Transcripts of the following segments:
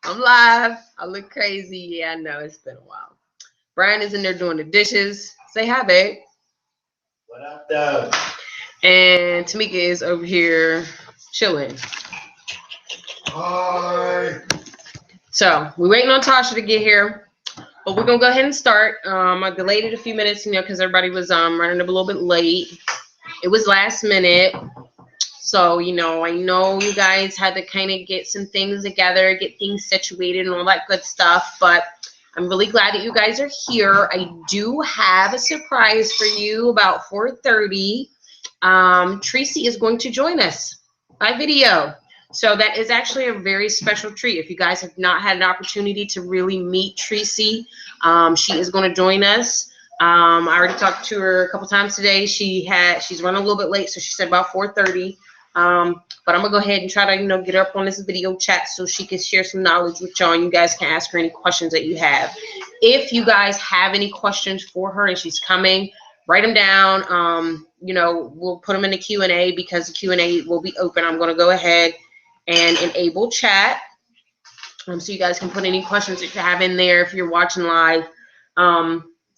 I'm live. I look crazy. Yeah, I know. It's been a while. Brian is in there doing the dishes. Say hi, babe. What up, though? And Tamika is over here chilling. Hi. So we're waiting on Tasha to get here. But we're gonna go ahead and start. I delayed it a few minutes, because everybody was running up a little bit late. It was last minute. So, I know you guys had to kind of get some things together, get things situated and all that good stuff, but I'm really glad that you guys are here. I do have a surprise for you about 4:30. Tracy is going to join us by video. So that is actually a very special treat. If you guys have not had an opportunity to really meet Tracy, she is going to join us. I already talked to her a couple times today. She's running a little bit late, so she said about 4:30. But I'm gonna go ahead and try to, get her up on this video chat so she can share some knowledge with y'all, and you guys can ask her any questions that you have. If you guys have any questions for her and she's coming, write them down. We'll put them in the Q&A because the Q&A will be open. I'm gonna go ahead and enable chat, so you guys can put any questions that you have in there if you're watching live.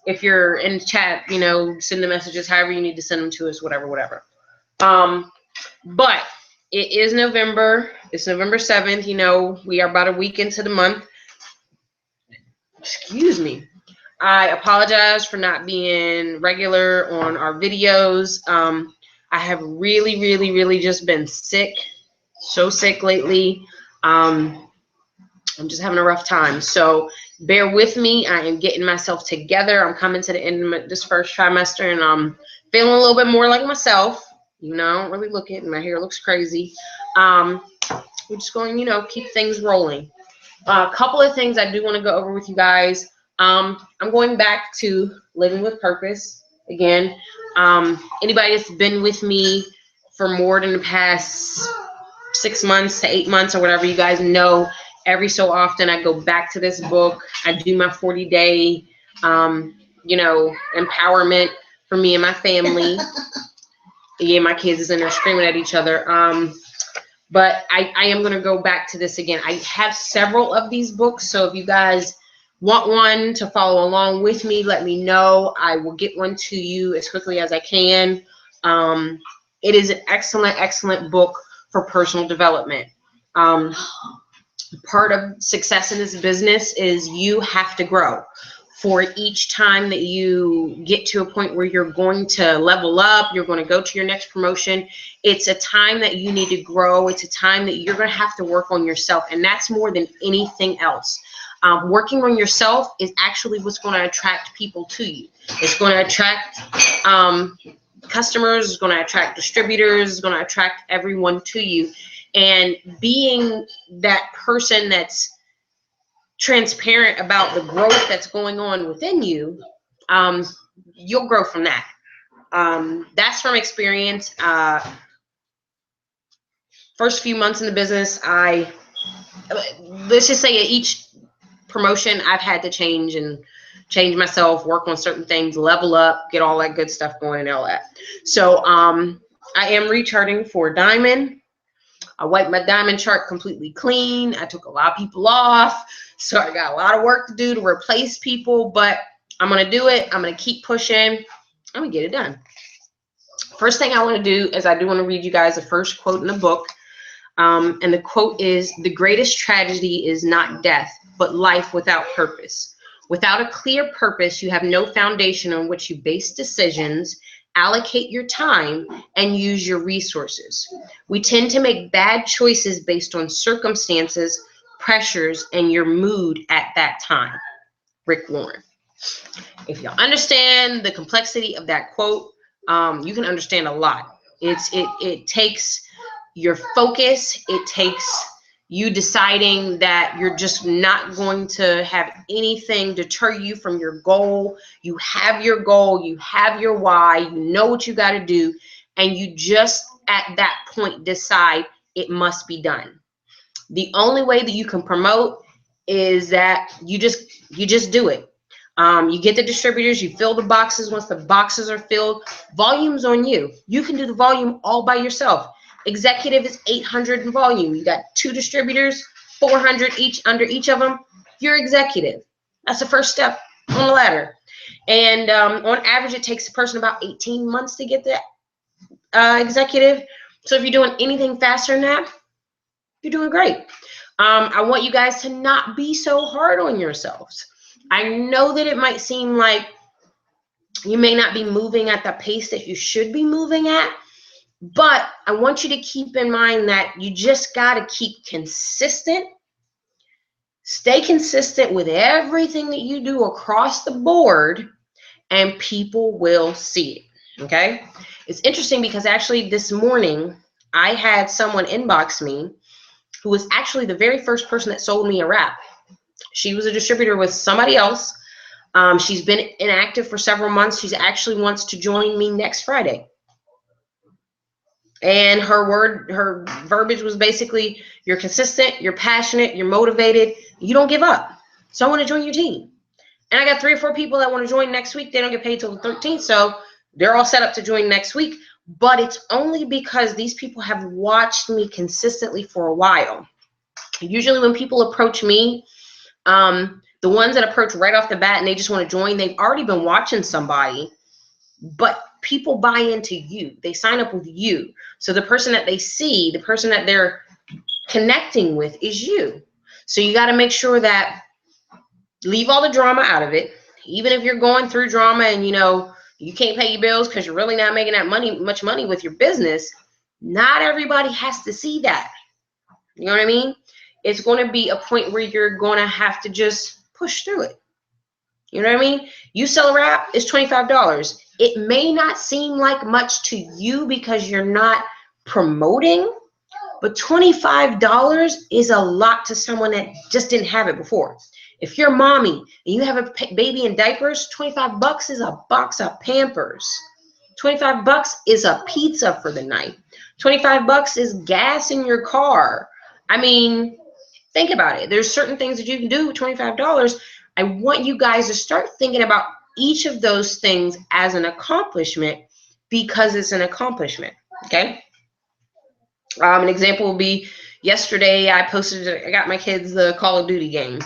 If you're in chat, send the messages however you need to send them to us, whatever. But it is November. It's November 7th. We are about a week into the month. Excuse me. I apologize for not being regular on our videos. I have really, really, really just been sick. So sick lately. I'm just having a rough time. So bear with me. I am getting myself together. I'm coming to the end of this first trimester, and I'm feeling a little bit more like myself. I don't really look it. My hair looks crazy. We're just going, keep things rolling. A couple of things I do want to go over with you guys. I'm going back to living with purpose again. Anybody that's been with me for more than the past 6 months to 8 months or whatever, you guys know every so often I go back to this book. I do my 40-day, empowerment for me and my family. Yeah, my kids is in there screaming at each other. But I am going to go back to this again. I have several of these books, so if you guys want one to follow along with me, let me know. I will get one to you as quickly as I can. It is an excellent, excellent book for personal development. Part of success in this business is you have to grow. For each time that you get to a point where you're going to level up, you're going to go to your next promotion, it's a time that you need to grow. It's a time that you're going to have to work on yourself, and that's more than anything else. Working on yourself is actually what's going to attract people to you. It's going to attract customers, it's going to attract distributors, it's going to attract everyone to you. And being that person that's transparent about the growth that's going on within you, you'll grow from that. That's from experience. First few months in the business, let's just say at each promotion, I've had to change myself, work on certain things, level up, get all that good stuff going and all that. So I am recharting for Diamond. I wiped my Diamond chart completely clean. I took a lot of people off. So I got a lot of work to do to replace people, but I'm going to do it. I'm going to keep pushing. I'm going to get it done. First thing I want to do is I do want to read you guys the first quote in the book. And the quote is, "The greatest tragedy is not death, but life without purpose. Without a clear purpose, you have no foundation on which you base decisions, allocate your time, and use your resources. We tend to make bad choices based on circumstances, pressures, and your mood at that time." Rick Warren. If you understand the complexity of that quote, you can understand a lot. It takes your focus. It takes you deciding that you're just not going to have anything deter you from your goal. You have your goal, you have your why, you know what you got to do, and you just at that point decide it must be done. The only way that you can promote is that you just do it. You get the distributors, you fill the boxes. Once the boxes are filled, volume's on you. You can do the volume all by yourself. Executive is 800 in volume. You got 2 distributors, 400 each under each of them, you're executive. That's the first step on the ladder. And on average, it takes a person about 18 months to get the executive. So if you're doing anything faster than that, you're doing great. I want you guys to not be so hard on yourselves. I know that it might seem like you may not be moving at the pace that you should be moving at, but I want you to keep in mind that you just got to keep consistent. Stay consistent with everything that you do across the board, and people will see it, okay? It's interesting because actually this morning, I had someone inbox me who was actually the very first person that sold me a wrap. She was a distributor with somebody else. She's been inactive for several months. She actually wants to join me next Friday. And her verbiage was basically, you're consistent, you're passionate, you're motivated, you don't give up. So I want to join your team. And I got 3 or 4 people that want to join next week. They don't get paid till the 13th, so they're all set up to join next week. But it's only because these people have watched me consistently for a while. Usually when people approach me, the ones that approach right off the bat and they just want to join, they've already been watching somebody. But people buy into you. They sign up with you. So the person that they see, the person that they're connecting with is you. So you got to make sure that leave all the drama out of it. Even if you're going through drama and you can't pay your bills because you're really not making that much money with your business, not everybody has to see that. You know what I mean? It's going to be a point where you're going to have to just push through it. You know what I mean? You sell a wrap, it's $25. It may not seem like much to you because you're not promoting, but $25 is a lot to someone that just didn't have it before. If you're mommy and you have a baby in diapers, $25 is a box of Pampers. $25 is a pizza for the night. $25 is gas in your car. I mean, think about it. There's certain things that you can do with $25. I want you guys to start thinking about each of those things as an accomplishment because it's an accomplishment, okay? An example will be yesterday I got my kids the Call of Duty game.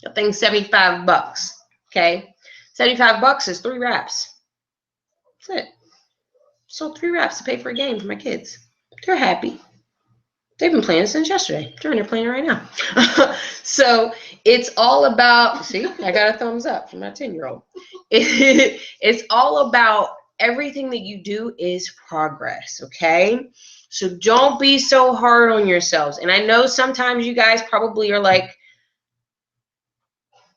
I think $75, okay? $75 is 3 wraps. That's it. Sold 3 wraps to pay for a game for my kids. They're happy. They've been playing it since yesterday. They're playing it right now. So it's all about, see, I got a thumbs up from my 10-year-old. It's all about everything that you do is progress, okay? So don't be so hard on yourselves. And I know sometimes you guys probably are like,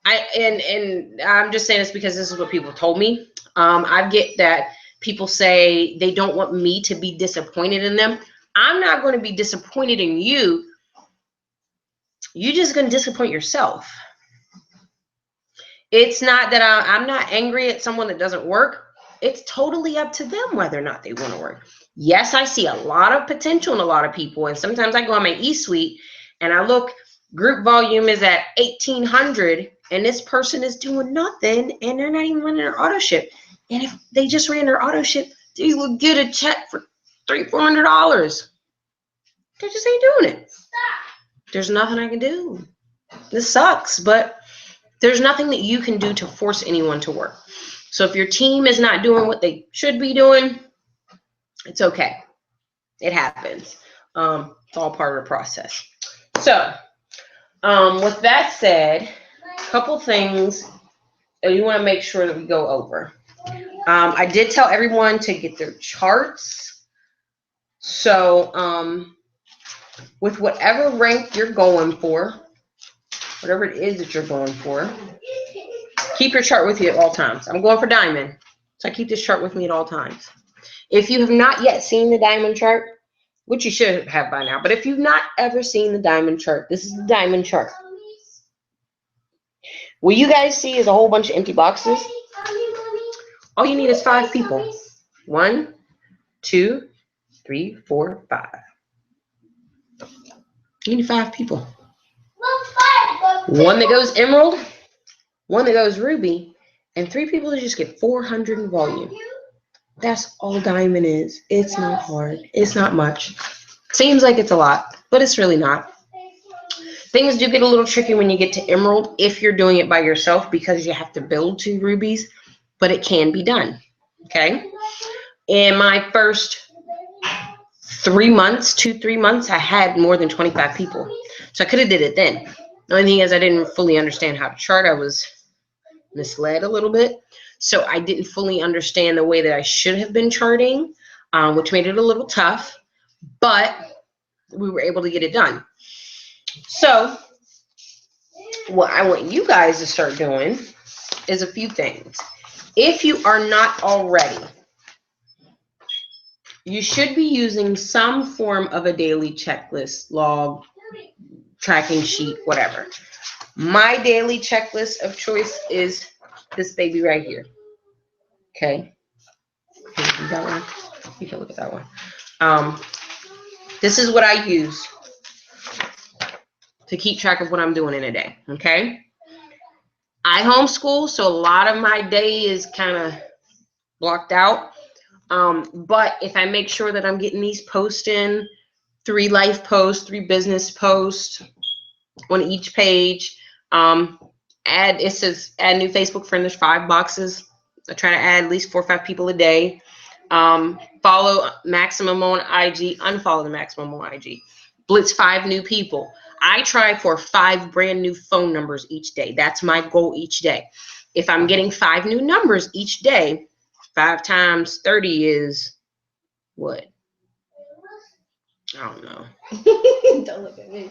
and I'm just saying this because this is what people told me. I get that people say they don't want me to be disappointed in them. I'm not going to be disappointed in you. You're just going to disappoint yourself. It's not that I'm not angry at someone that doesn't work. It's totally up to them whether or not they want to work. Yes, I see a lot of potential in a lot of people. And sometimes I go on my eSuite and I look, group volume is at 1,800 and this person is doing nothing and they're not even running their auto ship. And if they just ran their auto ship, they would get a check for $300-400. They just ain't doing it. There's nothing I can do. This sucks, but there's nothing that you can do to force anyone to work. So if your team is not doing what they should be doing, it's okay. It happens. It's all part of the process. So with that said, a couple things that you want to make sure that we go over. I did tell everyone to get their charts. So with whatever rank you're going for, whatever it is that you're going for, keep your chart with you at all times. I'm going for diamond, so I keep this chart with me at all times. If you have not yet seen the diamond chart, which you should have by now, but if you've not ever seen the diamond chart, this is the diamond chart. What you guys see is a whole bunch of empty boxes. All you need is 5 people. 1, 2, 3, 4, 5. You need 5 people. 1 that goes emerald, 1 that goes ruby, and 3 people that just get 400 in volume. That's all diamond is. It's not hard. It's not much. Seems like it's a lot, but it's really not. Things do get a little tricky when you get to Emerald if you're doing it by yourself because you have to build 2 rubies, but it can be done. Okay. In my first 3 months, 2-3 months, I had more than 25 people. So I could have did it then. The only thing is I didn't fully understand how to chart. I was misled a little bit. So I didn't fully understand the way that I should have been charting, which made it a little tough, but we were able to get it done. So what I want you guys to start doing is a few things. If you are not already, you should be using some form of a daily checklist, log, tracking sheet, whatever. My daily checklist of choice is this baby right here. Okay. That one. You can look at that one. This is what I use to keep track of what I'm doing in a day. Okay. I homeschool, so a lot of my day is kind of blocked out. But if I make sure that I'm getting these posts in, 3 life posts, 3 business posts on each page, it says add new Facebook friend. There's 5 boxes. I try to add at least 4 or 5 people a day. Follow Maximum on IG, unfollow the Maximum on IG. Blitz 5 new people. I try for 5 brand new phone numbers each day. That's my goal each day. If I'm getting 5 new numbers each day, 5 times 30 is what? I don't know. Don't look at me.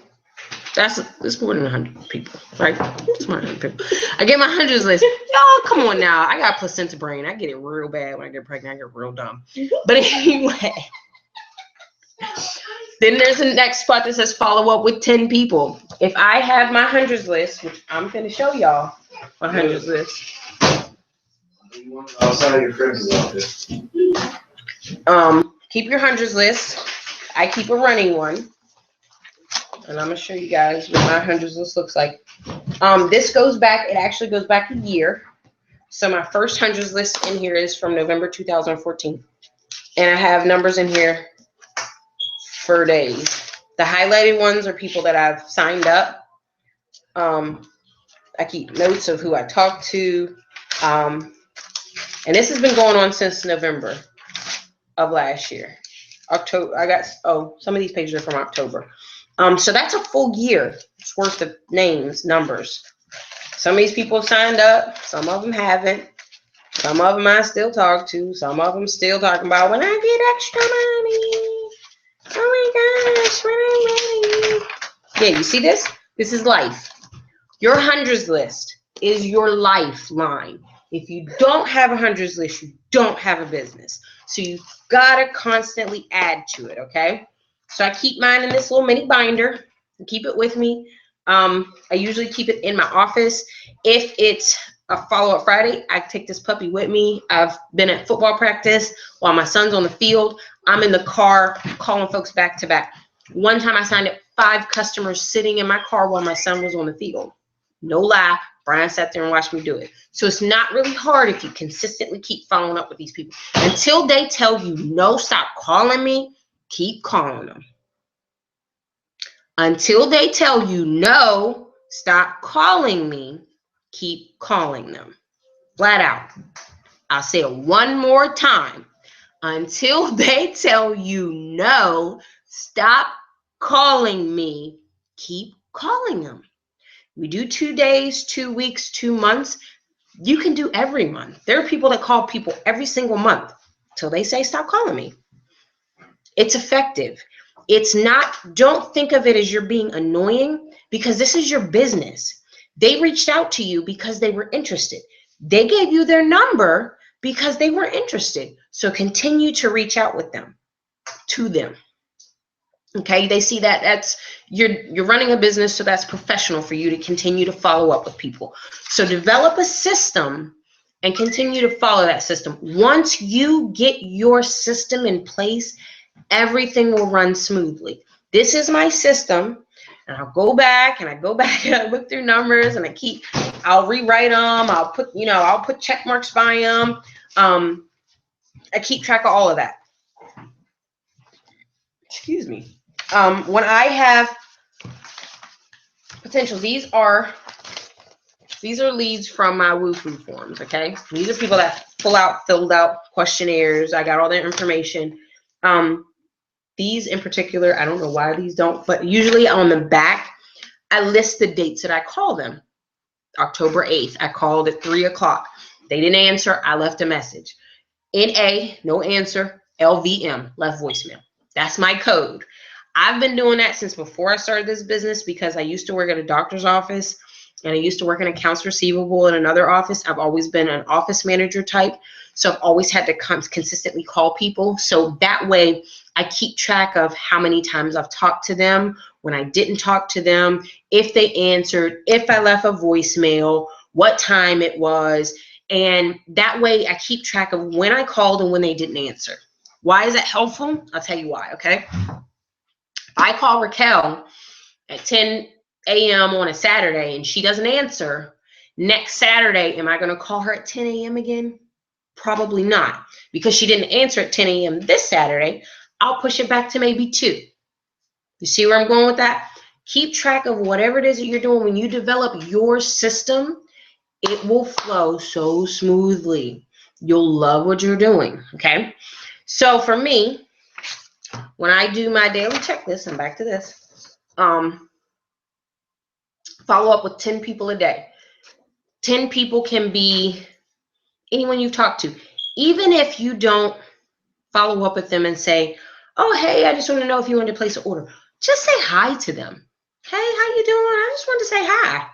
It's more than 100 people, right? It's more than 100 people. I get my hundreds list. Y'all, come on now. I got placenta brain. I get it real bad when I get pregnant. I get real dumb. But anyway, then there's the next spot that says follow up with 10 people. If I have my hundreds list, which I'm going to show y'all my hundreds list. Outside your friends' office. Keep your hundreds list. I keep a running one. And I'm going to show you guys what my hundreds list looks like. This goes back, it actually goes back a year. So my first hundreds list in here is from November 2014. And I have numbers in here for days. The highlighted ones are people that I've signed up. I keep notes of who I talked to. And this has been going on since November of last year. October, some of these pages are from October. So that's a full year worth of names, numbers. Some of these people have signed up. Some of them haven't. Some of them I still talk to. Some of them still talking about when I get extra money. Oh my gosh, when I'm ready. Yeah, you see this? This is life. Your hundreds list is your lifeline. If you don't have a hundreds list, you don't have a business. So you've got to constantly add to it, okay? So I keep mine in this little mini binder and keep it with me. I usually keep it in my office. If it's a follow-up Friday, I take this puppy with me. I've been at football practice while my son's on the field. I'm in the car calling folks back to back. One time I signed up 5 customers sitting in my car while my son was on the field. No lie, Brian sat there and watched me do it. So it's not really hard if you consistently keep following up with these people. Until they tell you, no, stop calling me, keep calling them. Until they tell you, no, stop calling me, keep calling them. Flat out. I'll say it one more time. Until they tell you, no, stop calling me, keep calling them. We do 2 days, 2 weeks, 2 months. You can do every month. There are people that call people every single month till they say, stop calling me. It's effective. It's not, don't think of it as you're being annoying, because this is your business. They reached out to you because they were interested. They gave you their number because they were interested. So continue to reach out to them. Okay, they see that that's you're running a business, so that's professional for you to continue to follow up with people. So develop a system and continue to follow that system. Once you get your system in place, everything will run smoothly. This is my system, and I'll go back and I look through numbers, and I'll rewrite them. I'll put check marks by them. I keep track of all of that. Excuse me. When I have potential. These are leads from my WooFoo forms, okay? These are people that filled out questionnaires. I got all their information. These in particular, I don't know why these don't, but usually on the back, I list the dates that I call them. October 8th, I called at 3 o'clock. They didn't answer. I left a message. NA, no answer. LVM, left voicemail. That's my code. I've been doing that since before I started this business because I used to work at a doctor's office and I used to work in accounts receivable in another office. I've always been an office manager type. So I've always had to consistently call people. So that way I keep track of how many times I've talked to them, when I didn't talk to them, if they answered, if I left a voicemail, what time it was. And that way I keep track of when I called and when they didn't answer. Why is that helpful? I'll tell you why, okay? If I call Raquel at 10 a.m. on a Saturday and she doesn't answer, next Saturday, am I going to call her at 10 a.m. again? Probably not, because she didn't answer at 10 a.m. this Saturday. I'll push it back to maybe 2. You see where I'm going with that? Keep track of whatever it is that you're doing. When you develop your system, it will flow so smoothly. You'll love what you're doing, okay? So for me, when I do my daily checklist, and back to this, follow up with 10 people a day. 10 people can be anyone you've talked to. Even if you don't follow up with them and say, oh, hey, I just want to know if you want to place an order. Just say hi to them. Hey, how you doing? I just wanted to say hi.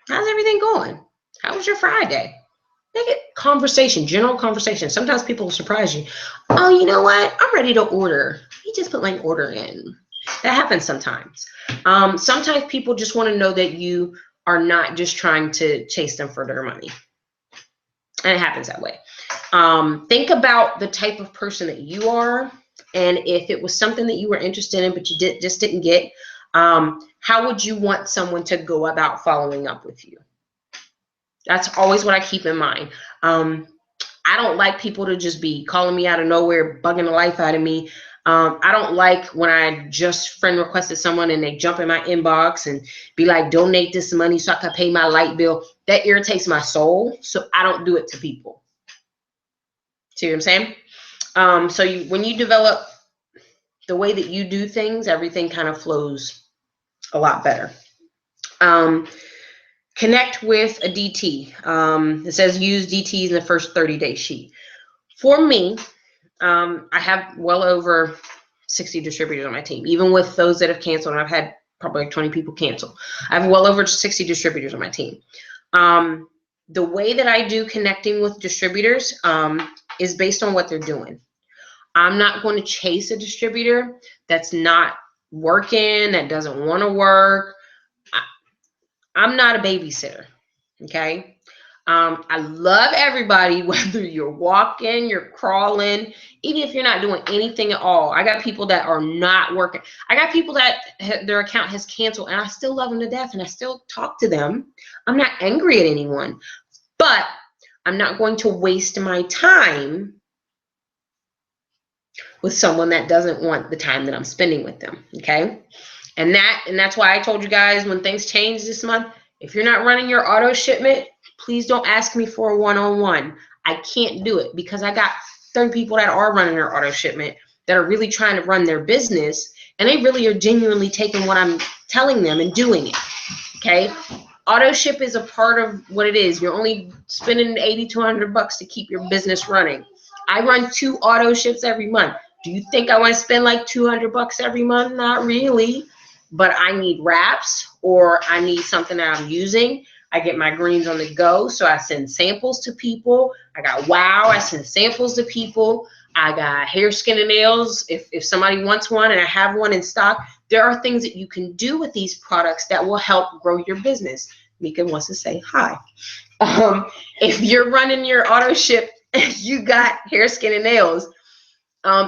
How's everything going? How was your Friday? Make it conversation, general conversation. Sometimes people will surprise you. Oh, you know what? I'm ready to order. You just put my order in. That happens sometimes. Sometimes people just want to know that you are not just trying to chase them for their money. And it happens that way. Think about the type of person that you are. And if it was something that you were interested in, but you just didn't get, how would you want someone to go about following up with you? That's always what I keep in mind. I don't like people to just be calling me out of nowhere, bugging the life out of me. I don't like when I just friend requested someone and they jump in my inbox and be like, donate this money so I can pay my light bill. That irritates my soul. So I don't do it to people. See what I'm saying? When you develop the way that you do things, everything kind of flows a lot better. Connect with a DT. It says use DTs in the first 30-day sheet. For me, I have well over 60 distributors on my team. Even with those that have canceled, and I've had probably like 20 people cancel. I have well over 60 distributors on my team. The way that I do connecting with distributors is based on what they're doing. I'm not going to chase a distributor that's not working, that doesn't want to work. I'm not a babysitter, okay? I love everybody, whether you're walking, you're crawling, even if you're not doing anything at all. I got people that are not working. I got people that their account has canceled, and I still love them to death, and I still talk to them. I'm not angry at anyone, but I'm not going to waste my time with someone that doesn't want the time that I'm spending with them, okay? And that's why I told you guys when things change this month, if you're not running your auto shipment, please don't ask me for a one-on-one. I can't do it because I got 30 people that are running their auto shipment that are really trying to run their business, and they really are genuinely taking what I'm telling them and doing it, okay? Auto ship is a part of what it is. You're only spending $80 to $100 to keep your business running. I run 2 auto ships every month. Do you think I want to spend like $200 every month? Not really. But I need wraps, or I need something that I'm using. I get my greens on the go, so I send samples to people. I got Wow, I send samples to people. I got hair, skin, and nails. If somebody wants one and I have one in stock, there are things that you can do with these products that will help grow your business. Mika wants to say hi. If you're running your auto ship and you got hair, skin, and nails,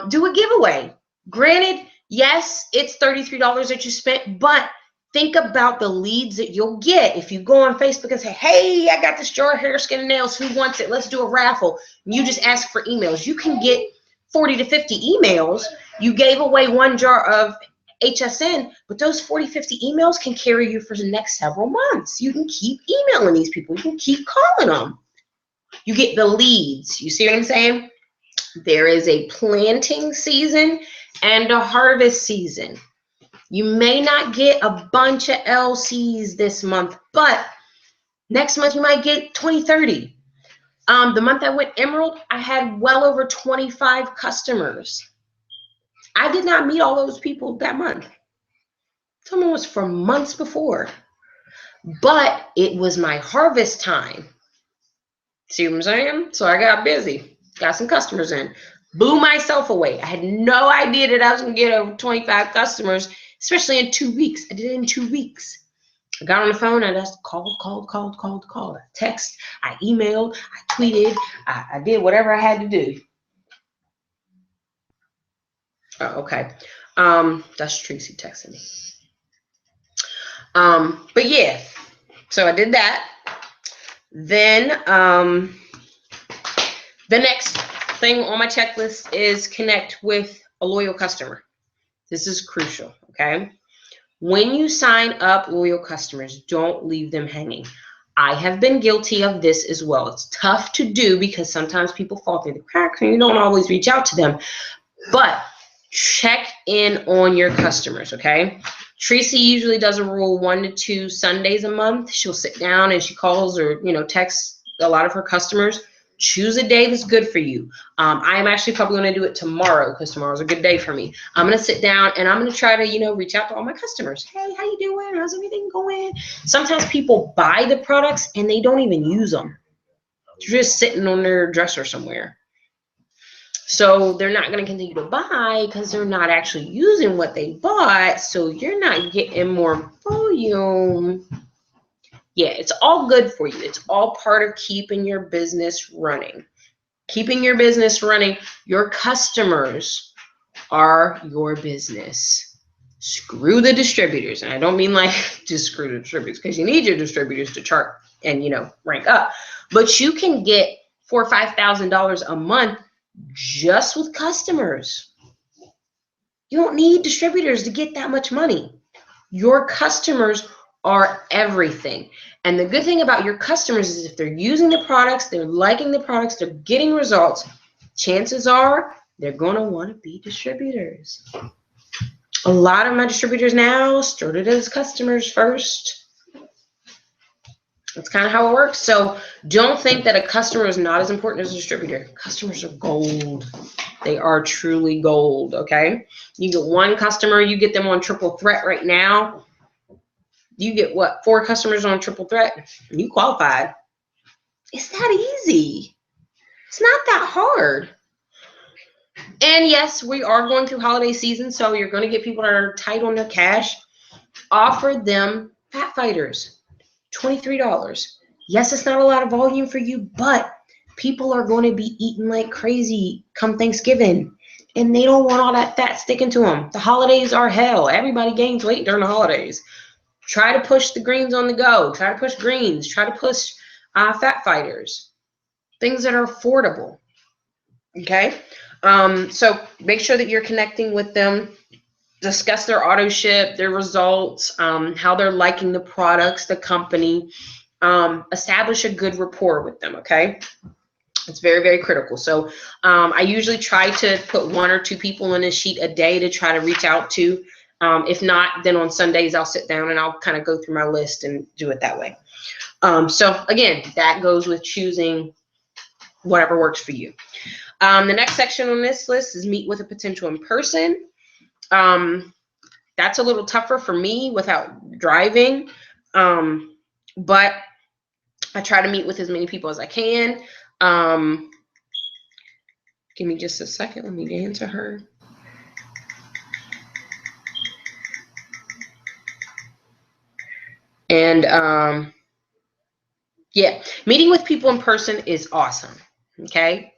do a giveaway. Granted, yes, it's $33 that you spent, but think about the leads that you'll get. If you go on Facebook and say, hey, I got this jar of hair, skin, and nails. Who wants it? Let's do a raffle. And you just ask for emails. You can get 40 to 50 emails. You gave away 1 jar of HSN, but those 40, 50 emails can carry you for the next several months. You can keep emailing these people. You can keep calling them. You get the leads. You see what I'm saying? There is a planting season and a harvest season. You may not get a bunch of LCs this month, but next month you might get 20, 30. The month I went Emerald, I had well over 25 customers. I did not meet all those people that month. Some was from months before, but it was my harvest time. See what I'm saying? So I got busy, got some customers in, blew myself away. I had no idea that I was going to get over 25 customers, especially in 2 weeks. I did it in 2 weeks. I got on the phone, I just called. I text, I emailed, I tweeted, I did whatever I had to do. Oh, okay. That's Tracy texting me. But yeah, so I did that. Then the next thing on my checklist is connect with a loyal customer. This is crucial, okay? When you sign up loyal customers, don't leave them hanging. I have been guilty of this as well. It's tough to do because sometimes people fall through the cracks and you don't always reach out to them. But check in on your customers, okay? Tracy usually does a rule 1 to 2 Sundays a month. She'll sit down and she calls or, texts a lot of her customers. Choose a day that's good for you. I am actually probably going to do it tomorrow because tomorrow's a good day for me. I'm going to sit down and I'm going to try to, reach out to all my customers. Hey, how you doing? How's everything going? Sometimes people buy the products and they don't even use them. They're just sitting on their dresser somewhere. So they're not going to continue to buy because they're not actually using what they bought. So you're not getting more volume. Yeah, it's all good for you. It's all part of keeping your business running. Keeping your business running. Your customers are your business. Screw the distributors. And I don't mean like just screw the distributors because you need your distributors to chart and, rank up. But you can get $4,000 or $5,000 a month just with customers. You don't need distributors to get that much money. Your customers are everything. And the good thing about your customers is if they're using the products, they're liking the products, they're getting results, chances are they're going to want to be distributors. A lot of my distributors now started as customers first. That's kind of how it works. So don't think that a customer is not as important as a distributor. Customers are gold. They are truly gold, okay? You get one customer, you get them on triple threat right now. You get what? 4 customers on triple threat. You qualified. It's that easy. It's not that hard. And yes, we are going through holiday season, so you're going to get people that are tight on their cash. Offer them Fat Fighters, $23. Yes, it's not a lot of volume for you, but people are going to be eating like crazy come Thanksgiving, and they don't want all that fat sticking to them. The holidays are hell. Everybody gains weight during the holidays. Try to push the greens on the go. Try to push greens. Try to push Fat Fighters. Things that are affordable. Okay? So make sure that you're connecting with them. Discuss their auto ship, their results, how they're liking the products, the company. Establish a good rapport with them, okay? It's very, very critical. So I usually try to put 1 or 2 people in a sheet a day to try to reach out to. If not, then on Sundays, I'll sit down and I'll kind of go through my list and do it that way. So again, that goes with choosing whatever works for you. The next section on this list is meet with a potential in person. That's a little tougher for me without driving. But I try to meet with as many people as I can. Give me just a second. Let me answer her. And yeah, meeting with people in person is awesome. Okay.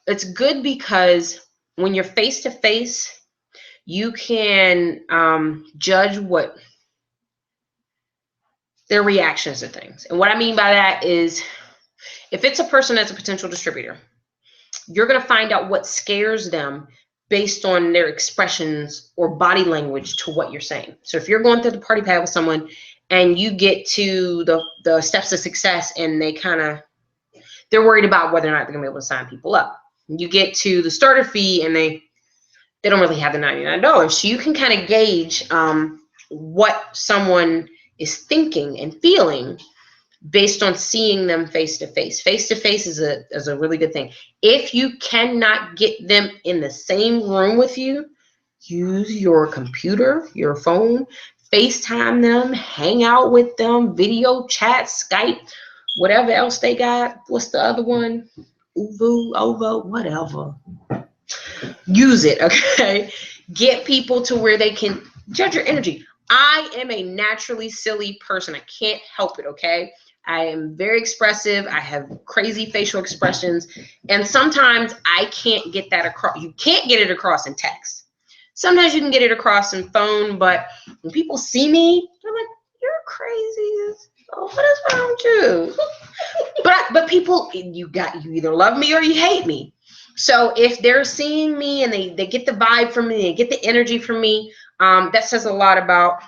It's good because when you're face to face, you can judge what their reactions to things. And what I mean by that is if it's a person that's a potential distributor, you're going to find out what scares them based on their expressions or body language to what you're saying. So if you're going through the party pad with someone and you get to the steps of success and they're worried about whether or not they're gonna be able to sign people up. You get to the starter fee and they don't really have the $99. So you can kind of gauge what someone is thinking and feeling based on seeing them face to face. Face to face is a really good thing. If you cannot get them in the same room with you, use your computer, your phone, FaceTime them, hang out with them, video chat, Skype, whatever else they got. What's the other one? Uvu, Ovo, whatever. Use it, okay? Get people to where they can judge your energy. I am a naturally silly person. I can't help it, okay? I am very expressive. I have crazy facial expressions. And sometimes I can't get that across. You can't get it across in text. Sometimes you can get it across in phone, but when people see me, they're like, you're crazy. Oh, what is wrong with you? But people, you either love me or you hate me. So if they're seeing me and they get the vibe from me, they get the energy from me, that says a lot about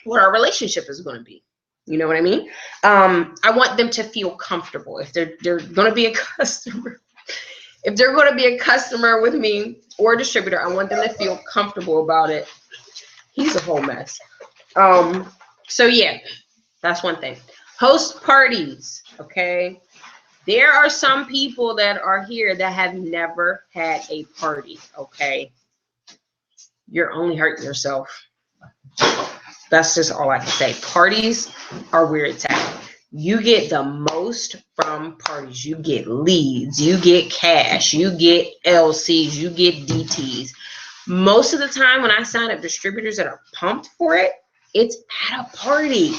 what our relationship is going to be. You know what I mean? I want them to feel comfortable. If they're going to be a customer, if they're going to be a customer with me or a distributor, I want them to feel comfortable about it. He's a whole mess. So yeah, that's one thing. Host parties, okay? There are some people that are here that have never had a party, okay? You're only hurting yourself. That's just all I can say. Parties are where it's at. You get the most from parties. You get leads, you get cash, you get LCs, you get DTs. Most of the time when I sign up distributors that are pumped for it, it's at a party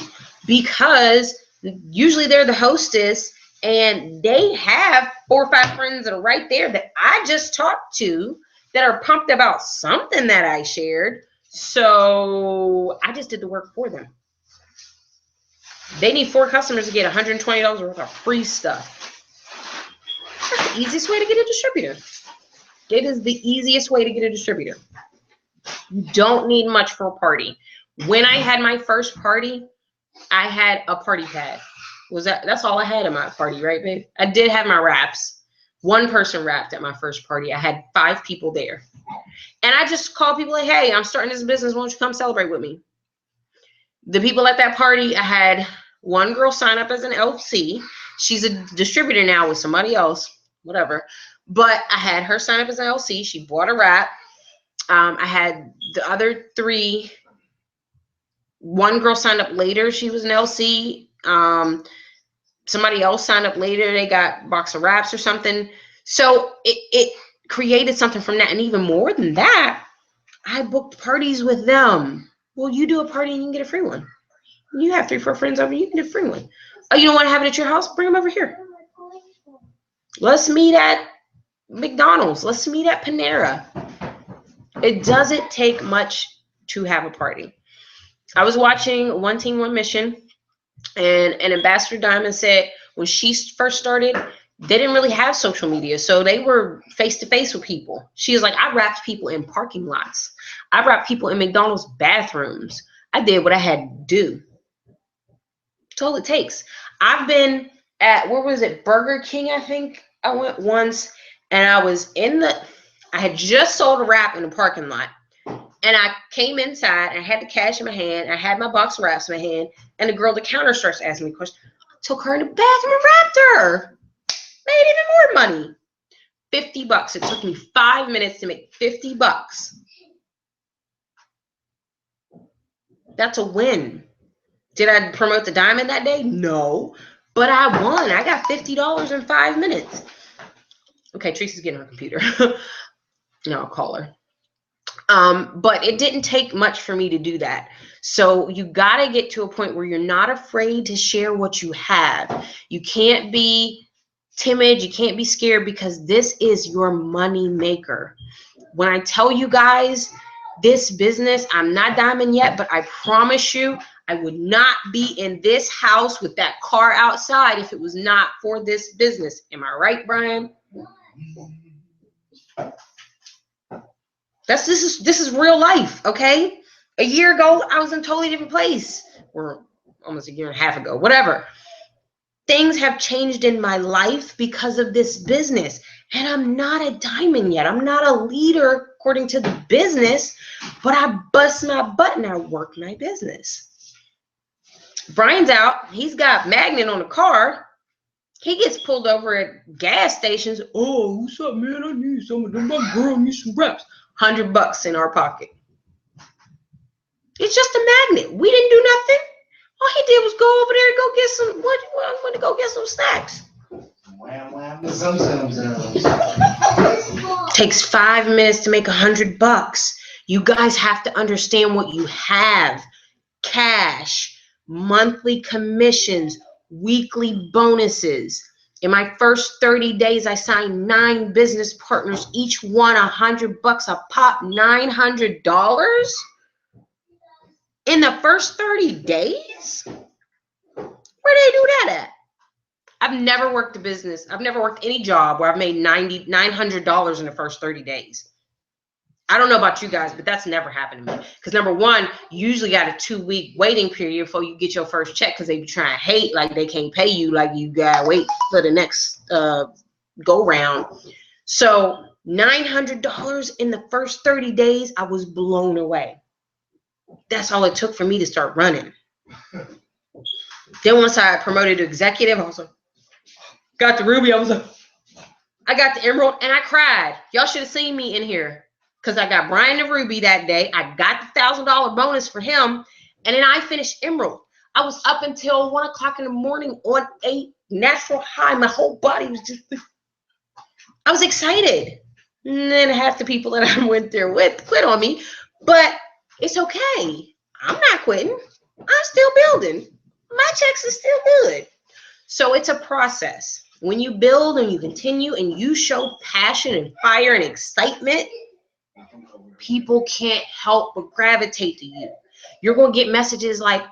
because usually they're the hostess and they have 4 or 5 friends that are right there that I just talked to that are pumped about something that I shared. So I just did the work for them. They need 4 customers to get $120 worth of free stuff. That's the easiest way to get a distributor. It is the easiest way to get a distributor. You don't need much for a party. When I had my first party, I had a party pad. That's all I had at my party, right, babe? I did have my wraps. 1 person wrapped at my first party. I had 5 people there. And I just called people like, hey, I'm starting this business. Why don't you come celebrate with me? The people at that party, I had 1 girl sign up as an LC. She's a distributor now with somebody else, whatever. But I had her sign up as an LC. She bought a wrap. I had the other 3. 1 girl signed up later. She was an LC. Somebody else signed up later. They got a box of wraps or something. So it created something from that. And even more than that, I booked parties with them. Well, you do a party and you can get a free one. You have 3 or 4 friends over, you can get a free one. Oh, you don't want to have it at your house? Bring them over here. Let's meet at McDonald's. Let's meet at Panera. It doesn't take much to have a party. I was watching One Team, One Mission, and Ambassador Diamond said when she first started, they didn't really have social media. So they were face-to-face with people. She was like, I wrapped people in parking lots. I wrapped people in McDonald's bathrooms. I did what I had to do. That's all it takes. I've been at, where was it? Burger King, I think I went once. And I had just sold a wrap in the parking lot. And I came inside, I had the cash in my hand, I had my box of wraps in my hand, and the girl at the counter starts asking me questions. I took her in the bathroom and wrapped her. Made even more money. $50. It took me 5 minutes to make $50. That's a win. Did I promote the diamond that day? No. But I won. I got $50 in 5 minutes. Okay, Teresa's getting her computer. No, I'll call her. But it didn't take much for me to do that. So you got to get to a point where you're not afraid to share what you have. You can't be timid. You can't be scared because this is your money maker. When I tell you guys this business, I'm not diamond yet, but I promise you, I would not be in this house with that car outside if it was not for this business. Am I right, Brian? This is real life, okay? A year ago, I was in a totally different place. Or almost a year and a half ago, whatever. Things have changed in my life because of this business. And I'm not a diamond yet. I'm not a leader according to the business, but I bust my butt and I work my business. Brian's out. He's got Magnet on the car. He gets pulled over at gas stations. Oh, what's up, man? I need some of them. My girl needs some reps. $100 in our pocket. It's just a magnet. We didn't do nothing. All he did was go over there and go get some. I went to go get some snacks. Wham, wham, zum, zum, zum. Takes 5 minutes to make $100. You guys have to understand what you have: cash, monthly commissions, weekly bonuses. In my first 30 days, I signed 9 business partners, each one $100 a pop. $900 in the first 30 days? Where they do that at? I've never worked a business. I've never worked any job where I've made $900 in the first 30 days. I don't know about you guys, but that's never happened to me. Because number one, you usually got a 2-week waiting period before you get your first check, because they be trying to hate like they can't pay you, like you gotta wait for the next go round. So $900 in the first 30 days, I was blown away. That's all it took for me to start running. Then once I promoted to executive, I was like, got the ruby. I was like, I got the emerald, and I cried. Y'all should have seen me in here, because I got Brian the ruby that day. I got the $1,000 bonus for him, and then I finished emerald. I was up until 1 o'clock in the morning on a natural high. My whole body was just, I was excited. And then half the people that I went there with quit on me, but it's okay. I'm not quitting. I'm still building. My checks are still good. So it's a process. When you build and you continue and you show passion and fire and excitement, people can't help but gravitate to you. You're going to get messages like,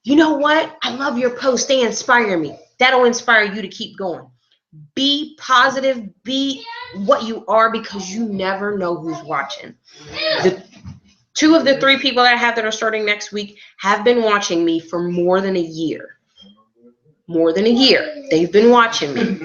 you know what? I love your post. They inspire me. That'll inspire you to keep going. Be positive. Be what you are, because you never know who's watching. The 2 of the 3 people that I have that are starting next week have been watching me for more than a year. More than a year. They've been watching me.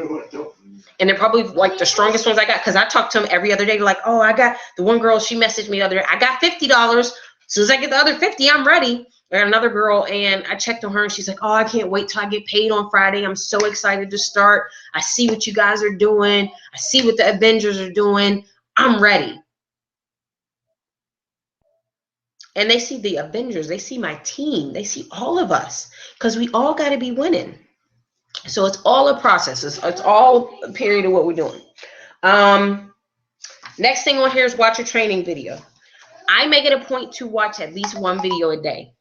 And they're probably like the strongest ones I got, because I talk to them every other day. Like, oh, I got the one girl, she messaged me the other day. I got $50. As soon as I get the other 50, I'm ready. I got another girl, and I checked on her, and she's like, oh, I can't wait till I get paid on Friday. I'm so excited to start. I see what you guys are doing. I see what the Avengers are doing. I'm ready. And they see the Avengers. They see my team. They see all of us, because we all got to be winning. So it's all a process. It's all a period of what we're doing. Next thing on here is watch a training video. I make it a point to watch at least 1 video a day.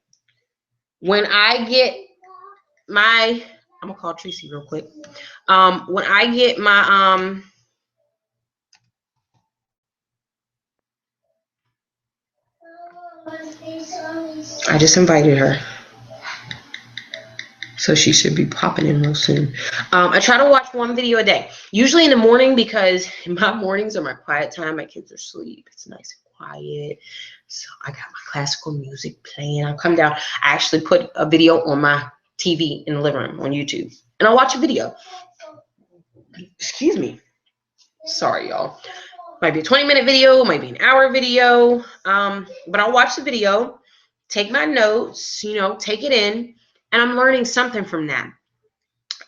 When I get my, I'm gonna call Tracy real quick. When I get my I just invited her, so she should be popping in real soon. I try to watch 1 video a day, usually in the morning, because my mornings are my quiet time. My kids are asleep. It's nice and quiet. So I got my classical music playing. I'll come down. I actually put a video on my TV in the living room on YouTube, and I'll watch a video. Excuse me. Sorry, y'all. Might be a 20-minute video, might be an hour video. But I'll watch the video, take my notes, take it in, and I'm learning something from that.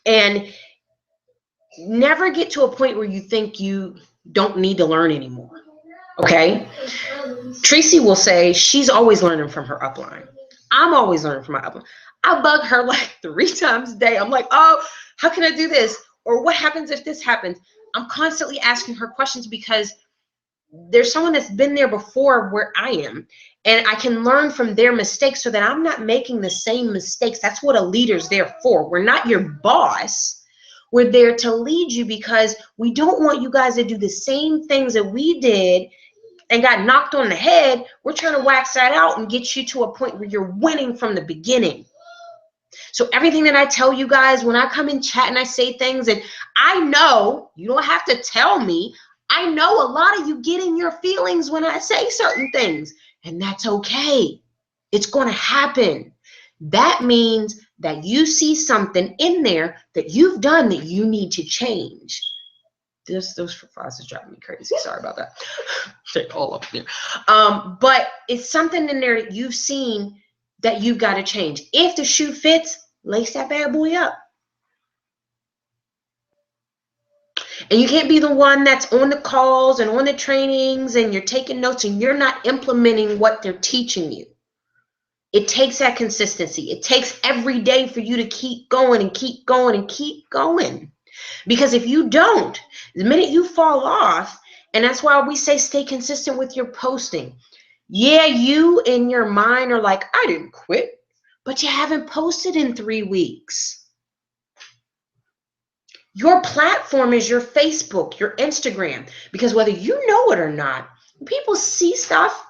And never get to a point where you think you don't need to learn anymore. Okay? Tracy will say she's always learning from her upline. I'm always learning from my upline. I bug her like 3 times a day. I'm like, oh, how can I do this? Or what happens if this happens? I'm constantly asking her questions, because there's someone that's been there before where I am, and I can learn from their mistakes so that I'm not making the same mistakes. That's what a leader's there for. We're not your boss. We're there to lead you, because we don't want you guys to do the same things that we did and got knocked on the head. We're trying to wax that out and get you to a point where you're winning from the beginning. So everything that I tell you guys, when I come in chat and I say things, and I know you don't have to tell me, I know a lot of you get in your feelings when I say certain things, and that's okay. It's going to happen. That means that you see something in there that you've done that you need to change. Those faucets driving me crazy. Sorry about that. They're all up there. But it's something in there that you've seen that you've got to change. If the shoe fits, lace that bad boy up. And you can't be the one that's on the calls and on the trainings and you're taking notes and you're not implementing what they're teaching you. It takes that consistency. It takes every day for you to keep going and keep going and keep going. Because if you don't, the minute you fall off, and that's why we say stay consistent with your posting. Yeah, you in your mind are like, I didn't quit, but you haven't posted in 3 weeks. Your platform is your Facebook, your Instagram, because whether you know it or not, people see stuff.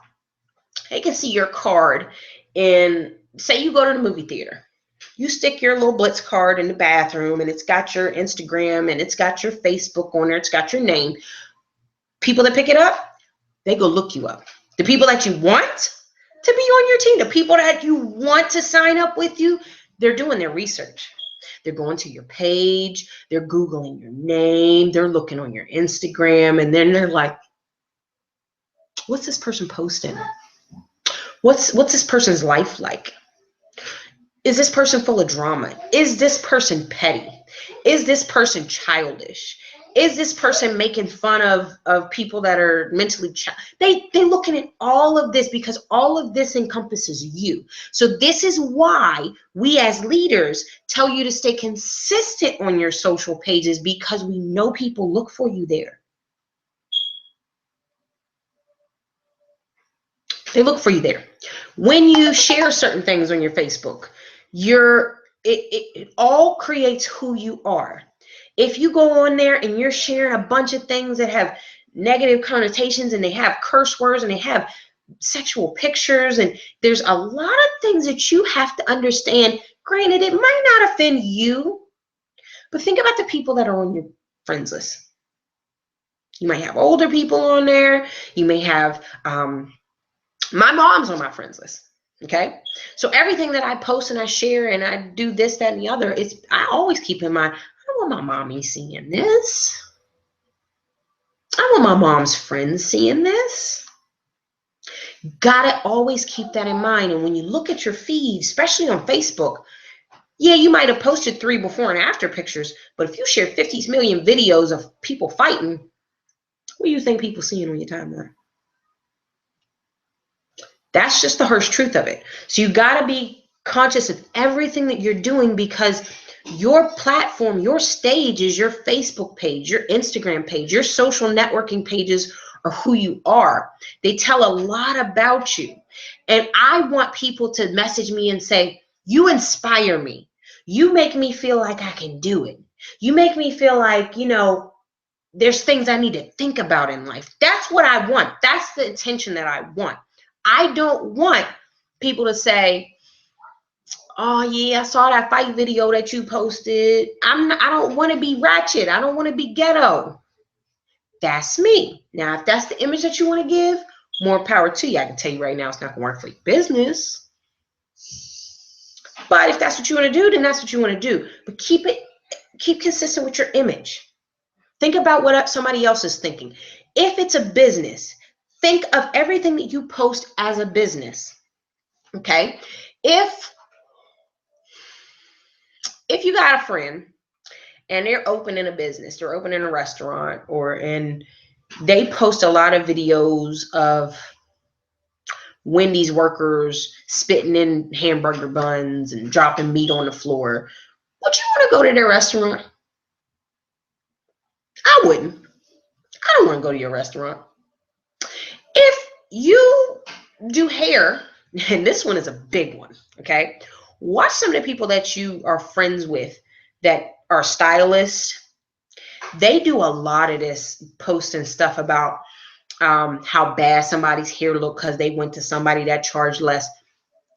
They can see your card, and say you go to the movie theater. You stick your little Blitz card in the bathroom, and it's got your Instagram, and it's got your Facebook on there. It's got your name. People that pick it up, they go look you up. The people that you want to be on your team, the people that you want to sign up with you, they're doing their research. They're going to your page. They're Googling your name. They're looking on your Instagram, and then they're like, what's this person posting? What's this person's life like? Is this person full of drama? Is this person petty? Is this person childish? Is this person making fun of people that are mentally they're looking at all of this because all of this encompasses you. So this is why we as leaders tell you to stay consistent on your social pages, because we know people look for you there. They look for you there. When you share certain things on your Facebook, it all creates who you are. If you go on there and you're sharing a bunch of things that have negative connotations and they have curse words and they have sexual pictures, and there's a lot of things that you have to understand. Granted, it might not offend you, but think about the people that are on your friends list. You might have older people on there. You may have my mom's on my friends list. Okay, so everything that I post and I share and I do this, that, and the other, I always keep in mind, I don't want my mommy seeing this. I want my mom's friends seeing this. Gotta always keep that in mind. And when you look at your feed, especially on Facebook, yeah, you might have posted 3 before and after pictures, but if you share 50 million videos of people fighting, what do you think people seeing on your timeline? That's just the harsh truth of it. So you got to be conscious of everything that you're doing, because your platform, your stage is your Facebook page, your Instagram page, your social networking pages are who you are. They tell a lot about you. And I want people to message me and say, you inspire me. You make me feel like I can do it. You make me feel like, there's things I need to think about in life. That's what I want. That's the attention that I want. I don't want people to say, oh yeah, I saw that fight video that you posted. I don't want to be ratchet. I don't want to be ghetto. That's me. Now, if that's the image that you want to give, more power to you. I can tell you right now, it's not going to work for your business. But if that's what you want to do, then that's what you want to do. But keep consistent with your image. Think about what somebody else is thinking. If it's a business, think of everything that you post as a business. Okay? If you got a friend and they're opening a business, they're opening a restaurant, and they post a lot of videos of Wendy's workers spitting in hamburger buns and dropping meat on the floor, would you want to go to their restaurant? I wouldn't. I don't want to go to your restaurant. If you do hair, and this one is a big one, okay? Watch some of the people that you are friends with that are stylists. They do a lot of this posting stuff about how bad somebody's hair look because they went to somebody that charged less.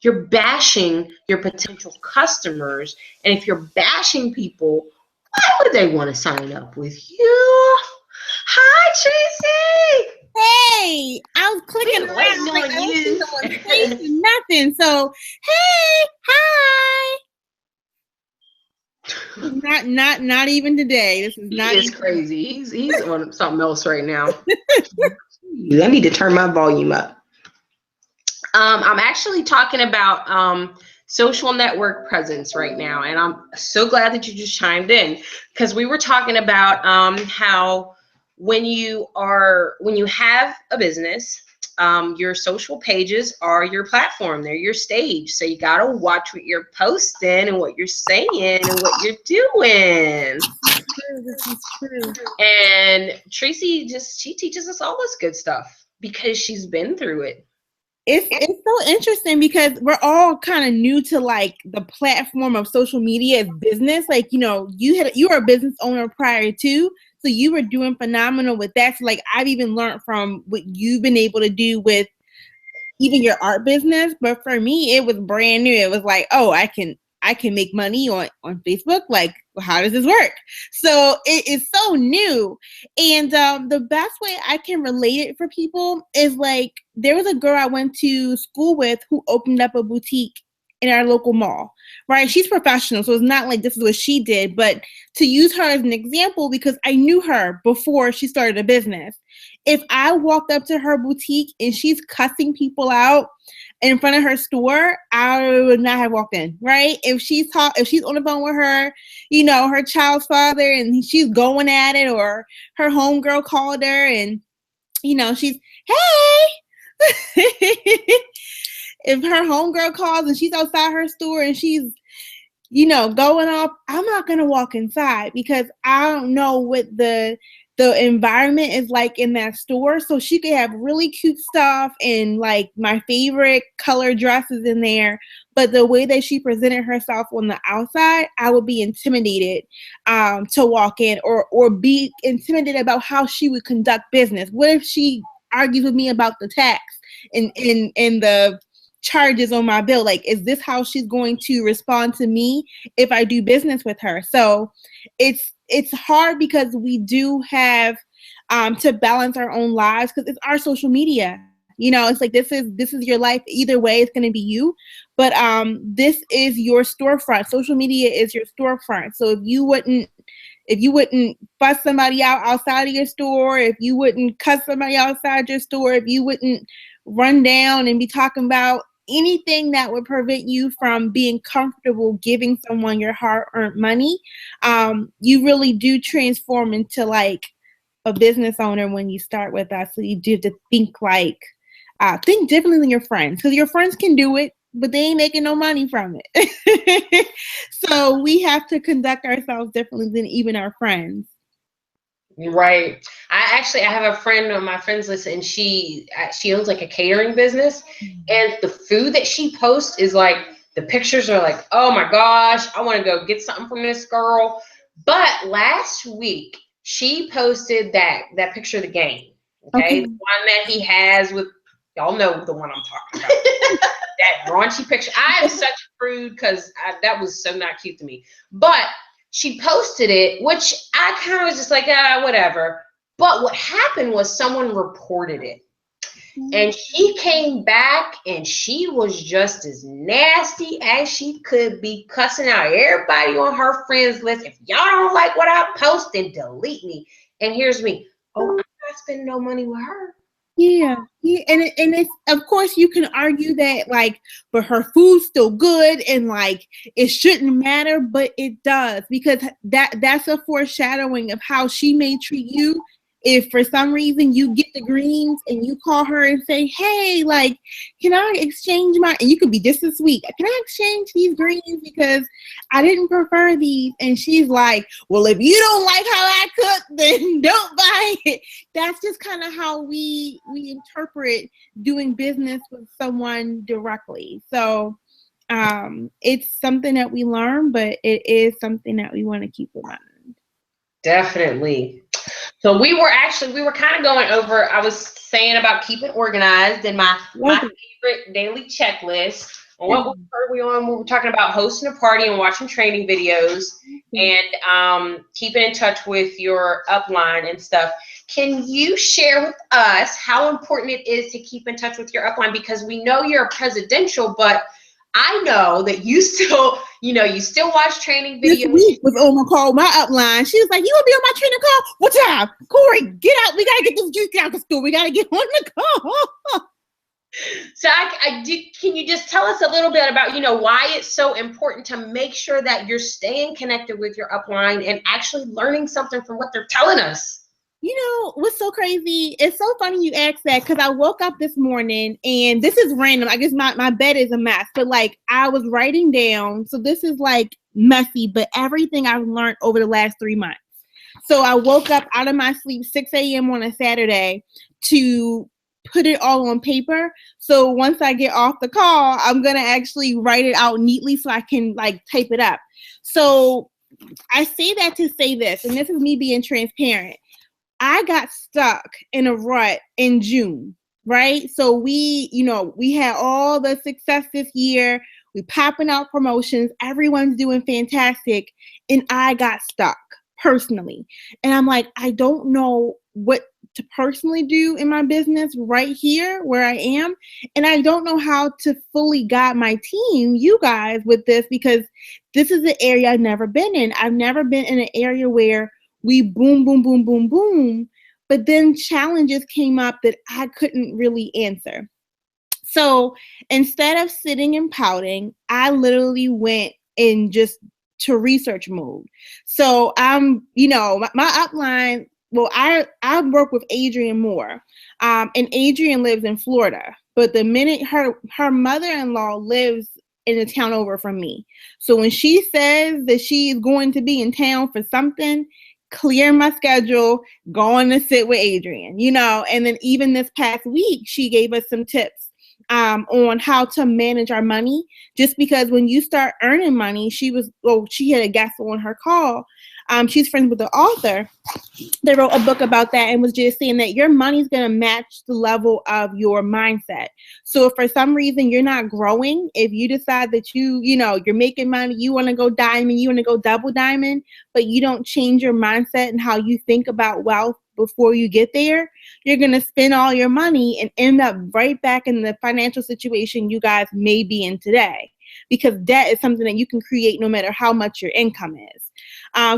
You're bashing your potential customers. And if you're bashing people, why would they want to sign up with you? Hi, Tracy. Hey, I was clicking We around waiting like on I don't see you. someone's face and nothing. So, hey, hi. Not even today. This is He not is even crazy. He's on something else right now. I need to turn my volume up. I'm actually talking about social network presence right now, and I'm so glad that you just chimed in, because we were talking about how when you have a business, your social pages are your platform. They're your stage. So you got to watch what you're posting and what you're saying and what you're doing. true. This is true. And Tracy she teaches us all this good stuff because she's been through it. It's so interesting because we're all kind of new to like the platform of social media as business. Like, you know, you were a business owner prior to, so you were doing phenomenal with that. So like I've even learned from what you've been able to do with even your art business. But for me, it was brand new. It was like, oh, I can make money on Facebook. Like, how does this work? So it is so new. And the best way I can relate it for people is like, there was a girl I went to school with who opened up a boutique in our local mall, right? She's professional, so it's not like this is what she did, but to use her as an example, because I knew her before she started a business. If I walked up to her boutique and she's cussing people out in front of her store, I would not have walked in, right? If she's on the phone with her, you know, her child's father, and she's going at it, or her homegirl called her and, you know, she's, hey, if her homegirl calls and she's outside her store and she's, you know, going off, I'm not going to walk inside because I don't know what the environment is like in that store. So she could have really cute stuff and like my favorite color dresses in there, but the way that she presented herself on the outside, I would be intimidated to walk in, or be intimidated about how she would conduct business. What if she argues with me about the tax and the charges on my bill? Like, is this how she's going to respond to me if I do business with her? So it's hard because we do have to balance our own lives, because it's our social media. You know, it's like this is your life. Either way, it's going to be you. But this is your storefront. Social media is your storefront. So if you wouldn't fuss somebody out outside of your store, if you wouldn't cuss somebody outside your store, if you wouldn't run down and be talking about anything that would prevent you from being comfortable giving someone your hard-earned money, you really do transform into like a business owner when you start with us. So you do have to think differently than your friends, because your friends can do it, but they ain't making no money from it. So we have to conduct ourselves differently than even our friends. Right. I have a friend on my friends list, and she owns like a catering business, and the food that she posts is like, the pictures are like, oh my gosh, I want to go get something from this girl. But last week she posted that picture of the game. Okay. The one that he has with, y'all know the one I'm talking about. That raunchy picture. I am such a prude because that was so not cute to me. But she posted it, which I kind of was just like, whatever. But what happened was someone reported it. And she came back and she was just as nasty as she could be, cussing out everybody on her friends list. If y'all don't like what I posted, delete me. And here's me. Oh, I'm not spending no money with her. Yeah, and it's, of course you can argue that like, but her food's still good and like it shouldn't matter, but it does, because that's a foreshadowing of how she may treat you if for some reason you get the greens and you call her and say, hey, like, can I exchange and you could be just as sweet, can I exchange these greens because I didn't prefer these? And she's like, well, if you don't like how I cook, then don't buy it. That's just kind of how we interpret doing business with someone directly. So it's something that we learn, but it is something that we want to keep in mind. Definitely. So we were kind of going over, I was saying about keeping organized and my favorite daily checklist. And what were we on? We were talking about hosting a party and watching training videos and keeping in touch with your upline and stuff. can you share with us how important it is to keep in touch with your upline? Because we know you're presidential, but I know that you still, you still watch training This videos. week was on my call, my upline. She was like, "You want to be on my training call? What time? Corey, get out. We got to get this juice out the store. We got to get on the call." So can you just tell us a little bit about, why it's so important to make sure that you're staying connected with your upline and actually learning something from what they're telling us? You know what's so crazy? It's so funny you asked that because I woke up this morning and this is random. I guess my bed is a mess, but like I was writing down. So this is like messy, but everything I've learned over the last 3 months. So I woke up out of my sleep 6 a.m. on a Saturday to put it all on paper. So once I get off the call, I'm going to actually write it out neatly so I can like type it up. So I say that to say this, and this is me being transparent. I got stuck in a rut in June, right? So we had all the success this year. We popping out promotions. Everyone's doing fantastic. And I got stuck personally. And I'm like, I don't know what to personally do in my business right here where I am. And I don't know how to fully guide my team, you guys, with this, because this is an area I've never been in. I've never been in an area where we boom, boom, boom, boom, boom. But then challenges came up that I couldn't really answer. So instead of sitting and pouting, I literally went in just to research mode. So my upline, well, I work with Adrienne Moore, and Adrienne lives in Florida. But the minute her mother-in-law lives in a town over from me. So when she says that she is going to be in town for something, clear my schedule, going to sit with Adrienne, and then even this past week, she gave us some tips on how to manage our money, just because when you start earning money, she had a guest on her call. She's friends with the author. They wrote a book about that and was just saying that your money's going to match the level of your mindset. So if for some reason you're not growing, if you decide that you're making money, you want to go diamond, you want to go double diamond, but you don't change your mindset and how you think about wealth before you get there, you're going to spend all your money and end up right back in the financial situation you guys may be in today, because debt is something that you can create no matter how much your income is.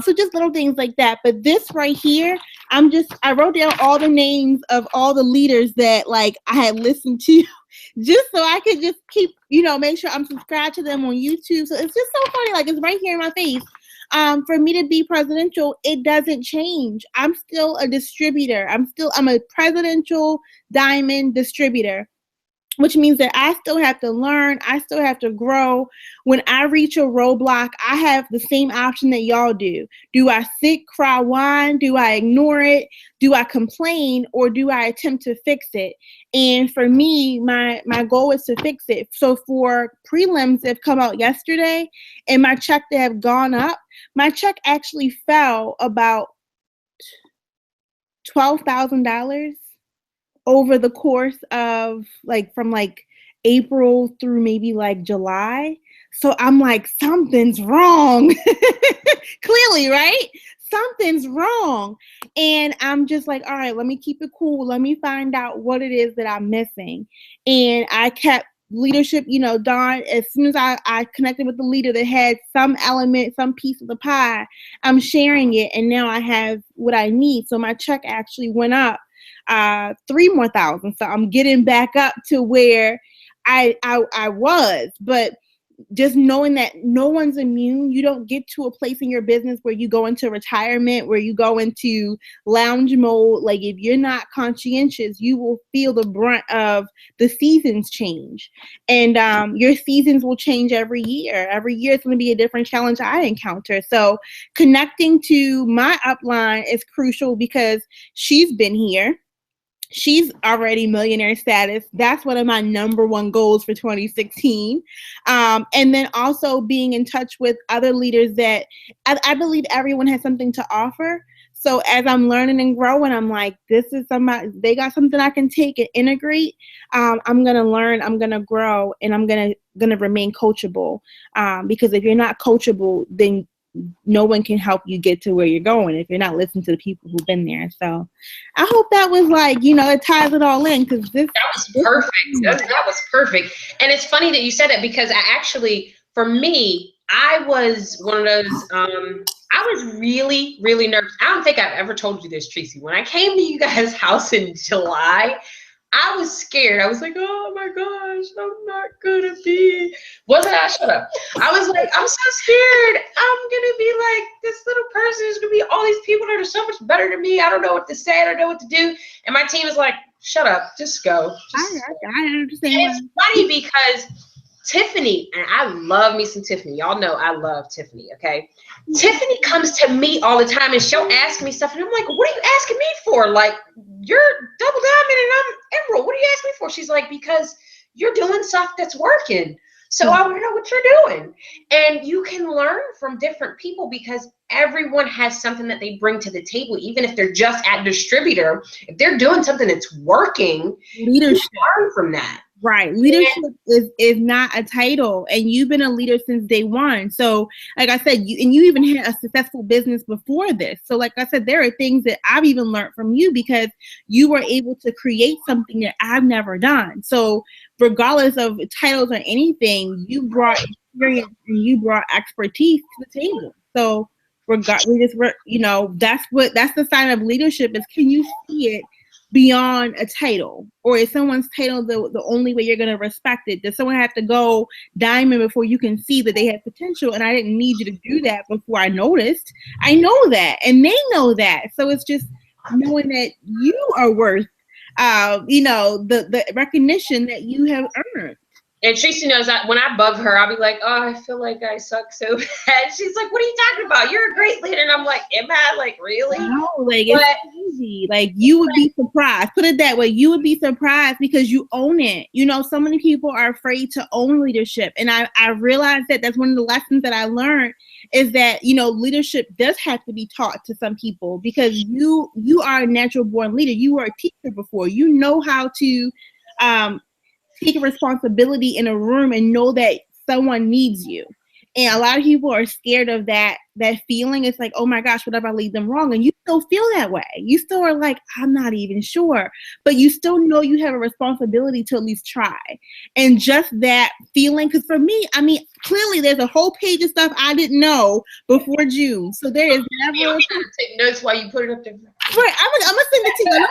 So just little things like that. But this right here, I wrote down all the names of all the leaders that like I had listened to just so I could just keep, make sure I'm subscribed to them on YouTube. So it's just so funny. Like it's right here in my face. For me to be presidential, it doesn't change. I'm still a distributor. I'm a presidential diamond distributor, which means that I still have to learn. I still have to grow. When I reach a roadblock, I have the same option that y'all do. Do I sit, cry, whine? Do I ignore it? Do I complain? Or do I attempt to fix it? And for me, my goal is to fix it. So for prelims that have come out yesterday and my check that have gone up, my check actually fell about $12,000 over the course of from April through maybe July. So I'm like, something's wrong. Clearly, right? Something's wrong. And I'm just like, all right, let me keep it cool. Let me find out what it is that I'm missing. And I kept leadership, Dawn, as soon as I connected with the leader that had some element, some piece of the pie, I'm sharing it. And now I have what I need. So my check actually went up 3 more thousand. So I'm getting back up to where I was. But just knowing that no one's immune, you don't get to a place in your business where you go into retirement, where you go into lounge mode. Like if you're not conscientious, you will feel the brunt of the seasons change. And your seasons will change every year. Every year it's going to be a different challenge I encounter. So connecting to my upline is crucial because she's been here. She's already millionaire status. That's one of my number one goals for 2016. And then also being in touch with other leaders that I believe everyone has something to offer. So as I'm learning and growing, I'm like, this is somebody, they got something I can take and integrate. I'm going to learn, I'm going to grow, and I'm going to remain coachable. Because if you're not coachable, then no one can help you get to where you're going if you're not listening to the people who've been there. So I hope that was like, it ties it all in, because that was perfect. That was perfect. And it's funny that you said it, because for me, I was one of those, I was really, really nervous. I don't think I've ever told you this, Tracy. When I came to you guys' house in July, I was scared. I was like, oh my gosh, I'm not gonna be. Wasn't I? Shut up. I was like, I'm so scared. I'm gonna be like this little person. There's gonna be all these people that are so much better than me. I don't know what to say. I don't know what to do. And my team is like, shut up. Just go. I understand. And it's funny because Tiffany, and I love me some Tiffany. Y'all know I love Tiffany, okay? Tiffany comes to me all the time and she'll ask me stuff. And I'm like, what are you asking me for? Like, you're double diamond and I'm emerald. What are you asking me for? She's like, because you're doing stuff that's working. So I want to know what you're doing. And you can learn from different people because everyone has something that they bring to the table, even if they're just at distributor. If they're doing something that's working, leadership, you learn from that. Right. Leadership is not a title, and you've been a leader since day one. So like I said, you even had a successful business before this. So like I said, there are things that I've even learned from you because you were able to create something that I've never done. So regardless of titles or anything, you brought experience and you brought expertise to the table. So that's the sign of leadership, is can you see it beyond a title, or is someone's title the only way you're going to respect it? Does someone have to go diamond before you can see that they have potential? And I didn't need you to do that before I noticed. I know that, and they know that. So it's just knowing that you are worth, the recognition that you have earned. And Tracy knows that when I bug her, I'll be like, oh, I feel like I suck so bad. She's like, what are you talking about? You're a great leader. And I'm like, am I? Like, really? No, like, it's crazy. Like, you would be surprised. Put it that way. You would be surprised because you own it. So many people are afraid to own leadership. And I realized that that's one of the lessons that I learned, is that, leadership does have to be taught to some people, because you are a natural born leader. You were a teacher before. You know how to take a responsibility in a room and know that someone needs you. And a lot of people are scared of that feeling. It's like, oh my gosh, what if I lead them wrong? And you still feel that way. You still are like, I'm not even sure. But you still know you have a responsibility to at least try. And just that feeling, because for me, clearly there's a whole page of stuff I didn't know before June. So there is never... I'm going to take notes while you put it up there. Right, I'm going to send it to you.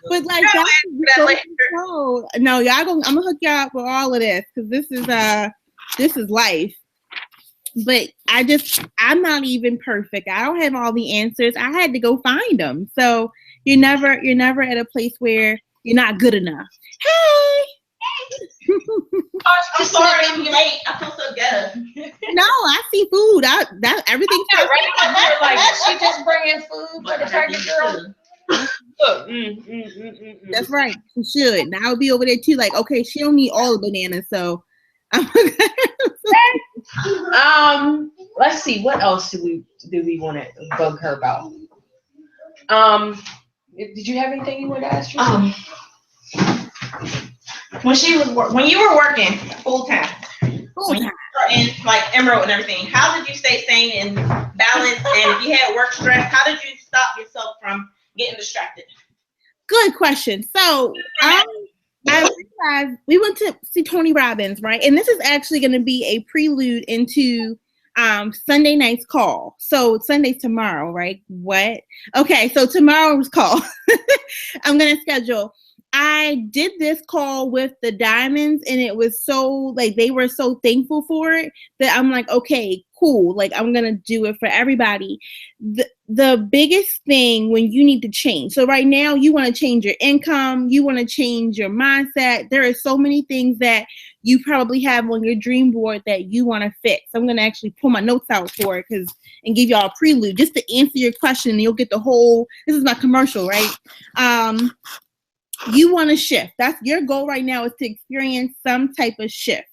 But like, no, I'm going to hook y'all up with all of this, because this is life. But I'm not even perfect. I don't have all the answers. I had to go find them. So you're never at a place where you're not good enough. Hey. I'm sorry I'm late. I feel so good. No, I see food. Everything's right. Like, she just bringing food for the pregnant girl. That's right. She should. Now I'll be over there too. Like, okay, she don't need all the bananas, so. Let's see. What else do we want to bug her about? Did you have anything you wanted to ask her? When you were working full time, and like Emerald and everything, how did you stay sane and balanced? And if you had work stress, how did you stop yourself from getting distracted? Good question. So I realized we went to see Tony Robbins, right? And this is actually going to be a prelude into Sunday night's call. So Sunday's tomorrow, right? What? Okay, so tomorrow's call. I'm going to schedule. I did this call with the Diamonds, and it was so, like, they were so thankful for it that I'm like, okay, cool. Like, I'm going to do it for everybody. The biggest thing when you need to change. So right now you want to change your income. You want to change your mindset. There are so many things that you probably have on your dream board that you want to fix. I'm going to actually pull my notes out for it and give y'all a prelude just to answer your question. And you'll get the whole, this is my commercial, right? You want to shift. That's your goal right now, is to experience some type of shift.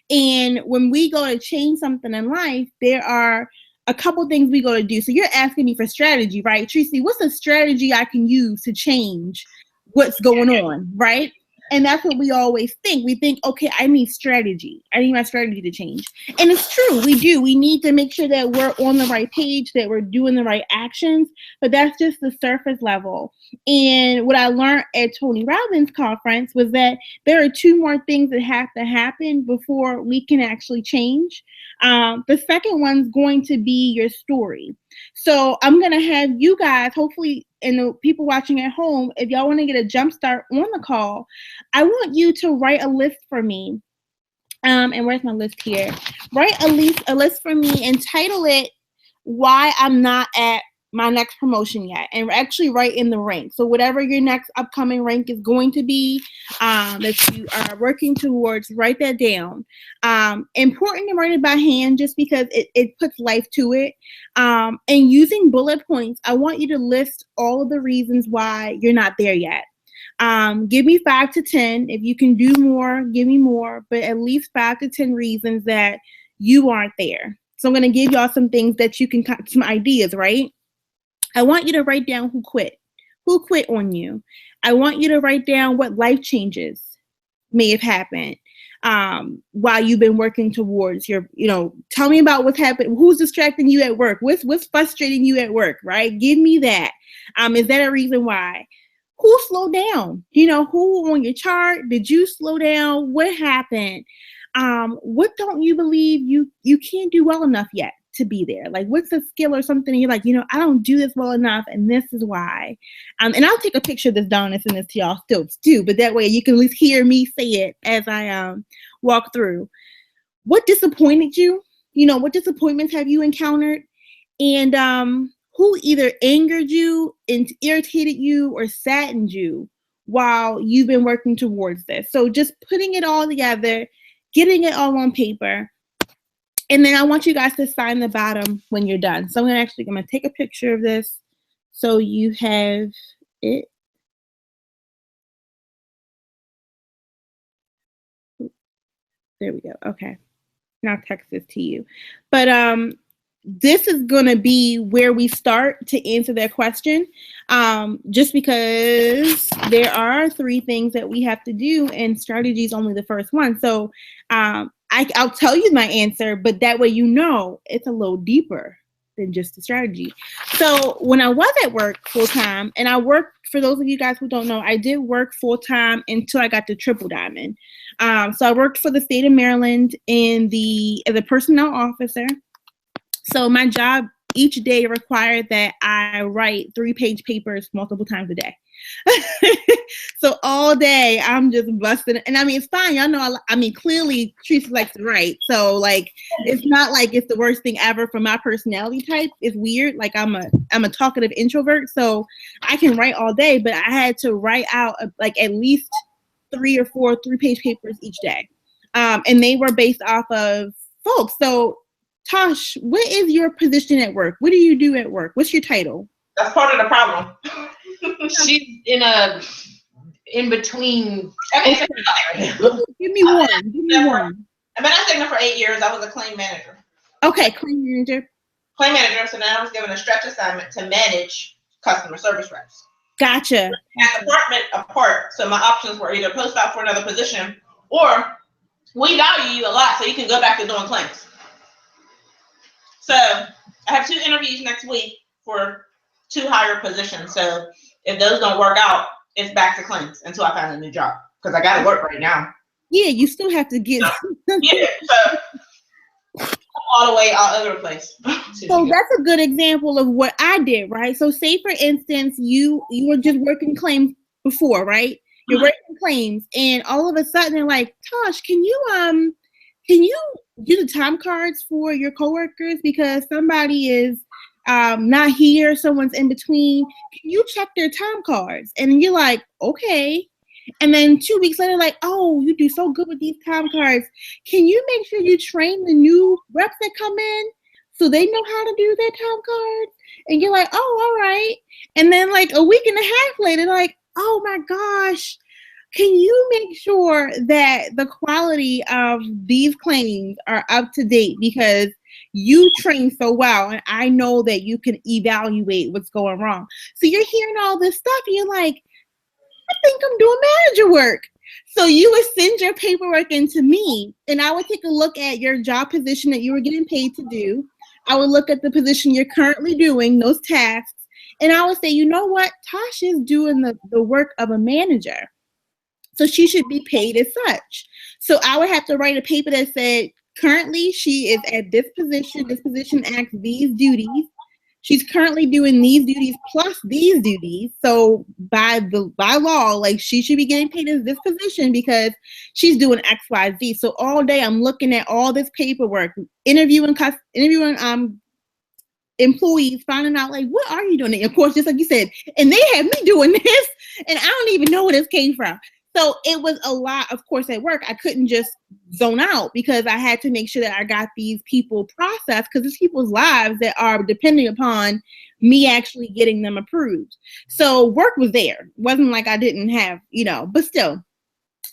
And when we go to change something in life, there are a couple things we go to do. So you're asking me for strategy, right? Tracy, what's a strategy I can use to change what's going on, right? And that's what we always think. We think, okay, I need strategy. I need my strategy to change. And it's true, we do. We need to make sure that we're on the right page, that we're doing the right actions, but that's just the surface level. And what I learned at Tony Robbins conference was that there are 2 more things that have to happen before we can actually change. The second one's going to be your story. So I'm going to have you guys, hopefully, and the people watching at home, if y'all want to get a jump start on the call, I want you to write a list for me. And where's my list here? Write a list for me and title it "Why I'm Not at My Next Promotion Yet," and actually write in the rank. So whatever your next upcoming rank is going to be, that you are working towards, write that down. Important to write it by hand just because it puts life to it. And using bullet points, I want you to list all of the reasons why you're not there yet. Give me 5 to 10. If you can do more, give me more, but at least 5 to 10 reasons that you aren't there. So I'm going to give y'all some things that you can, some ideas, right? I want you to write down who quit on you. I want you to write down what life changes may have happened while you've been working towards your, tell me about what's happened. Who's distracting you at work? What's frustrating you at work, right? Give me that. Is that a reason why? Who slowed down? Who on your chart? Did you slow down? What happened? What don't you believe you can't do well enough yet to be there? Like, what's a skill or something you're like, I don't do this well enough, and this is why. And I'll take a picture of this down and send this to y'all still too, but that way you can at least hear me say it as I walk through. What disappointed you? What disappointments have you encountered? And who either angered you and irritated you or saddened you while you've been working towards this? So just putting it all together, getting it all on paper. And then I want you guys to sign the bottom when you're done. So I'm going to take a picture of this so you have it. There we go. Okay. Now I'll text this to you. But this is going to be where we start to answer that question, just because there are 3 things that we have to do, and strategy is only the first one. So I'll tell you my answer, but that way it's a little deeper than just the strategy. So when I was at work full-time, and I worked, for those of you guys who don't know, I did work full-time until I got the Triple Diamond. So I worked for the state of Maryland as a personnel officer. So my job each day required that I write 3-page papers multiple times a day. So all day I'm just busting. And it's fine. Y'all know, clearly Teresa likes to write. So it's not like it's the worst thing ever for my personality type. It's weird. Like I'm a talkative introvert, so I can write all day, but I had to write out at least 3 or 4 3-page papers each day. And they were based off of folks. So Tosh, what is your position at work? What do you do at work? What's your title? That's part of the problem. She's in between. Okay, Give me one. I've been at Cigna for 8 years. I was a claim manager. Okay, claim manager. So now I was given a stretch assignment to manage customer service reps. Gotcha. At department apart. So my options were either post out for another position, or we value you a lot, so you can go back to doing claims. So I have 2 interviews next week for 2 higher positions. So if those don't work out, it's back to claims until I find a new job, because I got to work right now. Yeah, you still have to get. Yeah, so all the way all over the place. So that's a good example of what I did, right? So say for instance, you were just working claims before, right? You're working claims, and all of a sudden they're like, Tosh, can you do the time cards for your coworkers because somebody is not here, someone's in between? Can you check their time cards? And you're like, okay. And then 2 weeks later, like, oh, you do so good with these time cards. Can you make sure you train the new reps that come in so they know how to do their time cards? And you're like, oh, all right. And then like a week and a half later, like, oh my gosh, can you make sure that the quality of these claims are up to date, because you train so well and I know that you can evaluate what's going wrong. So you're hearing all this stuff and you're like, I think I'm doing manager work. So you would send your paperwork into me, and I would take a look at your job position that you were getting paid to do. I would look at the position you're currently doing, those tasks, and I would say, you know what? Tasha's doing the work of a manager, so she should be paid as such. So I would have to write a paper that said, currently she is at this position acts these duties. She's currently doing these duties plus these duties. So by law, like, she should be getting paid as this position because she's doing X, Y, Z. So all day I'm looking at all this paperwork, interviewing employees, finding out, like, what are you doing? And of course, just like you said, and they had me doing this, and I don't even know where this came from. So it was a lot, of course, at work. I couldn't just zone out because I had to make sure that I got these people processed, because it's people's lives that are depending upon me actually getting them approved. So work was there. It wasn't like I didn't have, but still.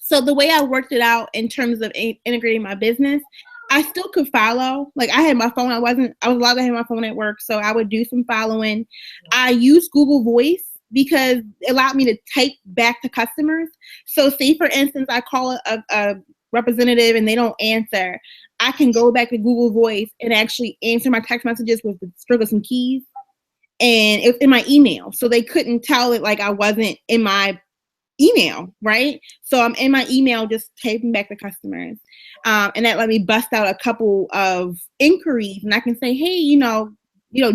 So the way I worked it out in terms of integrating my business, I still could follow. Like, I had my phone. I was allowed to have my phone at work, so I would do some following. I used Google Voice because it allowed me to type back to customers. So say, for instance, I call a representative and they don't answer, I can go back to Google Voice and actually answer my text messages with the stroke of some keys. And it's in my email. So they couldn't tell it like I wasn't in my email, right? So I'm in my email just typing back to customers. And that let me bust out a couple of inquiries, and I can say, hey,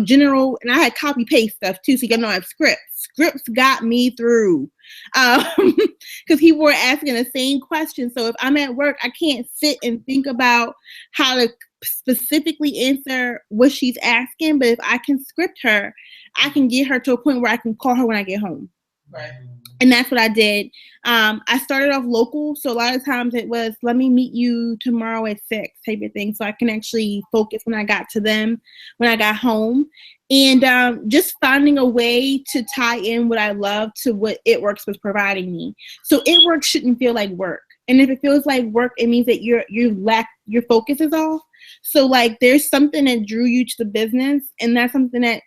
general, and I had copy paste stuff too, so you know I have scripts. Scripts got me through, because people were asking the same question. So if I'm at work, I can't sit and think about how to specifically answer what she's asking, but if I can script her, I can get her to a point where I can call her when I get home. Right. And that's what I did. I started off local, so a lot of times it was, let me meet you tomorrow at 6 type of thing, so I can actually focus when I got to them, when I got home. And just finding a way to tie in what I love to what ItWorks was providing me. So ItWorks shouldn't feel like work. And if it feels like work, it means that your focus is off. So like, there's something that drew you to the business, and that's something that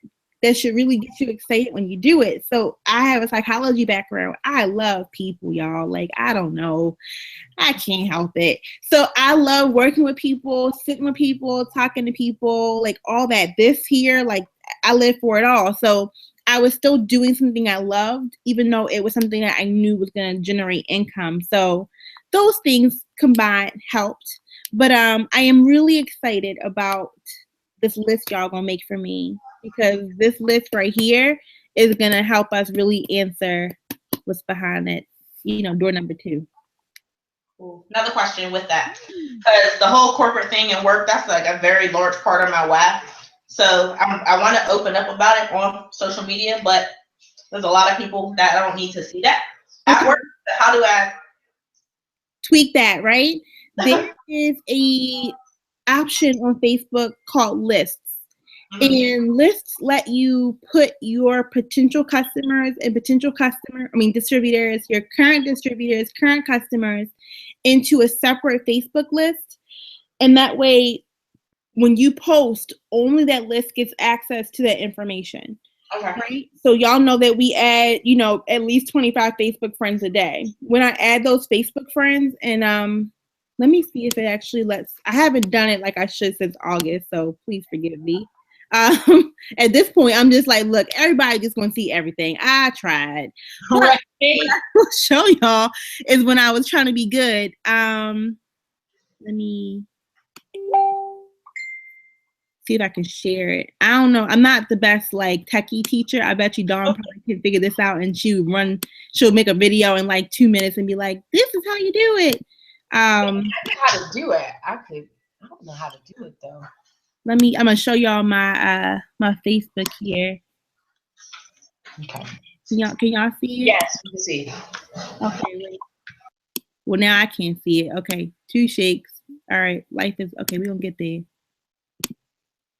should really get you excited when you do it. So I have a psychology background. I love people, y'all. Like, I don't know. I can't help it. So I love working with people, sitting with people, talking to people, like all that. This here, like, I live for it all. So I was still doing something I loved, even though it was something that I knew was going to generate income. So those things combined helped. But I am really excited about this list y'all gonna make for me, because this list right here is gonna help us really answer what's behind it, door number 2. Cool. Another question with that, because the whole corporate thing and work, that's like a very large part of my why. So I want to open up about it on social media, but there's a lot of people that don't need to see that at work. How do I tweak that, right? There is a option on Facebook called lists. And lists let you put your potential customers and distributors, your current distributors, current customers into a separate Facebook list. And that way, when you post, only that list gets access to that information. Okay. Right? So y'all know that we add, at least 25 Facebook friends a day. When I add those Facebook friends, and let me see if it actually lets, I haven't done it like I should since August, so please forgive me. At this point, I'm just like, look, everybody just gonna see everything. I tried. But what I will show y'all is when I was trying to be good. Let me see if I can share it. I don't know. I'm not the best like techie teacher. I bet you Dawn probably can figure this out, and she'll make a video in like 2 minutes and be like, this is how you do it. I know how to do it. I don't know how to do it though. I'm gonna show y'all my my Facebook here. Okay. Can y'all see it? Yes, we can see it. Okay, wait. Well, now I can't see it. Okay, 2 shakes. All right, life is okay. We're gonna get there.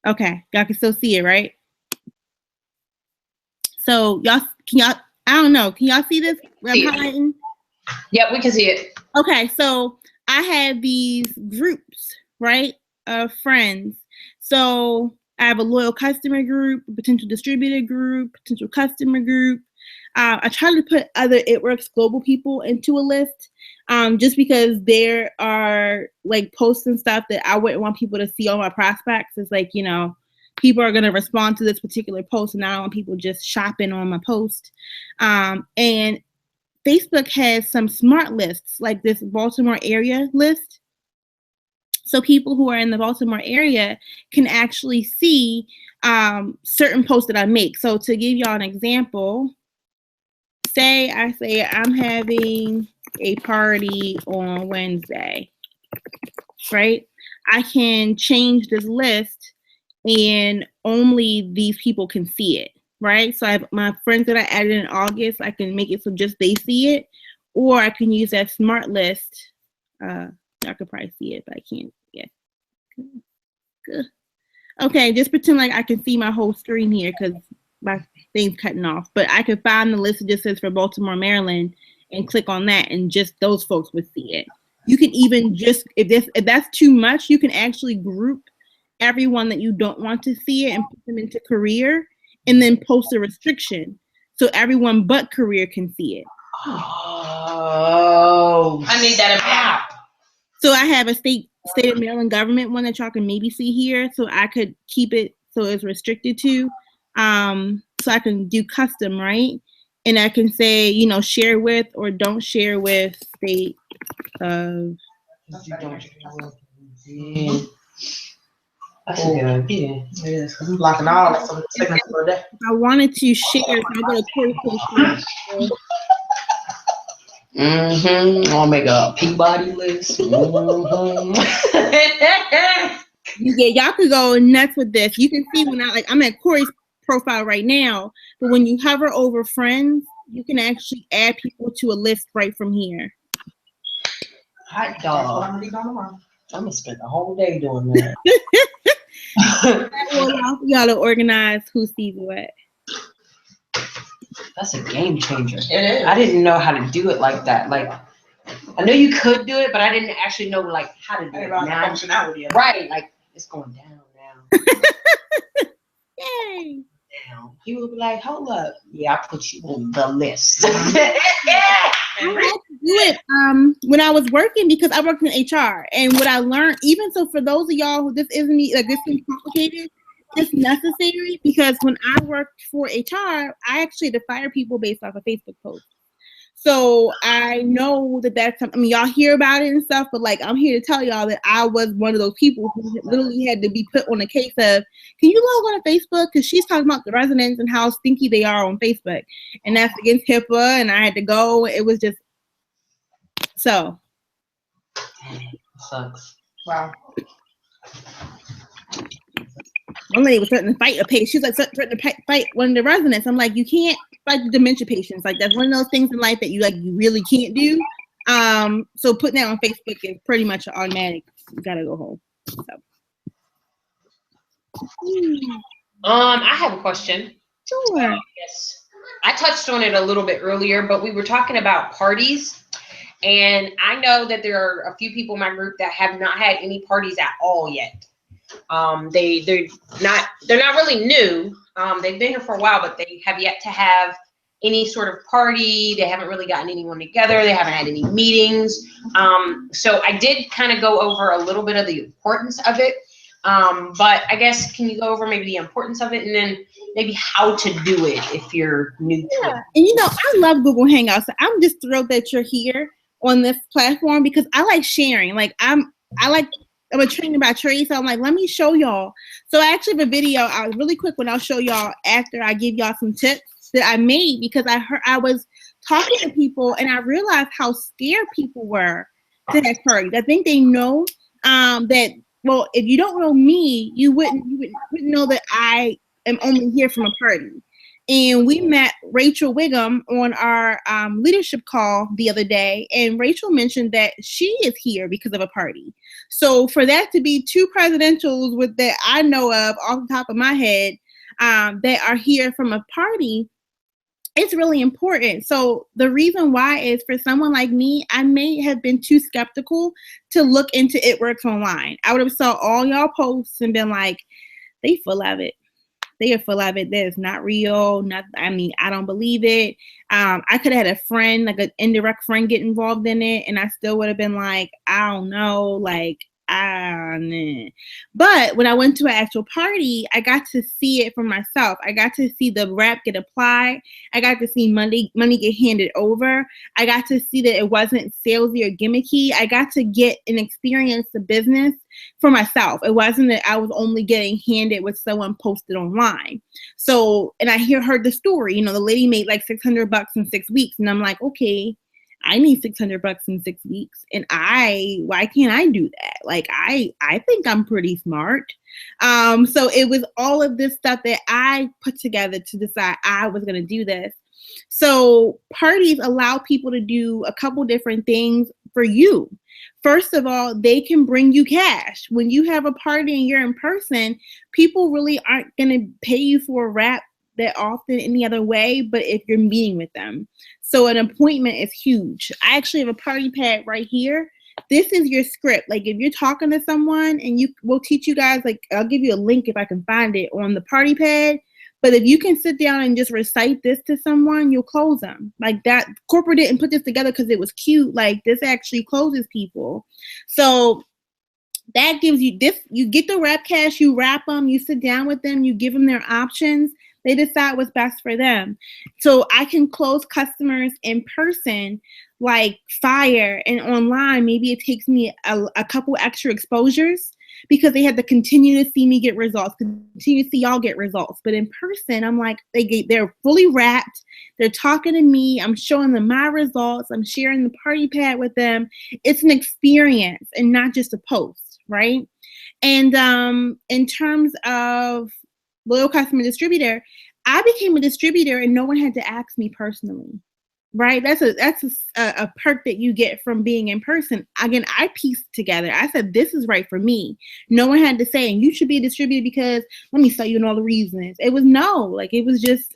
Okay, y'all can still see it, right? So I don't know. Can y'all see this? I'm highlighting. Yep, we can see it. Okay, so I have these groups, right, of friends. So I have a loyal customer group, a potential distributor group, potential customer group. I try to put other ItWorks global people into a list. just because there are like posts and stuff that I wouldn't want people to see on my prospects. It's like, you know, people are going to respond to this particular post, and I don't want people just shopping on my post. And Facebook has some smart lists, like this Baltimore area list. So people who are in the Baltimore area can actually see certain posts that I make. So to give y'all an example, say I'm having a party on Wednesday, right? I can change this list and only these people can see it, right? So I have my friends that I added in August, I can make it so just they see it, or I can use that smart list. I could probably see it, but I can't. Yeah. Good. Okay, just pretend like I can see my whole screen here because my thing's cutting off. But I could find the list that just says for Baltimore, Maryland, and click on that, and just those folks would see it. You can even just, if that's too much, you can actually group everyone that you don't want to see it and put them into career, and then post a restriction so everyone but career can see it. Oh, I need that app. So I have a state of Maryland government one that y'all can maybe see here. So I could keep it so it's restricted to. So I can do custom, right? And I can say, you know, share with or don't share with state of. that's a good idea. It is, because I'm blocking all that from the second for that. I wanted to share, so I go to Corey. I'll make a Peabody list. Yeah, y'all could go nuts with this. You can see when I'm at Corey's profile right now, but when you hover over friends, you can actually add people to a list right from here. Hot dog. I'm gonna spend the whole day doing that. Y'all to organize who sees what. That's a game changer. It is. I didn't know how to do it like that. Like, I know you could do it, but I didn't actually know like how to do it. Now, Functionality. right? Like it's going down now. Yay! Down. He would be like, "Hold up, yeah, I put you on the list." I had to do it when I was working because I worked in HR, and what I learned, even so, for those of y'all who this isn't like this is complicated, it's necessary because when I worked for HR, I actually had to fire people based off of Facebook posts. So I know that's something. I mean, y'all hear about it and stuff, but like I'm here to tell y'all that I was one of those people who literally had to be put on a case of, can you log on to Facebook? Because she's talking about the residents and how stinky they are on Facebook, and that's against HIPAA. And I had to go. It was just so. Sucks. Wow. One lady was threatening to fight a patient. She's like threatening to fight one of the residents. I'm like, you can't fight the dementia patients. Like that's one of those things in life that you really can't do. So putting that on Facebook is pretty much an automatic. You gotta go home. So. I have a question. Sure. Yes, I touched on it a little bit earlier, but we were talking about parties, and I know that there are a few people in my group that have not had any parties at all yet. They're not really new. They've been here for a while, but they have yet to have any sort of party. They haven't really gotten anyone together. They haven't had any meetings. So I did kind of go over a little bit of the importance of it. But I guess, can you go over maybe the importance of it and then maybe how to do it if you're new to it? And you know, I love Google Hangouts. So I'm just thrilled that you're here on this platform because I like sharing. Like I'm a trainer by trade, so I'm like, let me show y'all. So I actually have a video really quick when I'll show y'all after I give y'all some tips that I made because I was talking to people and I realized how scared people were to have parties. I think they know that, well, if you don't know me, you wouldn't know that I am only here from a party. And we met Rachel Wiggum on our leadership call the other day, and Rachel mentioned that she is here because of a party. So for that to be two presidentials with that I know of off the top of my head that are here from a party, it's really important. So the reason why is for someone like me, I may have been too skeptical to look into It Works Online. I would have saw all y'all posts and been like, they full of it. they are full of it. That is not real. I don't believe it. I could have had a friend, like an indirect friend, get involved in it, and I still would have been like, I don't know, like, nah. But when I went to an actual party, I got to see it for myself. I got to see the wrap get applied. I got to see money get handed over. I got to see that it wasn't salesy or gimmicky. I got to get and experience the business for myself. It wasn't that I was only getting handed what someone posted online. So, and I heard the story, the lady made like $600 in 6 weeks. And I'm like, okay, I need $600 in 6 weeks. And why can't I do that? Like, I think I'm pretty smart. So it was all of this stuff that I put together to decide I was going to do this. So parties allow people to do a couple different things for you. First of all, they can bring you cash. When you have a party and you're in person, people really aren't going to pay you for a wrap that often any other way, but if you're meeting with them. So an appointment is huge. I actually have a party pad right here. This is your script. Like if you're talking to someone, and we'll teach you guys, like I'll give you a link if I can find it on the party pad. But if you can sit down and just recite this to someone, you'll close them. Like that, corporate didn't put this together because it was cute. Like this actually closes people. So that gives you this, you get the wrap cash, you wrap them, you sit down with them, you give them their options. They decide what's best for them. So I can close customers in person like fire, and online, maybe it takes me a couple extra exposures because they had to continue to see me get results, continue to see y'all get results. But in person, I'm like, they're fully wrapped. They're talking to me. I'm showing them my results. I'm sharing the party pad with them. It's an experience and not just a post, right? And in terms of loyal customer distributor, I became a distributor and no one had to ask me personally, right? That's a perk that you get from being in person. Again, I pieced together. I said, this is right for me. No one had to say, and you should be a distributor because let me tell you all the reasons. It was it was just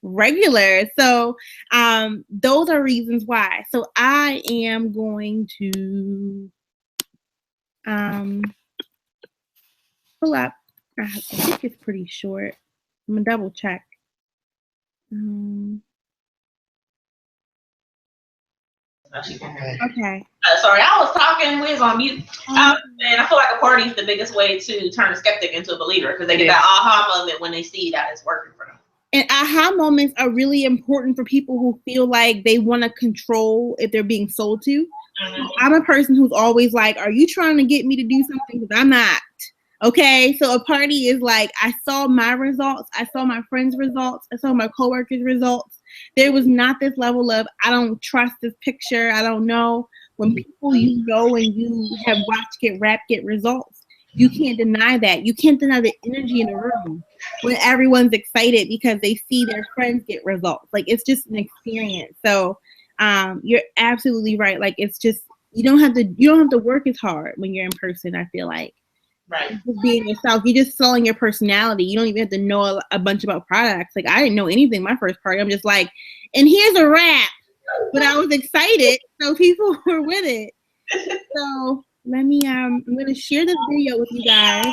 regular. So those are reasons why. So I am going to pull up. I think it's pretty short. I'm gonna double check. Okay. Sorry, I was talking. We was on mute. And I feel like a party is the biggest way to turn a skeptic into a believer because they get that aha moment when they see that it's working for them. And aha moments are really important for people who feel like they want to control if they're being sold to. Mm-hmm. I'm a person who's always like, are you trying to get me to do something? Because I'm not. Okay, so a party is like, I saw my results, I saw my friends' results, I saw my coworkers' results. There was not this level of, I don't trust this picture, I don't know. When people you know and you have watched get results, you can't deny that. You can't deny the energy in the room when everyone's excited because they see their friends get results. Like, it's just an experience. So you're absolutely right. Like, it's just, you don't have to work as hard when you're in person, I feel like. Right. Just being yourself. You're just selling your personality. You don't even have to know a bunch about products. Like, I didn't know anything my first party. I'm just like, and here's a wrap. But I was excited, so people were with it. So let me I'm gonna share this video with you guys.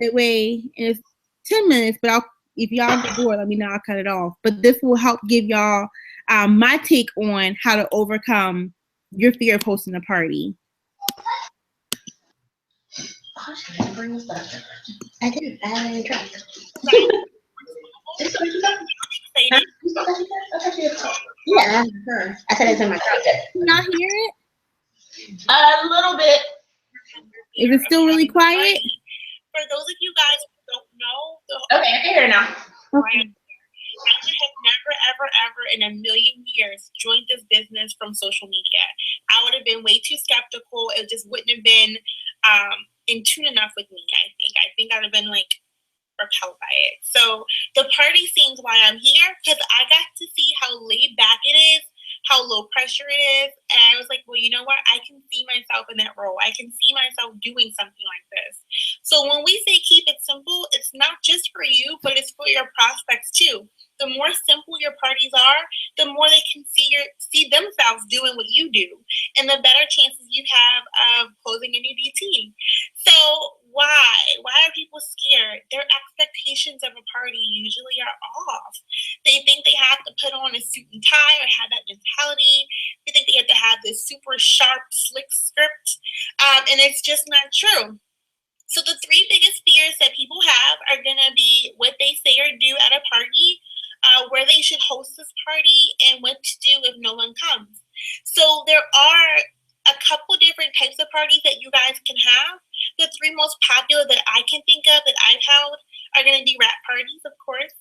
That way, and it's 10 minutes, but if y'all get bored, let me know, I'll cut it off. But this will help give y'all my take on how to overcome your fear of hosting a party. Oh, she didn't bring this back. I didn't. I haven't even tried. Yeah, I said it's in my project. Can y'all hear it? A little bit. Is it still really quiet? For those of you guys who don't know, Okay, I can hear it now. Okay. I would have never, ever, ever in a million years joined this business from social media. I would have been way too skeptical. It just wouldn't have been in tune enough with me, I think I'd have been like repelled by it. So the party scene's why I'm here, because I got to see how laid back it is, how low pressure it is. And I was like, well, you know what? I can see myself in that role. I can see myself doing something like this. So when we say keep it simple, it's not just for you, but it's for your prospects too. The more simple your parties are, the more they can see themselves doing what you do, and the better chances you have of closing a new DT. So why are people scared? They're expectations of a party usually are off. They think they have to put on a suit and tie or have that mentality. They think they have to have this super sharp, slick script, and it's just not true. So the three biggest fears that people have are going to be what they say or do at a party, where they should host this party, and what to do if no one comes. So there are a couple different types of parties that you guys can have. The three most popular that I can think of that I've held are going to be wrap parties, of course,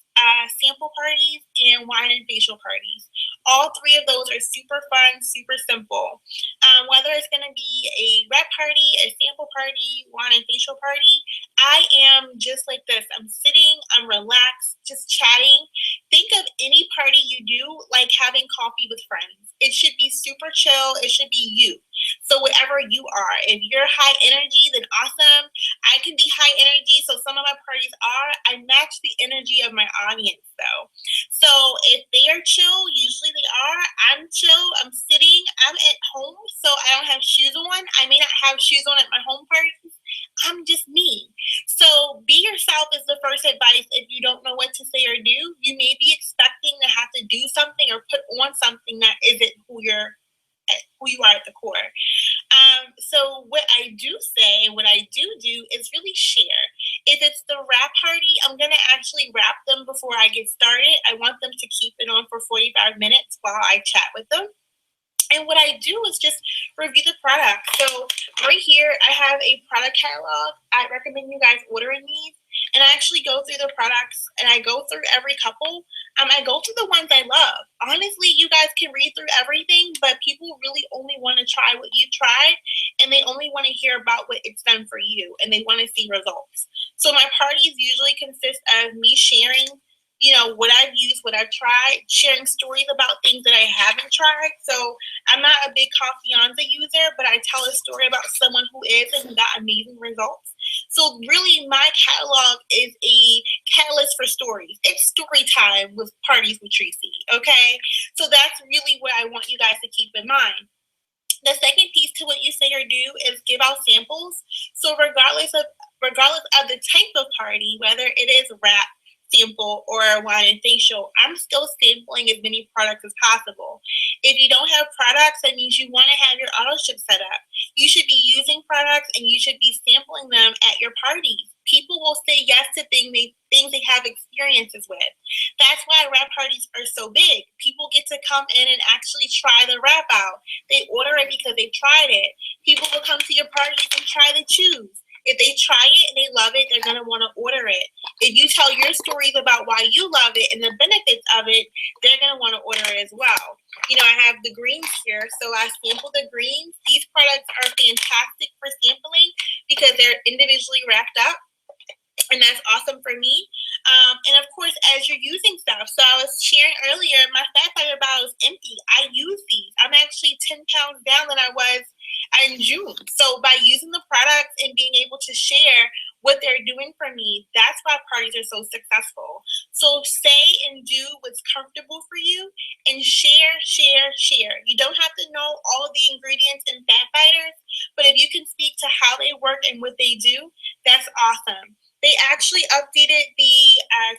sample parties, and wine and facial parties. All three of those are super fun, super simple. Whether it's going to be a wrap party, a sample party, wine and facial party, I am just like this. I'm sitting, I'm relaxed, just chatting. Think of any party you do like having coffee with friends. It should be super chill. It should be you. So whatever you are, if you're high energy, then awesome. I can be high energy. So some of my parties are, I match the energy of my audience though. So if they are chill, usually they are. I'm chill. I'm sitting. I'm at home. So I don't have shoes on. I may not have shoes on at my home parties. I'm just me. So be yourself is the first advice. If you don't know what to say or do, you may be expecting to have to do something or put on something that isn't who you are at the core. So what I do say, what I do is really share. If it's the wrap party, I'm going to actually wrap them before I get started. I want them to keep it on for 45 minutes while I chat with them. And what I do is just review the product. So right here, I have a product catalog. I recommend you guys ordering these. And I actually go through the products, and I go through every couple. I go through the ones I love. Honestly, you guys can read through everything, but people really only want to try what you tried, and they only want to hear about what it's done for you, and they want to see results. So my parties usually consist of me sharing, what I've used, what I've tried, sharing stories about things that I haven't tried. So I'm not a big Confianza user, but I tell a story about someone who is and who got amazing results. So really my catalog is a catalyst for stories. It's story time with Parties with Tracy, okay? So that's really what I want you guys to keep in mind. The second piece to what you say or do is give out samples. So regardless of the type of party, whether it is wrap, sample, or wine and facial, I'm still sampling as many products as possible. If you don't have products, that means you want to have your auto ship set up. You should be using products, and you should be sampling them at your parties. People will say yes to things they have experiences with. That's why wrap parties are so big. People get to come in and actually try the wrap out. They order it because they tried it. People will come to your parties and try the chews. If they try it and they love it, they're going to want to order it. If you tell your stories about why you love it and the benefits of it, they're going to want to order it as well. I have the greens here, so I sampled the greens. These products are fantastic for sampling because they're individually wrapped up, and that's awesome for me. And of course, as you're using stuff, so I was sharing earlier, my fat fiber bottle is empty. I use these. I'm actually 10 pounds down than I was in June. So by using the products and being able to share what they're doing for me, that's why parties are so successful. So say and do what's comfortable for you, and share. You don't have to know all of the ingredients in Fat Fighters, but if you can speak to how they work and what they do, that's awesome. They actually updated the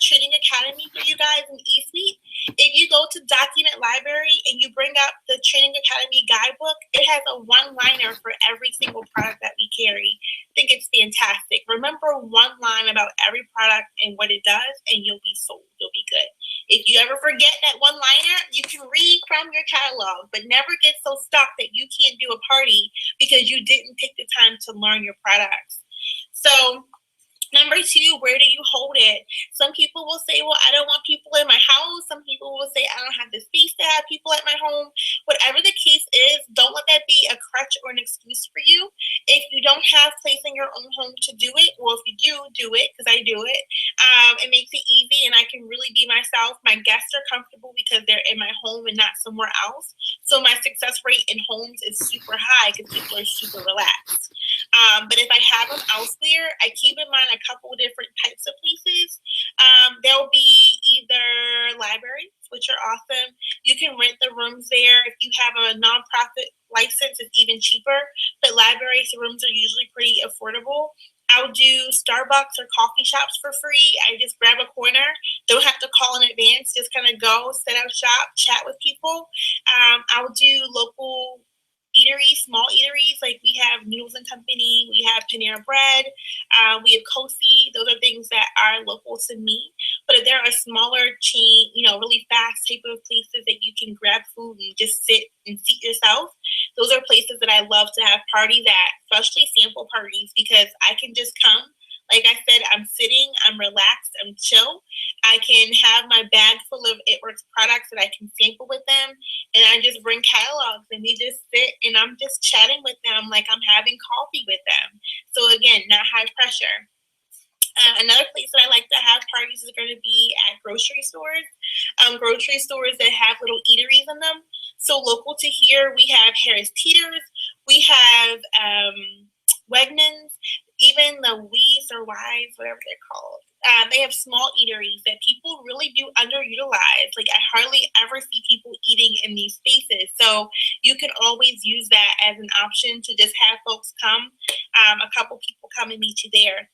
Training Academy for you guys in eSuite. If you go to Document Library and you bring up the Training Academy guidebook, it has a one-liner for every single product that we carry. I think it's fantastic. Remember one line about every product and what it does, and you'll be sold. You'll be good. If you ever forget that one-liner, you can read from your catalog, but never get so stuck that you can't do a party because you didn't take the time to learn your products. So number two, where do you hold it? Some people will say, well, I don't want people in my house. Some people will say, I don't have the space to have people at my home. Whatever the case is, don't let that be a crutch or an excuse for you. If you don't have place in your own home to do it, well, if you do it, because I do it, it makes it easy and I can really be myself. My guests are comfortable because they're in my home and not somewhere else. So my success rate in homes is super high because people are super relaxed. But if I have them elsewhere, I keep in mind a couple of different types of places. There'll be either libraries, which are awesome. You can rent the rooms there. If you have a nonprofit license, it's even cheaper. But libraries, the rooms are usually pretty affordable. I'll do Starbucks or coffee shops for free. I just grab a corner, don't have to call in advance, just kind of go, set up shop, chat with people. I'll do local eateries, small eateries, like we have Noodles and Company, we have Panera Bread, we have Kosi. Those are things that are local to me. But if there are smaller chain, really fast type of places that you can grab food and just sit and seat yourself, those are places that I love to have parties at, especially sample parties, because I can just come. Like I said, I'm sitting, I'm relaxed, I'm chill. I can have my bag full of It Works products that I can sample with them, and I just bring catalogs, and we just sit, and I'm just chatting with them like I'm having coffee with them. So again, not high pressure. Another place that I like to have parties is going to be at grocery stores that have little eateries in them. So local to here, we have Harris Teeter's, we have Wegmans, even the Wees or Wise, whatever they're called. They have small eateries that people really do underutilize. Like I hardly ever see people eating in these spaces. So you can always use that as an option to just have folks come, a couple people come and meet you there.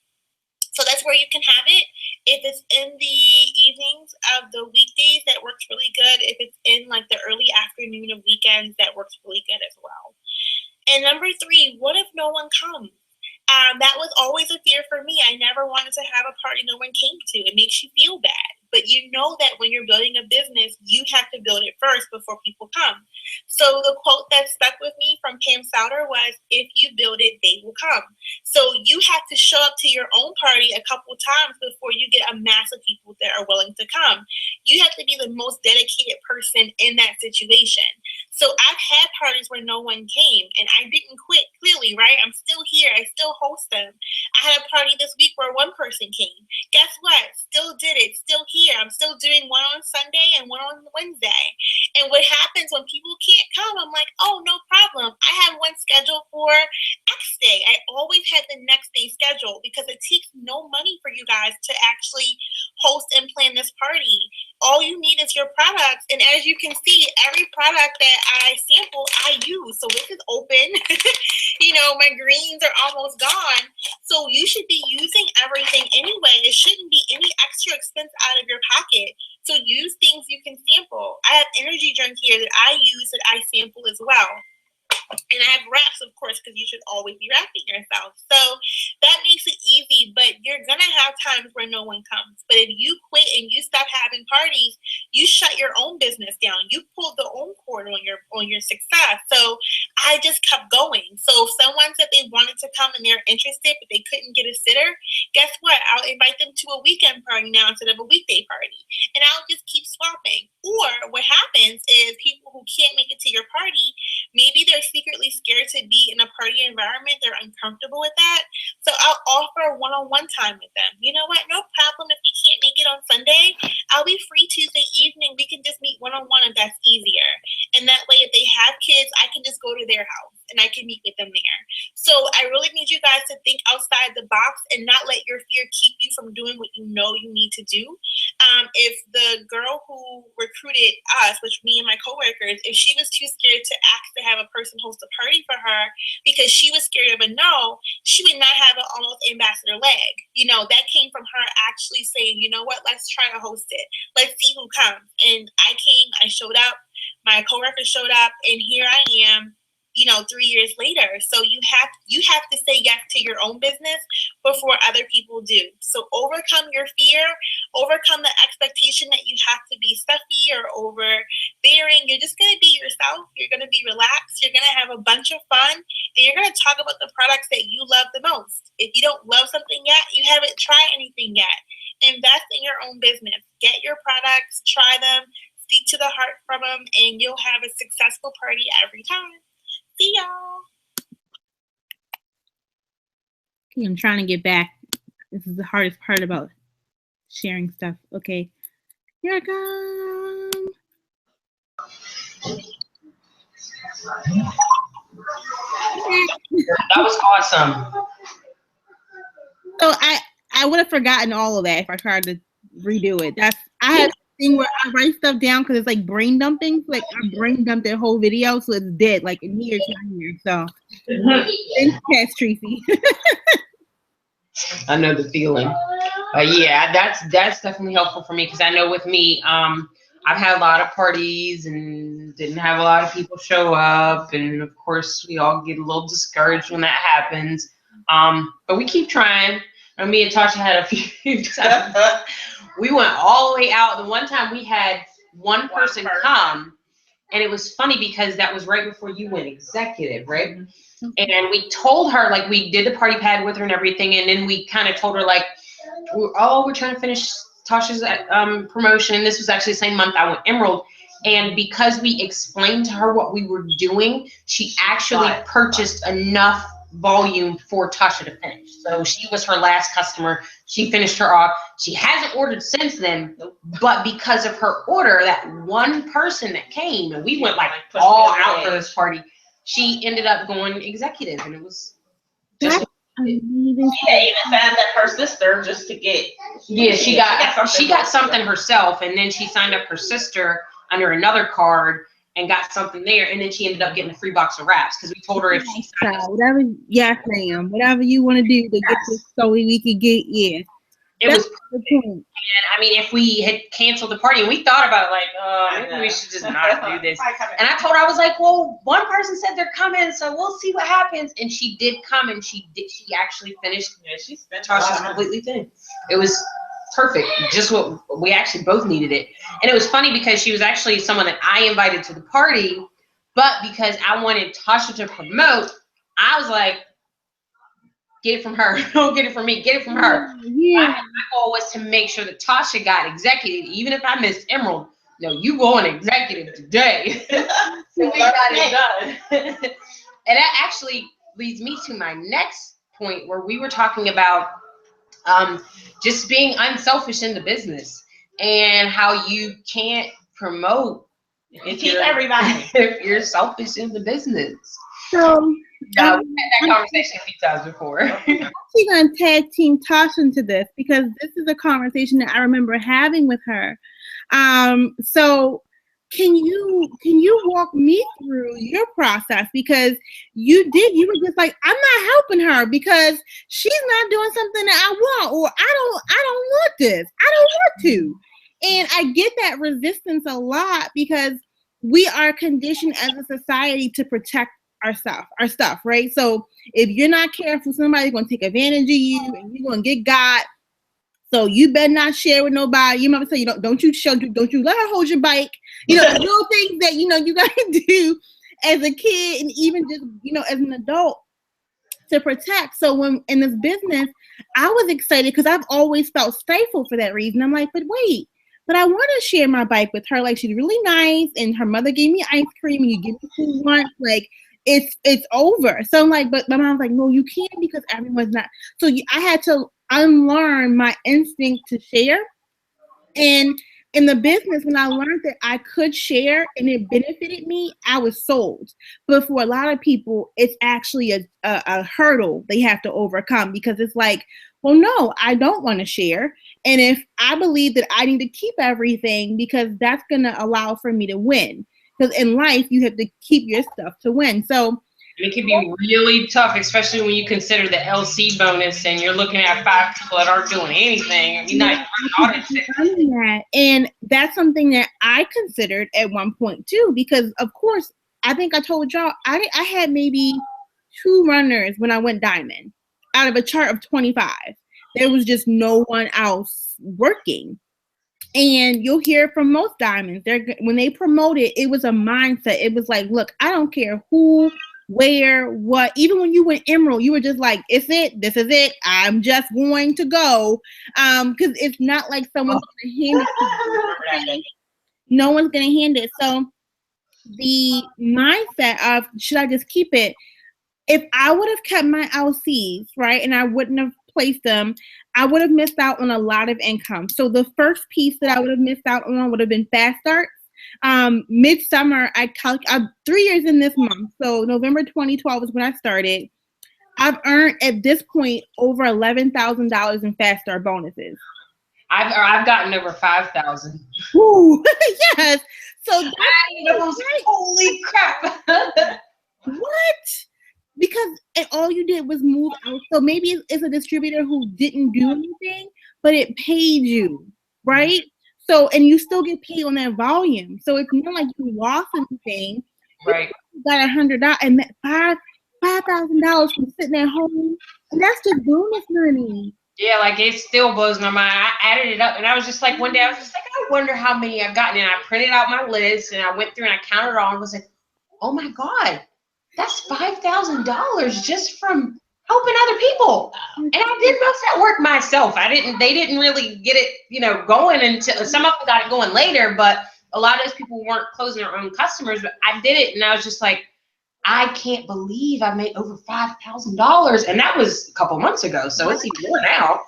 So that's where you can have it. If it's in the evenings of the weekdays, that works really good. If it's in like the early afternoon of weekends, that works really good as well. And number 3, what if no one comes? That was always a fear for me. I never wanted to have a party no one came to. It makes you feel bad. But you know that when you're building a business, you have to build it first before people come. So the quote that stuck with me from Pam Souter was, if you build it, they will come. So you have to show up to your own party a couple times before you get a mass of people that are willing to come. You have to be the most dedicated person in that situation. So I've had parties where no one came, and I didn't quit, clearly, right? I'm still here. I still host them. I had a party this week where one person came. Guess what? Still did it. Still here. I'm still doing one on Sunday and one on Wednesday. And what happens when people can't come, I'm like, oh, no problem. I have one scheduled for X day. I always have the next day scheduled because it takes no money for you guys to actually host and plan this party. All you need is your products. And as you can see, every product that I sample, I use. So this is open. My greens are almost gone. So you should be using everything anyway. It shouldn't be any extra expense out of your pocket. So use things you can sample. I have energy drink here that I use that I sample as well. And I have wraps, of course, because you should always be wrapping yourself. So that makes it easy, but you're going to have times where no one comes. But if you quit and you stop having parties, you shut your own business down. You pulled the own cord on your success. So I just kept going. So if someone said they wanted to come and they're interested, but they couldn't get a sitter, guess what? I'll invite them to a weekend party now instead of a weekday party. And I'll just keep swapping. Or what happens is people who can't make it to your party, maybe they're secretly scared to be in a party environment. They're uncomfortable with that. So I'll offer one-on-one time with them. You know what? No problem if you can't make it on Sunday. I'll be free Tuesday evening. We can just meet one-on-one if that's easier. And that way, if they have kids, I can just go to their house and I can meet with them there. So I really need you guys to think outside the box and not let your fear keep you from doing what you know you need to do. If the girl who recruited us, which me and my coworkers, if she was too scared to ask to have a person host a party for her because she was scared of a no, she would not have an almost ambassador leg. That came from her actually saying, you know what, let's try to host it. Let's see who comes. And I came, I showed up, my coworker showed up, and here I am, 3 years later. So you have to say yes to your own business before other people do. So overcome your fear, overcome the expectation that you have to be stuffy or overbearing. You're just going to be yourself. You're going to be relaxed. You're going to have a bunch of fun, and you're going to talk about the products that you love the most. If you don't love something yet, you haven't tried anything yet. Invest in your own business. Get your products, try them, speak to the heart from them, and you'll have a successful party every time. See y'all. Okay, I'm trying to get back. This is the hardest part about sharing stuff. Okay, here I come. That was awesome. So I would have forgotten all of that if I tried to redo it. I have a thing where I write stuff down because it's like brain dumping. Like I brain dumped that whole video, so it's dead. Like in here, it's not here. So thanks, Cass Tracy. I know the feeling. Yeah, that's definitely helpful for me because I know with me, I've had a lot of parties and didn't have a lot of people show up, and of course we all get a little discouraged when that happens. But we keep trying. And me and Tasha had a few times. We went all the way out. The one time we had one person come, and it was funny because that was right before you went executive, right? And we told her, like, we did the party pad with her and everything, and then we kind of told her, like, we're trying to finish Tasha's promotion. This was actually the same month I went Emerald. And because we explained to her what we were doing, she actually purchased enough volume for Tasha to finish. So she was her last customer. She finished her off. She hasn't ordered since then, but because of her order, that one person that came, and we went like all out for this party, she ended up going executive, and it was just She even signed up her sister just to get. Yeah, she got something herself, and then she signed up her sister under another card and got something there, and then she ended up getting a free box of wraps because we told her if she signed up, whatever, yes, ma'am, whatever you want to do to get this so we could get it was perfect. And I mean, if we had canceled the party, and we thought about it, like, maybe we should just not do this. And I told her, I was like, well, one person said they're coming, so we'll see what happens. And she did come, and she actually finished. Yeah, she spent Tasha's completely finished. It was perfect, just what we actually both needed it. And it was funny because she was actually someone that I invited to the party, but because I wanted Tasha to promote, I was like, get it from her. Don't get it from me. Get it from her. Yeah. My goal was to make sure that Tasha got executive, even if I missed Emerald. No, you going executive today. So we got it done. And that actually leads me to my next point, where we were talking about just being unselfish in the business and how you can't promote if you're selfish in the business. So we've had that conversation a few times before. I'm actually going to tag team Tasha into this because this is a conversation that I remember having with her. So can you walk me through your process? Because you were just like, I'm not helping her because she's not doing something that I want, or I don't want this. I don't want to. And I get that resistance a lot because we are conditioned as a society to protect our stuff, right? So if you're not careful, somebody's gonna take advantage of you and you're gonna get got. So you better not share with nobody. Your mother say, don't you let her hold your bike. Little things that you gotta do as a kid and even just as an adult to protect. So when in this business, I was excited because I've always felt stifled for that reason. I'm like, but wait, but I want to share my bike with her. Like, she's really nice, and her mother gave me ice cream, and you give me food once, like. It's over. So I'm like, but my mom's like, no, you can't because everyone's not. So I had to unlearn my instinct to share. And in the business, when I learned that I could share and it benefited me, I was sold. But for a lot of people, it's actually a hurdle they have to overcome because it's like, well, no, I don't want to share. And if I believe that I need to keep everything because that's going to allow for me to win. Because in life, you have to keep your stuff to win. So it can be really tough, especially when you consider the LC bonus and you're looking at 5 people that aren't doing anything. I mean, and that's something that I considered at one point too, because of course, I think I told y'all I had maybe 2 runners when I went diamond out of a chart of 25. There was just no one else working. And you'll hear from most diamonds. When they promote it, it was a mindset. It was like, look, I don't care who, where, what. Even when you went Emerald, you were just like, it's it. This is it. I'm just going to go. Because it's not like someone's going to hand it to you. No one's going to hand it. So the mindset of, should I just keep it? If I would have kept my LCs, right, and I wouldn't have placed them, I would have missed out on a lot of income. So the first piece that I would have missed out on would have been fast starts. Midsummer, I'm 3 years in this month. So November 2012 is when I started. I've earned at this point over $11,000 in fast start bonuses. I've gotten over 5,000. Woo! Yes. So holy crap! What? because all you did was move out. So maybe it's a distributor who didn't do anything, but it paid you, right? So, and you still get paid on that volume. So it's not like you lost anything. Right. You got $100 and $5,000 from sitting at home, and that's just bonus money. Yeah, like it still blows my mind. I added it up, and I was just like, one day I was just like, I wonder how many I've gotten. And I printed out my list, and I went through and I counted it all, and was like, oh my God, that's $5,000 just from helping other people. And I did most of that work myself. They didn't really get it, going until some of them got it going later, but a lot of those people weren't closing their own customers. But I did it, and I was just like, I can't believe I made over $5,000, and that was a couple months ago. So it's even more now.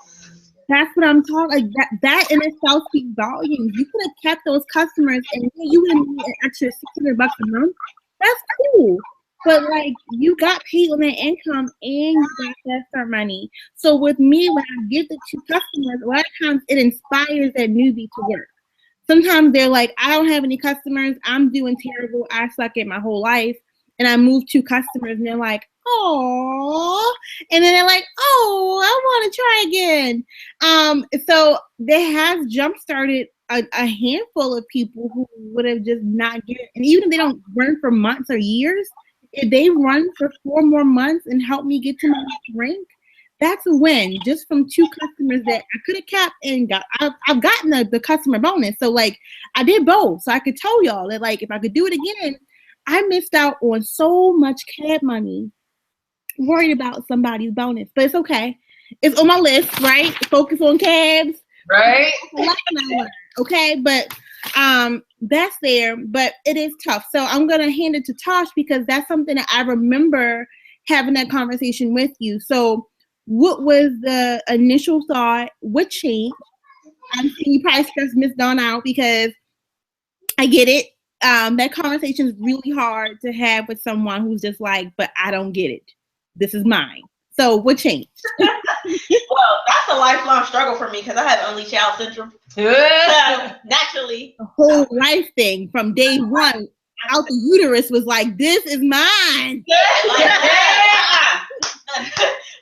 That's what I'm talking. Like that in itself speaks volumes. You could have kept those customers, and you would have made an extra $600 a month. That's cool. But like you got paid on that income, and you got that start money. So with me, when I give the 2 customers, a lot of times it inspires that newbie to work. Sometimes they're like, I don't have any customers. I'm doing terrible. I suck at my whole life. And I move 2 customers, and they're like, oh, and then they're like, oh, I want to try again. So that has jump-started a handful of people who would have just not given, and even if they don't run for months or years, if they run for 4 more months and help me get to my next rank, that's a win. Just from 2 customers that I could have kept and got. I've gotten the customer bonus. So like I did both. So I could tell y'all that like if I could do it again, I missed out on so much cab money worried about somebody's bonus, but it's okay. It's on my list, right? Focus on cabs. Right. Okay, but that's there, but it is tough. So I'm gonna hand it to Tosh because that's something that I remember having that conversation with you. So what was the initial thought? What changed? I'm seeing you probably stressed Miss Dawn out because I get it. That conversation is really hard to have with someone who's just like, but I don't get it. This is mine. So what changed? Well, that's a lifelong struggle for me because I have only child syndrome. Naturally. The whole life thing from day one out the uterus was like, this is mine.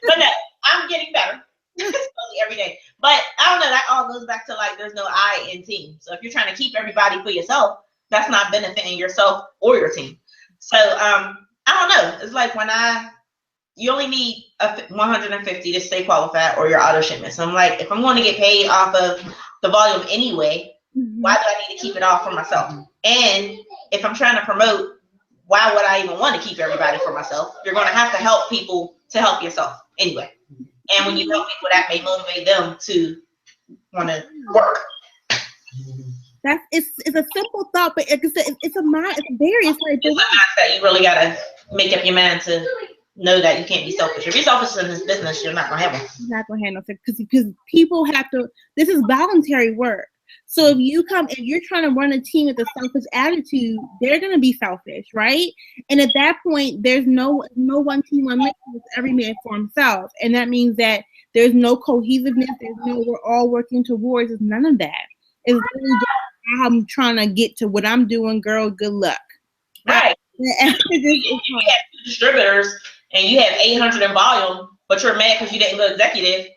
But no, I'm getting better slowly every day. But I don't know, that all goes back to like there's no I in team. So if you're trying to keep everybody for yourself, that's not benefiting yourself or your team. So I don't know. It's like when you only need 150 to stay qualified or your auto shipment. So I'm like, if I'm going to get paid off of the volume anyway, why do I need to keep it all for myself? And if I'm trying to promote, why would I even want to keep everybody for myself? You're going to have to help people to help yourself anyway. And when you help people, that may motivate them to want to work. It's a simple thought, but it's a mind. It's various. It's a mindset. You really gotta make up your mind to know that you can't be selfish. If you're selfish in this business, you're not gonna have one. You're not gonna have no because people have to. This is voluntary work. So if you're trying to run a team with a selfish attitude, they're gonna be selfish, right? And at that point, there's no one team, one mission. It's every man for himself, and that means that there's no cohesiveness. There's no we're all working towards. It's none of that. It's really just I'm trying to get to what I'm doing, girl. Good luck. Right. You have 2 distributors and you have 800 in volume, but you're mad because you didn't go executive.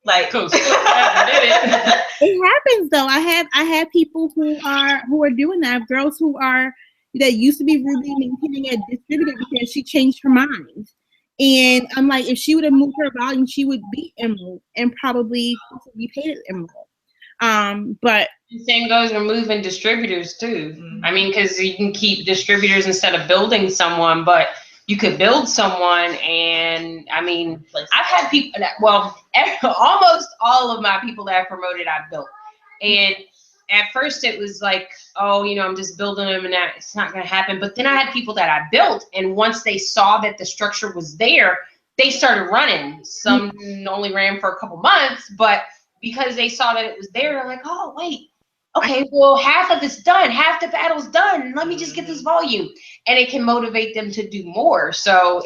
Like, cool. It happens though. I have people who are doing that. Girls that used to be Ruby maintaining a distributor because she changed her mind. And I'm like, if she would have moved her volume, she would be Emerald and probably be paid at Emerald. But the same goes with moving distributors too. I mean, because you can keep distributors instead of building someone, but you could build someone. And I mean, I've had people that, almost all of my people that I promoted, I've built. And at first it was like, oh, I'm just building them and that it's not going to happen. But then I had people that I built, and once they saw that the structure was there, they started running. Some only ran for a couple months, but because they saw that it was there, they're like, oh, wait, okay, well, half of it's done. Half the battle's done. Let me just get this volume. And it can motivate them to do more. So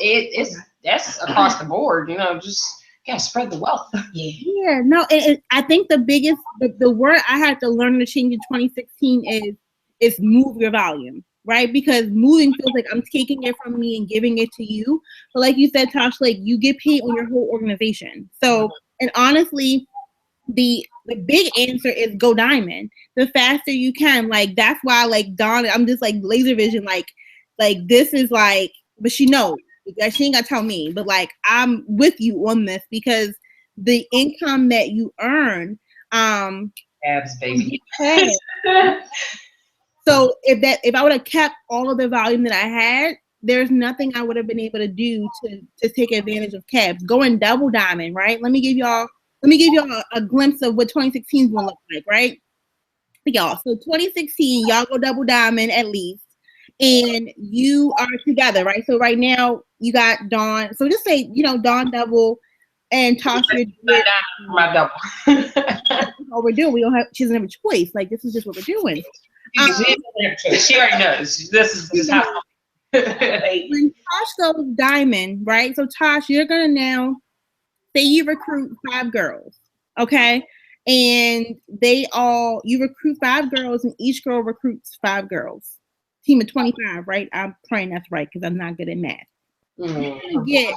that's across the board, just gotta spread the wealth. Yeah, no, I think the biggest, the word I had to learn to change in 2016 is move your volume. right? Because moving feels like I'm taking it from me and giving it to you. But like you said, Tosh, like you get paid on your whole organization. So, and honestly, the big answer is go diamond. The faster you can. Like that's why like Dawn, I'm just like laser vision, like this is like, but she knows. Because she ain't gotta tell me, but like I'm with you on this because the income that you earn, Abs, baby. So if I would have kept all of the volume that I had, there's nothing I would have been able to do to take advantage of cabs. Going double diamond, right? Let me give y'all a glimpse of what 2016 is gonna look like, right? Y'all, so 2016, y'all go double diamond at least, and you are together, right? So right now you got Dawn. So just say Dawn double and Tasha. My double. That's all we're doing. She doesn't have a choice. Like this is just what we're doing. She already knows. This is how. When Tosh goes diamond, right? So Tosh, you're gonna now say you recruit 5 girls, okay? And you recruit 5 girls, and each girl recruits 5 girls. Team of 25, right? I'm praying that's right because I'm not good at math. You're gonna get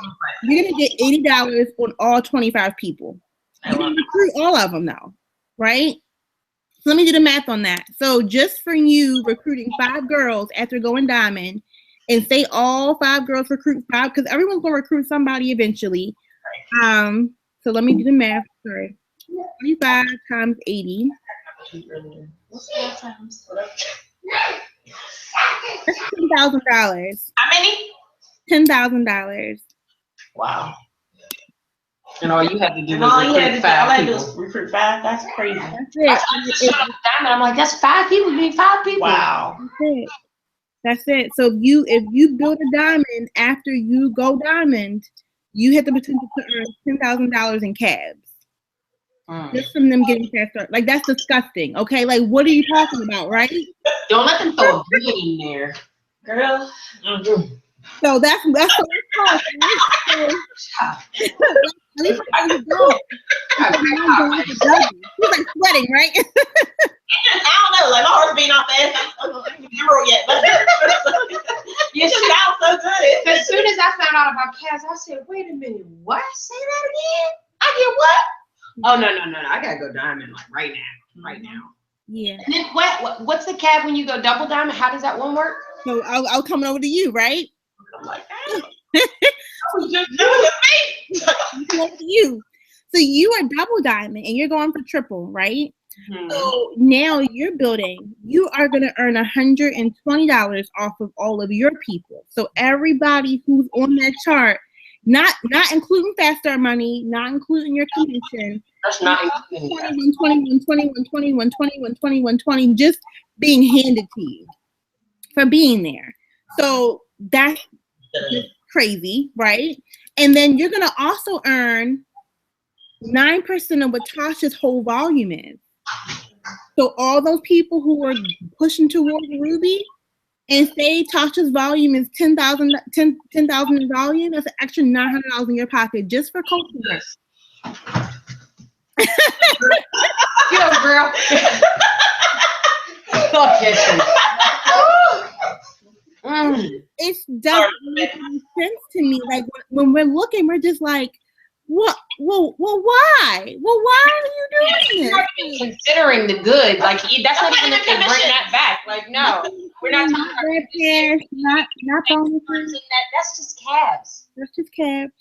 $80 on all 25 people. You're gonna recruit all of them though, right? So let me do the math on that. So just for you recruiting 5 girls after going diamond, and say all 5 girls recruit 5, because everyone's gonna recruit somebody eventually. So let me do the math. Sorry, 25 times 80. That's $10,000. How many? $10,000. Wow. And all you had to do And was all you had to recruit do, all 5 I do people. is recruit 5. That's crazy. That's I just showed up with diamond. I'm like, that's 5 people. You need 5 people. Wow. it. That's it. So if you build a diamond after you go diamond, you hit the potential to earn $10,000 in cabs. Just from them getting fast start. Like that's disgusting. Okay, like what are you talking about, right? Don't let them throw a green in there. Girl. So that's what it's called, right? So, at least I was done. He's like sweating, right? I don't know, like my heart's beating off fast. I don't remember yet, but you sound so good. As soon as I found out about calves, I said, wait a minute, what? Say that again? I get what? Oh, no. I gotta go diamond like right now. Yeah. And then what's the cab when you go double diamond? How does that one work? So I'll come over to you, right? I'm like, Come over to you. So you are double diamond and you're going for triple, right? So now you are going to earn $120 off of all of your people. So everybody who's on that chart, not including fast start money, not including your commission. That's not 21, just being handed to you for being there. So that's just crazy, right? And then you're going to also earn 9% of what Tasha's whole volume is. So all those people who are pushing towards Ruby and say Tasha's volume is 10,000 in volume, that's an extra $900 in your pocket just for coaching this. Yo, girl. It doesn't make any sense to me. Like when we're looking, we're just like, what? Well, why? Well, why are you doing this? You're not even considering the good. Like that's not even if they bring that back. Like no, we're not talking about cash, not bonuses. That's just cabs. That's just cabs.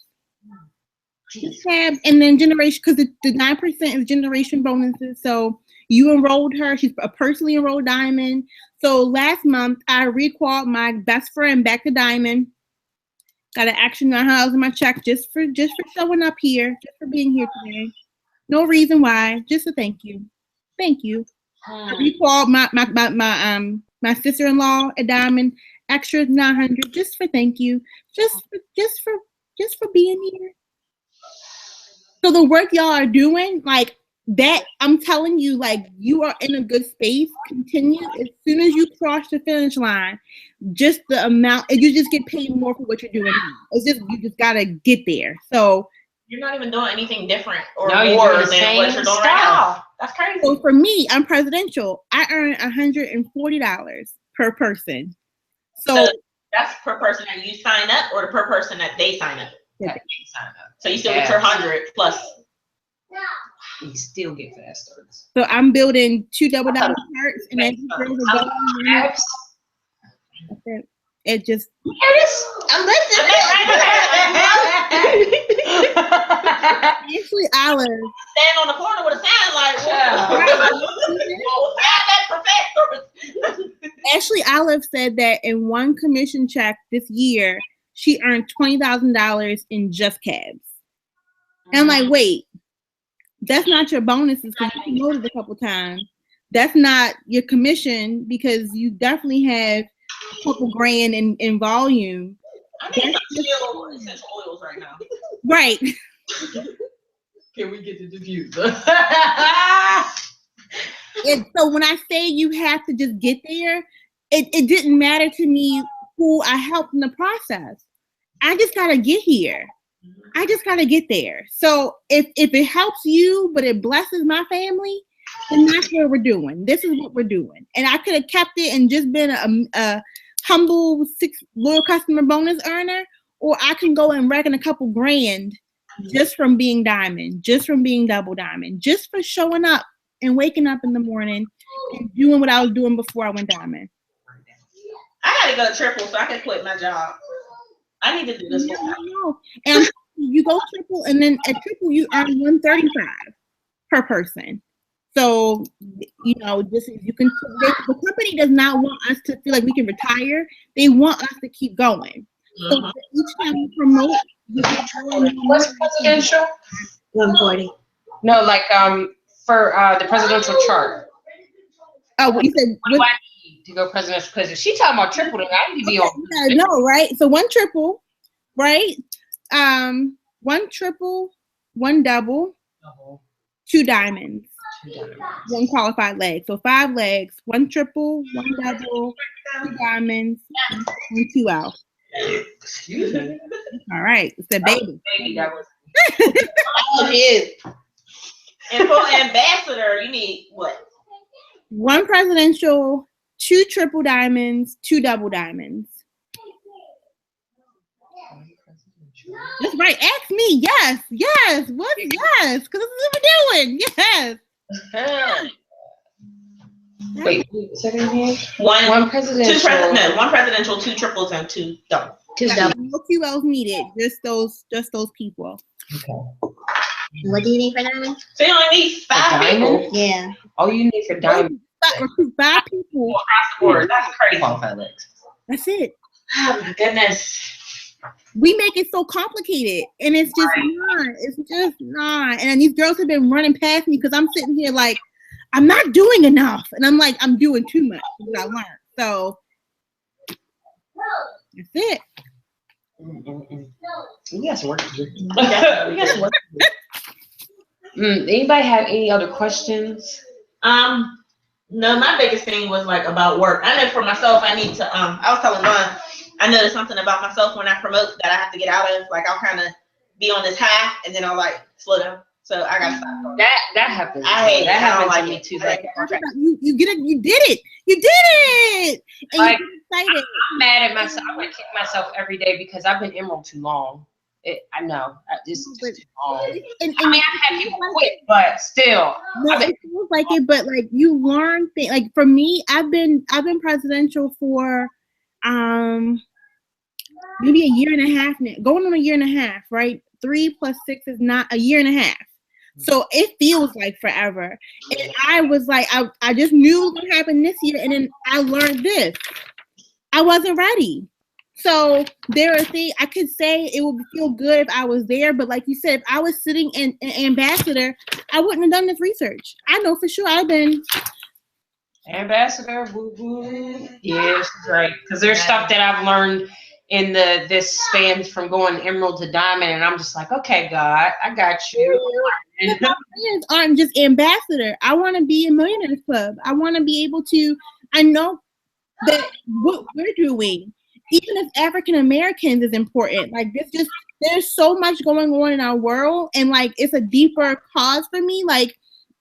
Just cabs, and then generation, because the 9% is generation bonuses. So you enrolled her. She's a personally enrolled diamond. So last month I recalled my best friend back to diamond. Got an extra $900 in my check just for showing up here, just for being here today. No reason why, just a thank you. Thank you. I recalled my sister-in-law at Diamond, extra $900 just for thank you, just for being here. So the work y'all are doing, like that, I'm telling you, like you are in a good space. Continue. As soon as you cross the finish line, just the amount, and you just get paid more for what you're doing now. It's just you just gotta get there. So you're not even doing anything different or no, more than what you're doing right now. That's crazy. So for me, I'm presidential. I earn $140 per person. So that's per person that you sign up, or the per person that they sign up. That you sign up. So you still get your 100 plus. You still get fast starts. So I'm building 2 double diamond carts, and then it just. I'm listening. Actually, Olive. Stand on the corner with a sign like, Actually, Olive said that in one commission check this year, she earned $20,000 in just cabs. And I'm like, wait, that's not your bonuses because you promoted a couple times. That's not your commission because you definitely have a couple grand in volume. I need some essential oils right now. Right. Can we get the diffuser? So when I say you have to just get there, it didn't matter to me who I helped in the process. I just gotta get here. I just gotta get there. So if it helps you, but it blesses my family, then that's what we're doing. This is what we're doing. And I could have kept it and just been a humble 6 loyal customer bonus earner, or I can go and reckon a couple grand just from being diamond, just from being double diamond, just for showing up and waking up in the morning and doing what I was doing before I went diamond. I gotta go triple so I can quit my job. I need to do this. No. And you go triple, and then at triple you earn $135 per person. So just you can. The company does not want us to feel like we can retire. They want us to keep going. So each time you promote, what's presidential? 140. No, like for the presidential chart. Oh, what you said? What do I need to go presidential? Because if she talking about triple, then I need to be on. Yeah, no, right? So 1 triple, right? 1 triple, 1 double, 2 diamonds, 1 qualified leg. So 5 legs, 1 triple, 1 double, 2 diamonds, 1 2 out. Excuse me. All right, it's a baby. That was. Oh, it is. And for ambassador, you need what? 1 presidential, 2 triple diamonds, 2 double diamonds. That's right. Ask me. Yes. What? Yes. Because this is what we're doing. Yes. Wait, second again? One presidential. 1 presidential, 2 triples, and 2 doubles. 2 double. No QLs needed. Just those people. Okay. What do you need for diamonds? So you only need 5 people. Yeah. All you need for diamond. Recruit 5 people. Across the board. That's crazy. Qualified legs. That's it. Oh my goodness. We make it so complicated, and it's just not. It's just not. And then these girls have been running past me because I'm sitting here like, I'm not doing enough, and I'm like, I'm doing too much. What I learned. So that's it. We got some work to do. We got some work to do. Anybody have any other questions? No, my biggest thing was like about work. I know for myself, I need to. I was telling Ron, I noticed something about myself when I promote that I have to get out of. Like I'll kind of be on this high, and then I'll like slow down. So I gotta stop. That happens. I hate that it. I don't happens to like me it. too. Like, You get it. You did it. You did it. And Like, you're excited. I'm mad at myself. I'm gonna kick myself every day because I've been Emerald too long. I know. This is just too long. And I mean, I've had people quit, but still. no, it feels like it, but like you learn things. Like for me, I've been presidential for maybe a year and a half now, going on a year and a half, right? 3 plus 6 is not a year and a half. So it feels like forever. And I was like, I just knew what happened this year, and then I learned this. I wasn't ready. So there are things I could say it would feel good if I was there, but like you said, if I was sitting in ambassador, I wouldn't have done this research. I know for sure I've been Ambassador, woo woo. Yeah, she's right. Because there's stuff that I've learned in this span from going emerald to diamond, and I'm just like, okay, God, I got you. My plans aren't just ambassador. I want to be a Millionaires Club. I want to be able to. I know that what we're doing, even as African Americans, is important. Like there's so much going on in our world, and like it's a deeper cause for me. Like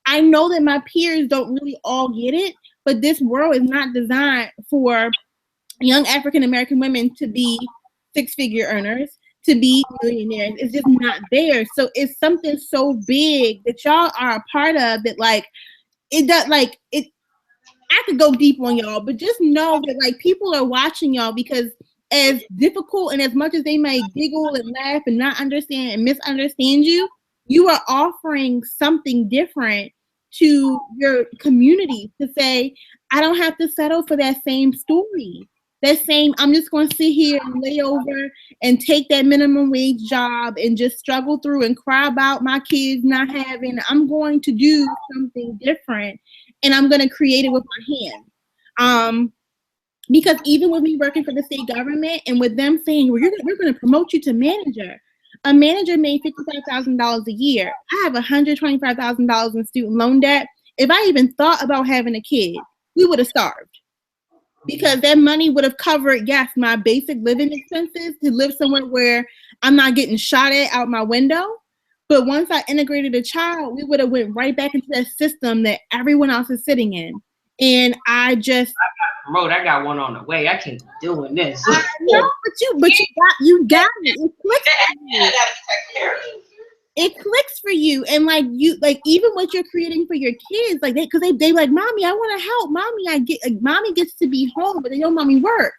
I know that my peers don't really all get it, but this world is not designed for young African American women to be six-figure earners, to be millionaires. It's just not there. So it's something so big that y'all are a part of that, like, it does, like, it. I could go deep on y'all, but just know that, like, people are watching y'all, because as difficult and as much as they may giggle and laugh and not understand and misunderstand you, you are offering something different to your community to say, I don't have to settle for that same story. That same, I'm just going to sit here and lay over and take that minimum wage job and just struggle through and cry about my kids not having. I'm going to do something different, and I'm going to create it with my hands. Because even with me working for the state government and with them saying, well, we're going to promote you to manager. A manager made $55,000 a year. I have $125,000 in student loan debt. If I even thought about having a kid, we would have starved. Because that money would have covered, yes, my basic living expenses to live somewhere where I'm not getting shot at out my window. But once I integrated a child, we would have went right back into that system that everyone else is sitting in. And I got one on the way. I can't be doing this. I know, but you got it. It clicks for you. It clicks for you, and like even what you're creating for your kids, like they like, mommy, I want to help. Mommy gets to be home, but they know mommy works.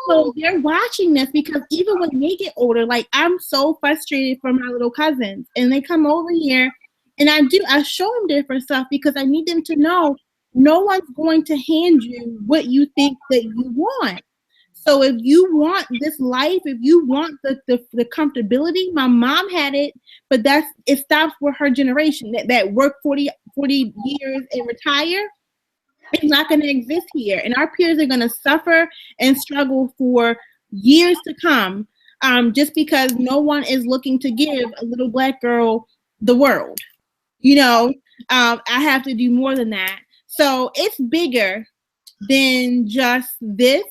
So they're watching this, because even when they get older, like, I'm so frustrated for my little cousins, and they come over here, and I show them different stuff, because I need them to know no one's going to hand you what you think that you want. So if you want this life, if you want the comfortability, my mom had it, but it stops with her generation. That work 40 years and retire, it's not going to exist here. And our peers are going to suffer and struggle for years to come, just because no one is looking to give a little Black girl the world. I have to do more than that. So it's bigger than just this.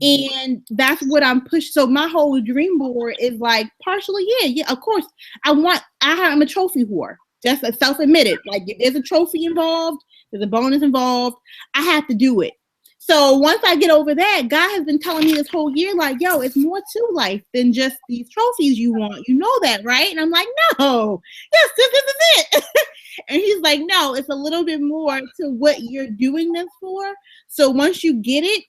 And that's what I'm pushing. So my whole dream board is like, partially, yeah, of course. I'm a trophy whore. Just self-admitted. Like, if there's a trophy involved, there's a bonus involved, I have to do it. So once I get over that, God has been telling me this whole year, like, yo, it's more to life than just these trophies you want. You know that, right? And I'm like, no, yes, this is it. And he's like, no, it's a little bit more to what you're doing this for. So once you get it,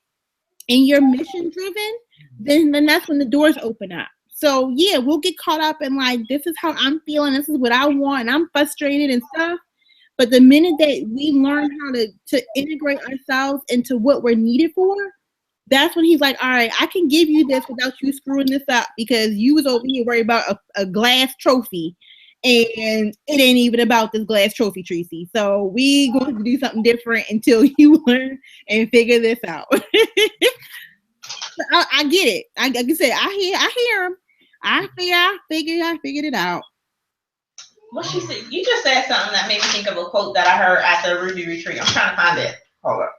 and you're mission driven, then that's when the doors open up. So yeah, we'll get caught up in like, this is how I'm feeling, this is what I want, and I'm frustrated and stuff. But the minute that we learn how to integrate ourselves into what we're needed for, that's when he's like, all right, I can give you this without you screwing this up, because you was over here worried about a glass trophy, and it ain't even about this glass trophy, Tracy. So we going to do something different until you learn and figure this out. I get it. Like I said, I hear him. I figured it out. What she said, you just said something that made me think of a quote that I heard at the Ruby retreat. I'm trying to find it. Hold up.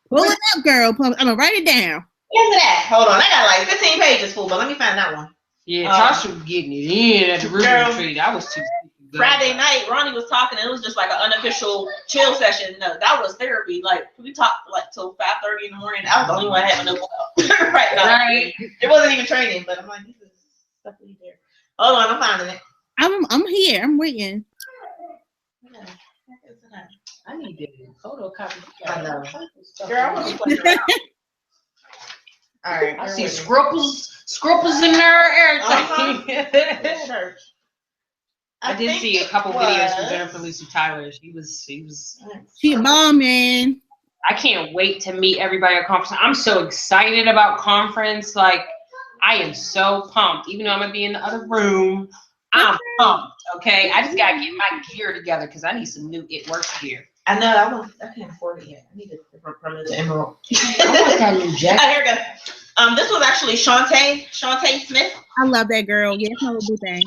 Pull it up, girl. I'm gonna write it down. Where's it at? Hold on. I got like 15 pages full, but let me find that one. Yeah, Tasha was getting it in at the Ruby retreat. I was too. Friday night, Ronnie was talking, and it was just like an unofficial chill session. No, that was therapy. Like, we talked like till 5:30 in the morning. I was the only one having no right now. Right. It wasn't even training, but I'm like, this is stuff we do. Hold on, I'm finding it. I'm here. I'm waiting. I need to photocopy. I know. Girl, I want to put it all right. I see scruples in there, everything. I did see a couple videos from Jennifer Lucy Tyler. She mom, man. I can't wait to meet everybody at conference. I'm so excited about conference. Like, I am so pumped. Even though I'm gonna be in the other room, I'm pumped. Okay, I just gotta get my gear together because I need some new It Works gear. I know. I can't afford it yet. I need to from the Emerald. I want that new jacket. Oh, here we go. This was actually Shantae Smith. I love that girl. Yeah, it's my little thing.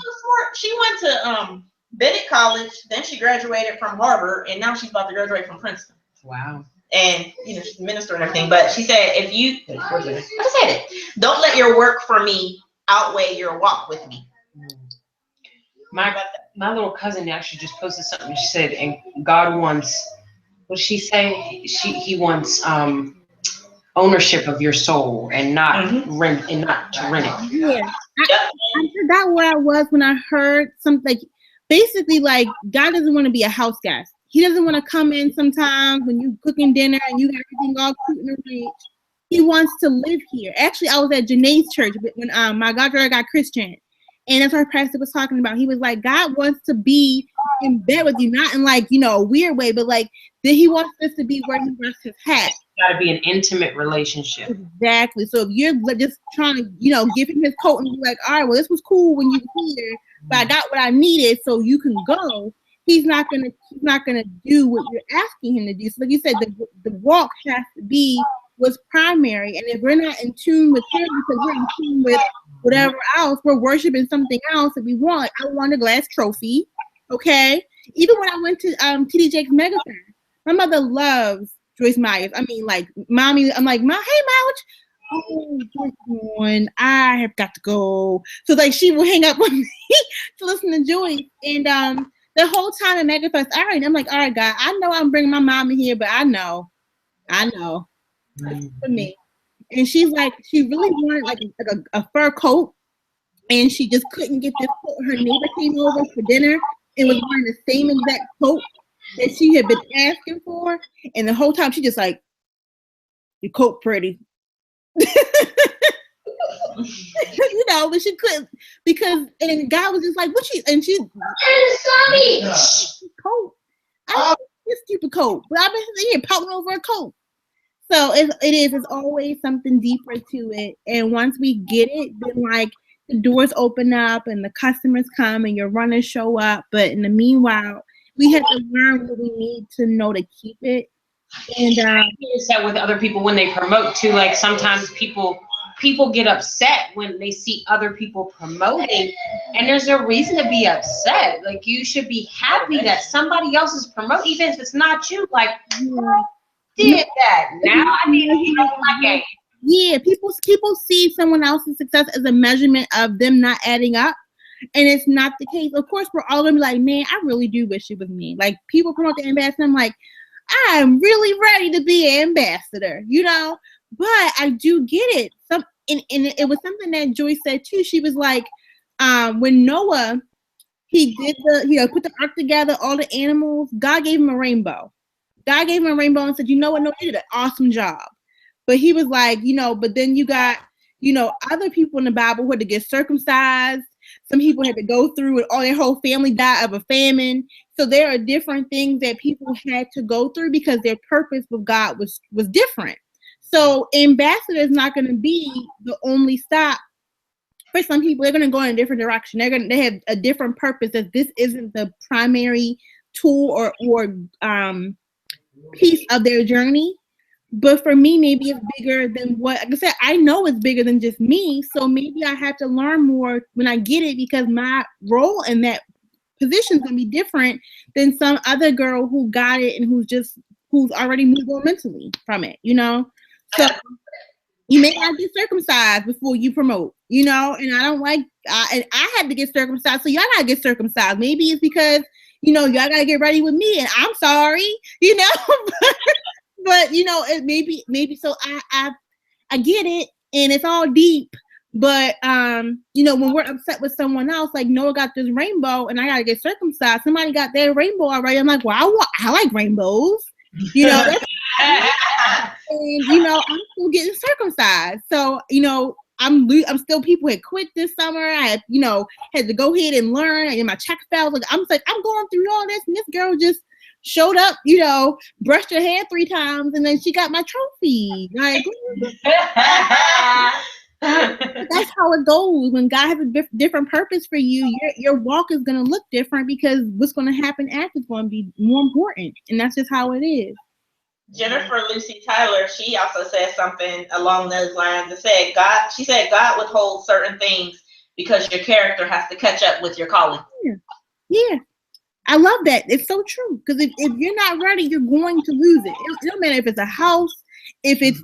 She went to Bennett College, then she graduated from Harvard, and now she's about to graduate from Princeton. Wow. And she's a minister and everything. But she said, I just said it. Don't let your work for me outweigh your walk with me. My little cousin actually just posted something. She said, and God wants, what did she say? He wants ownership of your soul and not rent and not to rent it. Yeah. I forgot where I was when I heard something like, basically like God doesn't want to be a house guest. He doesn't want to come in sometimes when you cooking dinner and you got everything all cute and arranged. He wants to live here. Actually, I was at Janae's church when my goddaughter got Christian. And that's what our pastor was talking about. He was like, God wants to be in bed with you, not in like, a weird way, but like that he wants us to be where he rests his hat. It's got to be an intimate relationship. Exactly. So if you're just trying to, give him his coat and be like, all right, well, this was cool when you were here, but I got what I needed, so you can go. He's not gonna do what you're asking him to do. So like you said, the walk has to be what's primary. And if we're not in tune with him because we're in tune with whatever else, we're worshiping something else that we want. Like, I want a glass trophy. Okay. Even when I went to TD Jakes Megathon, my mother loves Joyce Myers. I mean, like, mommy, I'm like, hey, Mouch. Oh, Joyce on. I have got to go. So like she will hang up with me to listen to Joyce. And the whole time at Megathon, I'm like, all right, God, I know I'm bringing my mom in here, but I know. It's for me. And she's like, she really wanted like a fur coat, and she just couldn't get this coat. Her neighbor came over for dinner and was wearing the same exact coat that she had been asking for, and the whole time she just like, your coat pretty. But she couldn't and God was just like, what she coat. I like this stupid coat, but I've been here pouting over a coat. So it's always something deeper to it. And once we get it, then like the doors open up and the customers come and your runners show up. But in the meanwhile, we have to learn what we need to know to keep it. And I notice that with other people when they promote too, like sometimes people get upset when they see other people promoting, and there's no reason to be upset. Like, you should be happy that somebody else is promoting, even if it's not you. Like, did that. Now I need to get on my game. Yeah, people see someone else's success as a measurement of them not adding up, and it's not the case. Of course, we're all gonna be like, man, I really do wish it was me. Like, people promote the ambassador, I'm like, I'm really ready to be an ambassador, but I do get it. And it was something that Joyce said too. She was like, when Noah, he did put the ark together, all the animals, God gave him a rainbow. God gave him a rainbow and said, Noah, you did an awesome job. But he was like, but then you got, other people in the Bible who had to get circumcised. Some people had to go through it, all their whole family died of a famine. So there are different things that people had to go through because their purpose with God was different. So ambassador is not going to be the only stop. For some people, they're going to go in a different direction. They have a different purpose, that this isn't the primary tool or piece of their journey. But for me, maybe it's bigger than what, like I said, I know it's bigger than just me. So maybe I have to learn more when I get it, because my role in that position is going to be different than some other girl who got it and who's already moved on mentally from it, So you may not get circumcised before you promote, and I don't like, and I had to get circumcised, so y'all gotta get circumcised. Maybe it's because, y'all gotta get ready with me, and I'm sorry, but it maybe so I get it, and it's all deep, but when we're upset with someone else, like Noah got this rainbow and I gotta get circumcised, somebody got their rainbow already, I'm like, well, I like rainbows, that's and I'm still getting circumcised. So I'm still, people had quit this summer. I had to go ahead and learn, and my check fell. Like, I'm going through all this, and this girl just showed up, brushed her hair 3 times, and then she got my trophy. Like, that's how it goes. When God has a different purpose for you, your walk is going to look different, because what's going to happen after is going to be more important, and that's just how it is. Jennifer Lucy Tyler, she also said something along those lines. She said God withholds certain things because your character has to catch up with your calling. Yeah. I love that. It's so true. Because if you're not ready, you're going to lose it. It don't matter if it's a house, if it's,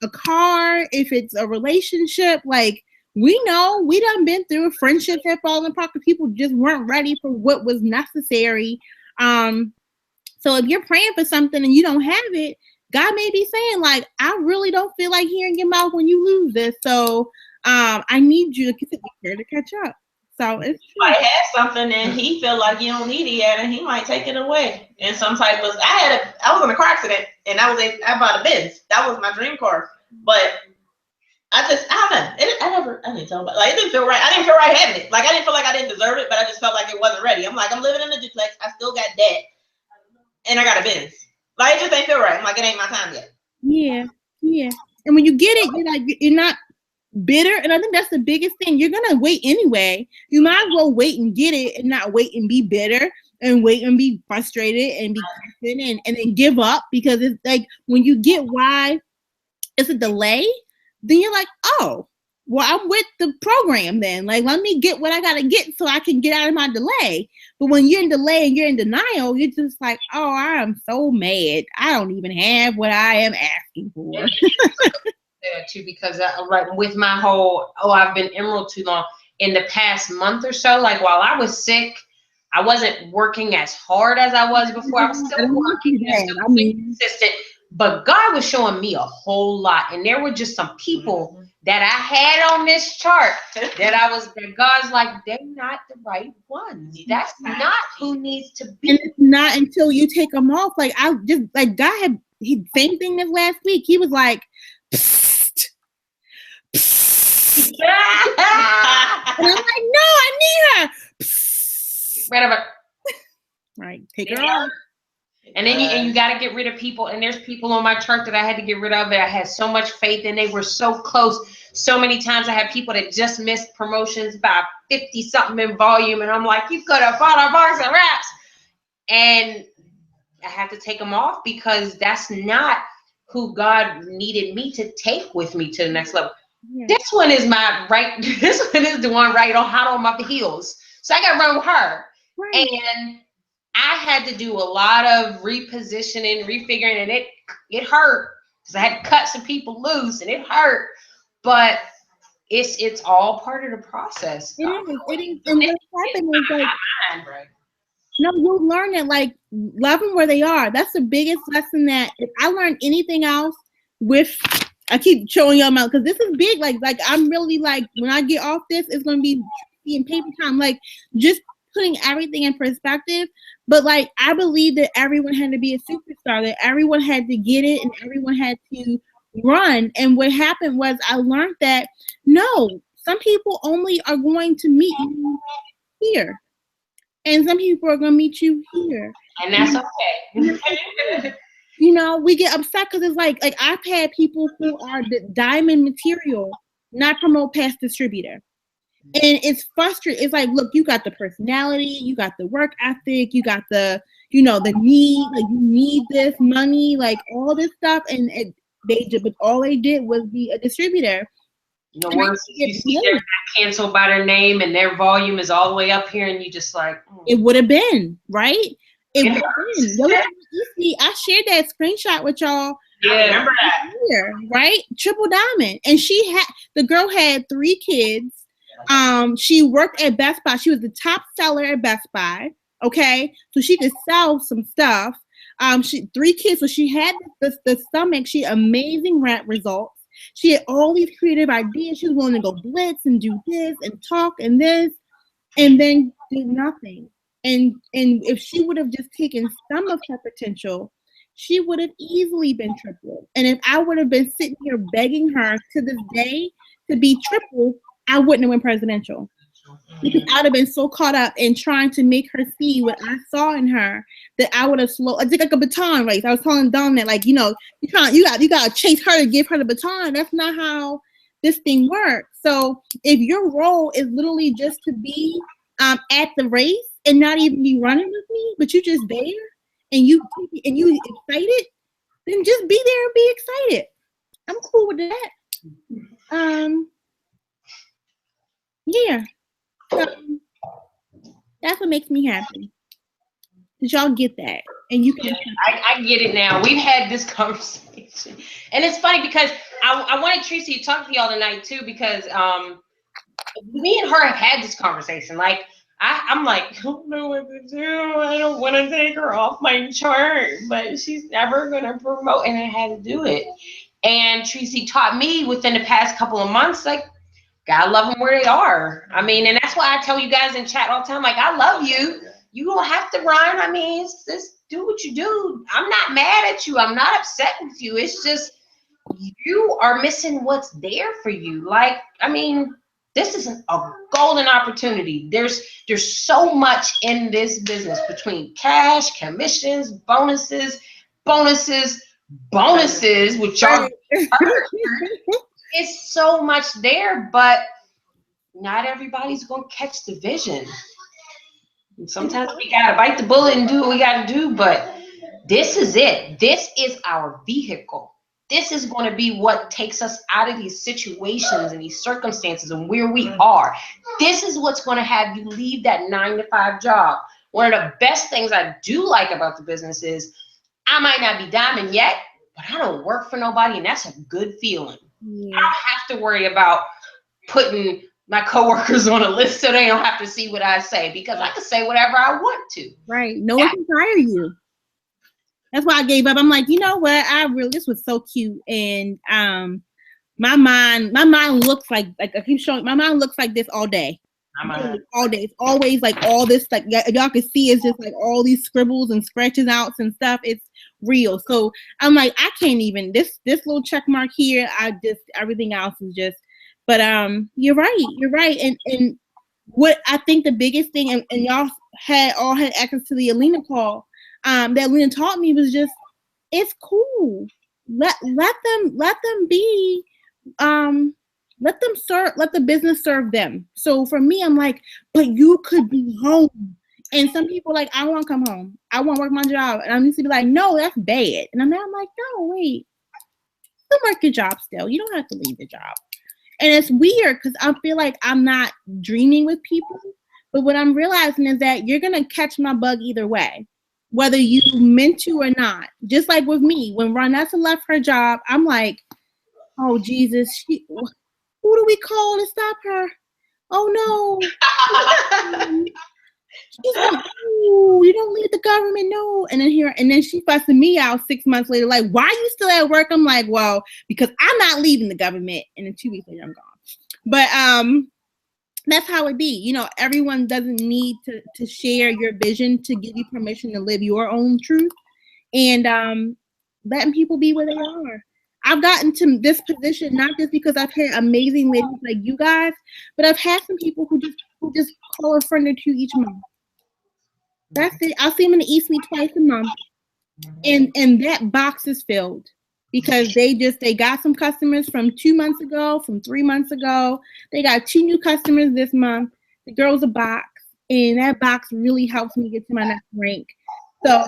a car, if it's a relationship. Like, we know we done been through friendships that fall apart because people just weren't ready for what was necessary. So if you're praying for something and you don't have it, God may be saying, like, I really don't feel like hearing your mouth when you lose this. So I need you to catch up. So it's true. Might have something and he feel like you don't need it yet, and he might take it away. And some type of I was in a car accident, and I bought a Benz. That was my dream car, but I don't know. I didn't tell, but like it didn't feel right. I didn't feel right having it. Like I didn't feel like I didn't deserve it, but I just felt like it wasn't ready. I'm like, I'm living in a duplex. I still got debt, and I got a Benz. Like it just ain't feel right. I'm like, it ain't my time yet. Yeah. And when you get it, you're not bitter. And I think that's the biggest thing. You're gonna wait anyway. You might as well wait and get it, and not wait and be bitter and wait and be frustrated and be and then give up, because it's like when you get why it's a delay, then you're like, oh, well, I'm with the program then. Like, let me get what I gotta get so I can get out of my delay. But when you're in delay and you're in denial, you're just like, oh, I am so mad. I don't even have what I am asking for. Too, because like with my whole, I've been Emerald too long. In the past month or so, like while I was sick, I wasn't working as hard as I was before. I was still working, consistent. But God was showing me a whole lot, and there were just some people that I had on this chart that God's like, they're not the right ones. That's not who needs to be. And it's not until you take them off. Like I just like God same thing this last week. He was like, psst, psst. And I'm like, no, I need her. Psst. Right, take her off. And then you got to get rid of people. And there's people on my chart that I had to get rid of that I had so much faith in. They were so close. So many times I had people that just missed promotions by 50 something in volume. And I'm like, you could have fought a box of raps. And I had to take them off because that's not who God needed me to take with me to the next level. Yeah. This one is this one is the one right on hot on my heels. So I got to run with her. Right. And I had to do a lot of repositioning, refiguring, and it hurt because I had to cut some people loose, and it hurt. But it's all part of the process. It is. And what happened is like, no, you'll learn it. Like, love them where they are. That's the biggest lesson. That if I learned anything else I keep showing y'all out because this is big. Like I'm really like, when I get off this, it's gonna be in paper time. Like just putting everything in perspective. But like I believe that everyone had to be a superstar, that everyone had to get it, and everyone had to run. And what happened was I learned that no, some people only are going to meet you here, and some people are going to meet you here, and that's okay. You know, we get upset because it's like I've had people who are the diamond material not promote past distributor. And it's frustrating. It's like, look, you got the personality, you got the work ethic, you got the, the need, like you need this money, like all this stuff. And but all they did was be a distributor. Once you see they're not canceled by their name and their volume is all the way up here, and you just like, it would have been, right? It would have been. I shared that screenshot with y'all. Yeah, I remember that. Here, right? Triple Diamond. And the girl had 3 kids. She worked at Best Buy. She was the top seller at Best Buy. Okay, so she could sell some stuff. She 3 kids, so she had the stomach. She had amazing rap results. She had all these creative ideas. She was willing to go blitz and do this and talk and this, and then did nothing. And if she would have just taken some of her potential, she would have easily been triple. And if I would have been sitting here begging her to this day to be triple, I wouldn't have went presidential, because I'd have been so caught up in trying to make her see what I saw in her that I would have slowed. It's like a baton race. I was telling Dawn that, like, you got to chase her to give her the baton. That's not how this thing works. So if your role is literally just to be at the race and not even be running with me, but you just there and you excited, then just be there and be excited. I'm cool with that. Yeah. So that's what makes me happy. Did y'all get that? And you can. I get it now. We've had this conversation, and it's funny because I wanted Tracy to talk to y'all tonight too, because me and her have had this conversation. Like I'm like, I don't know what to do. I don't want to take her off my chart, but she's never going to promote. And I had to do it. And Tracy taught me within the past couple of months, like, gotta love them where they are. I mean, and that's why I tell you guys in chat all the time, like, I love you. You don't have to run. I mean, it's just do what you do. I'm not mad at you. I'm not upset with you. It's just you are missing what's there for you. Like, I mean, this is a golden opportunity. There's so much in this business between cash, commissions, bonuses, which are it's so much there, but not everybody's gonna catch the vision. And sometimes we gotta bite the bullet and do what we gotta do, but this is it. This is our vehicle. This is going to be what takes us out of these situations and these circumstances and where we are. This is what's going to have you leave that 9-to-5 job. One of the best things I do like about the business is I might not be diamond yet, but I don't work for nobody, and that's a good feeling. Yeah. I don't have to worry about putting my coworkers on a list so they don't have to see what I say, because I can say whatever I want to. Right. No one can fire you. That's why I gave up. I'm like, you know what? This was so cute. And my mind looks like I keep showing, my mind looks like this all day. All day. It's always like all this, like y'all can see it's just like all these scribbles and scratches outs and stuff. It's real. So I'm like, I can't even, this little check mark here, everything else is just, but you're right. And what I think the biggest thing, and y'all all had access to the Alina call, that Alina taught me was just, it's cool. Let them be, let them serve, let the business serve them. So for me, I'm like, but you could be home. And some people like, I want to come home. I want to work my job. And I used to be like, no, that's bad. And I'm like, no, wait. Still work your job still. You don't have to leave the job. And it's weird because I feel like I'm not dreaming with people. But what I'm realizing is that you're going to catch my bug either way, whether you meant to or not. Just like with me, when Ronessa left her job, I'm like, oh, Jesus, who do we call to stop her? Oh, no. She's like, oh, you don't leave the government, no. And then she fussing me out 6 months later, like, why are you still at work? I'm like, well, because I'm not leaving the government. And then 2 weeks later, I'm gone. But that's how it be. You know, everyone doesn't need to share your vision to give you permission to live your own truth. And letting people be where they are. I've gotten to this position not just because I've had amazing ladies like you guys, but I've had some people who just call a friend or two each month. That's it. I'll see them in the East Suite twice a month, and that box is filled because they got some customers from 2 months ago, from 3 months ago. They got 2 new customers this month. The girl's a box, and that box really helps me get to my next rank. So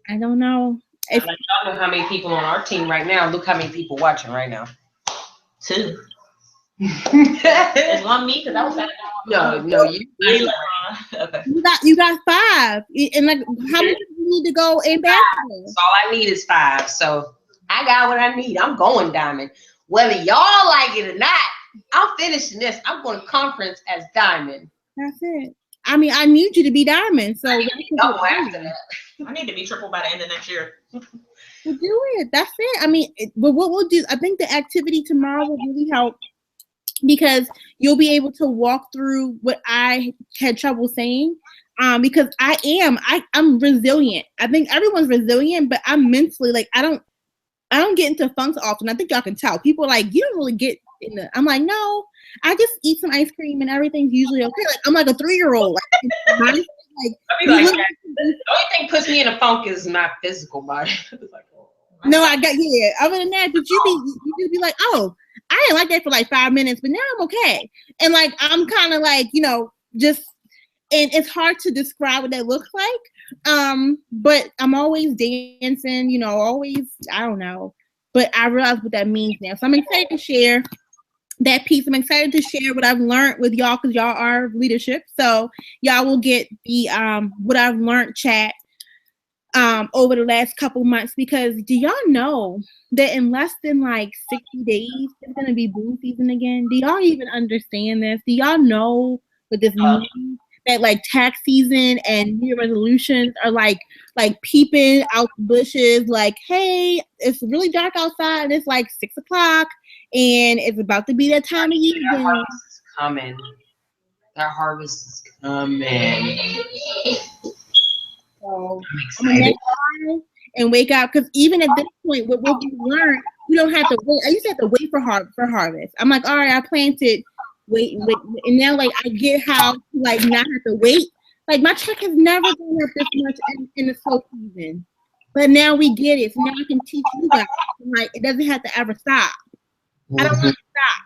I don't know. Like, y'all know how many people on our team right now. Look how many people watching right now. 2. It's one me because I was at no, you. Okay. You got 5, and like how many people need to go in basketball? So all I need is 5. So I got what I need. I'm going diamond, whether y'all like it or not. I'm finishing this. I'm going to conference as diamond. That's it. I mean, I need you to be diamond. So I need to be triple by the end of next year. We'll do it. That's it. I mean, but what we'll do, I think the activity tomorrow will really help because you'll be able to walk through what I had trouble saying. Because I'm resilient. I think everyone's resilient, but I'm mentally like I don't get into funks often. I think y'all can tell. People are like, you don't really get in the. I'm like, no. I just eat some ice cream and everything's usually okay. Like I'm like a 3-year-old. Like, the only thing puts me in a funk is my physical body. No, other than that, but you just be like, oh, I didn't like that for like 5 minutes, but now I'm okay. And like I'm kind of like, just, and it's hard to describe what that looks like. But I'm always dancing, always, I don't know. But I realize what that means now. So I'm excited to share that piece. I'm excited to share what I've learned with y'all because y'all are leadership. So y'all will get the what I've learned chat over the last couple months, because do y'all know that in less than like 60 days it's gonna be boom season again? Do y'all even understand this? Do y'all know what this means? that like tax season and New Year resolutions are like peeping out the bushes, like, hey, it's really dark outside and it's like 6 o'clock and it's about to be that time of year. That harvest is coming. That harvest is coming. So I'm I'm gonna excited. and wake up, because even at this point, what we learned, we don't have to wait. I used to have to wait for harvest. I'm like, all right, I planted, wait, and now like I get how to like not have to wait. Like my check has never gone up this much in the slow season, but now we get it. So now I can teach you guys. Like it doesn't have to ever stop. I don't want to stop.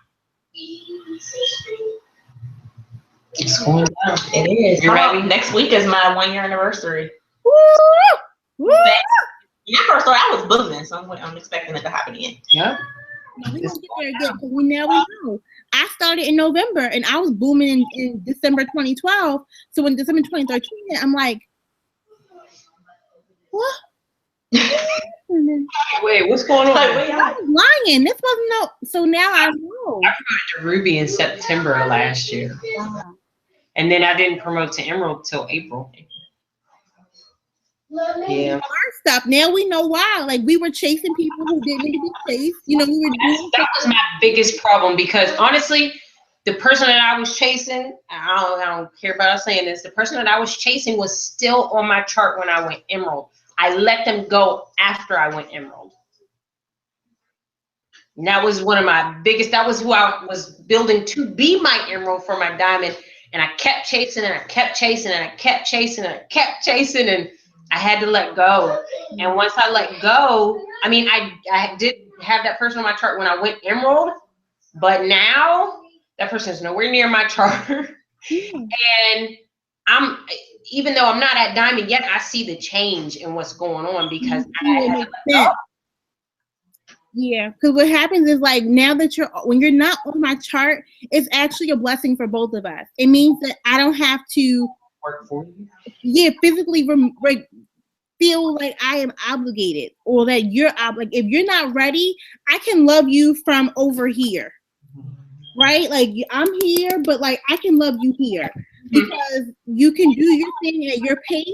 It's going down. It is. You ready? Next week is my 1 year anniversary. Woo! Woo! That first story, I was booming, so I'm expecting it to happen again. Yeah. No, we gonna get there again, because we know. I started in November and I was booming in December 2012. So in December 2013, I'm like, what? Wait, what's going on? Like, wait, I was lying. This wasn't no. So now I know. I promoted to Ruby in September of last year. And then I didn't promote to Emerald till April. Yeah. Our stuff. Now we know why. Like we were chasing people who didn't need to be chased. You know, we were doing That was my biggest problem, because honestly, the person that I was chasing, I don't care about us saying this, the person that I was chasing was still on my chart when I went Emerald. I let them go after I went Emerald. And that was one of my biggest, that was who I was building to be my Emerald for my Diamond. And I kept chasing and I kept chasing and I kept chasing and I kept chasing, and I had to let go. And once I let go, I mean, I did have that person on my chart when I went Emerald, but now that person is nowhere near my chart. And even though I'm not at Diamond yet, I see the change in what's going on, because I had to let go. Yeah, because what happens is like now that when you're not on my chart, it's actually a blessing for both of us. It means that I don't have to Work for you. Yeah, physically feel like I am obligated, or that you're obligated. If you're not ready, I can love you from over here, right? Like I'm here, but like I can love you here, because you can do your thing at your pace.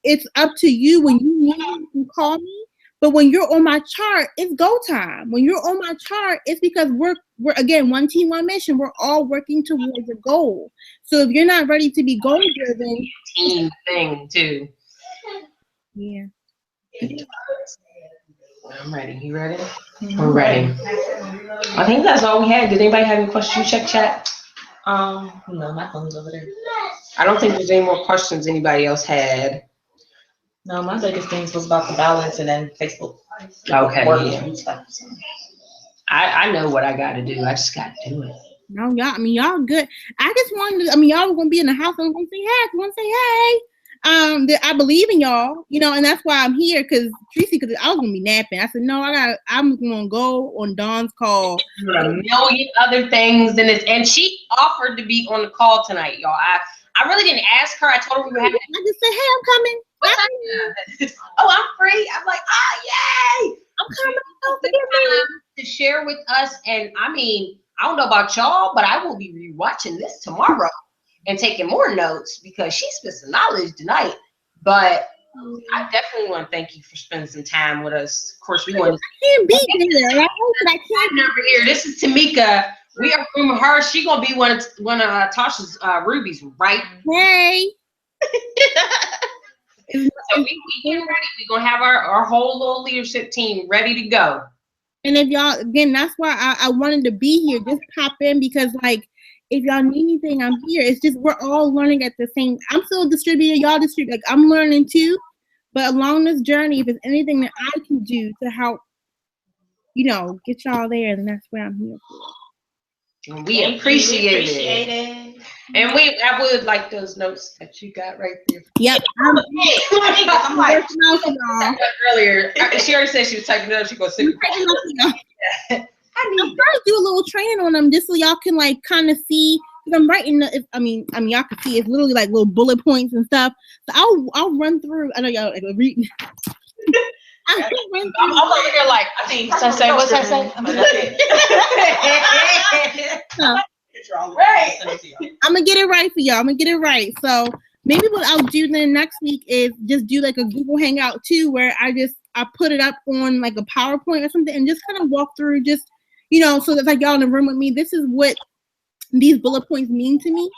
It's up to you. When you need me, you can call me. But when you're on my chart, it's go time. When you're on my chart, it's because we're again, one team, one mission. We're all working towards a goal. So if you're not ready to be goal driven, Team thing too. yeah. I'm ready. You ready? We're ready. I think that's all we had. Did anybody have any questions? Check chat. No, my phone's over there. I don't think there's any more questions anybody else had. No, my biggest things was about the balance and then Facebook. Okay, Work yeah. and stuff. So. I know what I got to do. I just got to do it. No, y'all. I mean, y'all good. I just wanted to. I mean, y'all were gonna be in the house. I'm gonna say hey. I want to say hey. That I believe in y'all. You know, and that's why I'm here. Because Tracy, because I was gonna be napping. I said no. I'm gonna go on Dawn's call. A million other things than this, and she offered to be on the call tonight, y'all. I really didn't ask her. I told her we were having. I just said, hey, I'm coming. What time? Oh, I'm free. I'm like, yay! I'm coming. Don't Good forget me. time to share with us, and I mean, I don't know about y'all, but I will be rewatching this tomorrow and taking more notes, because she spent some knowledge tonight. But I definitely want to thank you for spending some time with us. Of course, we want to. I can't be there. And I hope that I can't. Number here. This is Tamika. We are grooming her. She gonna be one of Tasha's rubies, right? Hey. So we get ready. We're gonna have our whole little leadership team ready to go. And if y'all, again, that's why I wanted to be here. Just pop in, because like if y'all need anything, I'm here. It's just we're all learning at the same. I'm still a distributor. Y'all distribute. Like I'm learning too. But along this journey, if there's anything that I can do to help, get y'all there, then that's what I'm here for. And we appreciate it. And I would like those notes that you got right there. Yep. I'm like, Earlier, she already said she was typing it up. She goes sit. I'm trying to do a little training on them just so y'all can like kind of see. Because I'm writing. I mean, y'all can see it's literally like little bullet points and stuff. So I'll run through. I know y'all like read. I'm over here like, I think. What's I say? What's I say? Right. I'm gonna get it right for y'all. I'm gonna get it right. So maybe what I'll do then next week is just do like a Google Hangout too, where I put it up on like a PowerPoint or something and just kind of walk through just, so that's like y'all in the room with me. This is what these bullet points mean to me.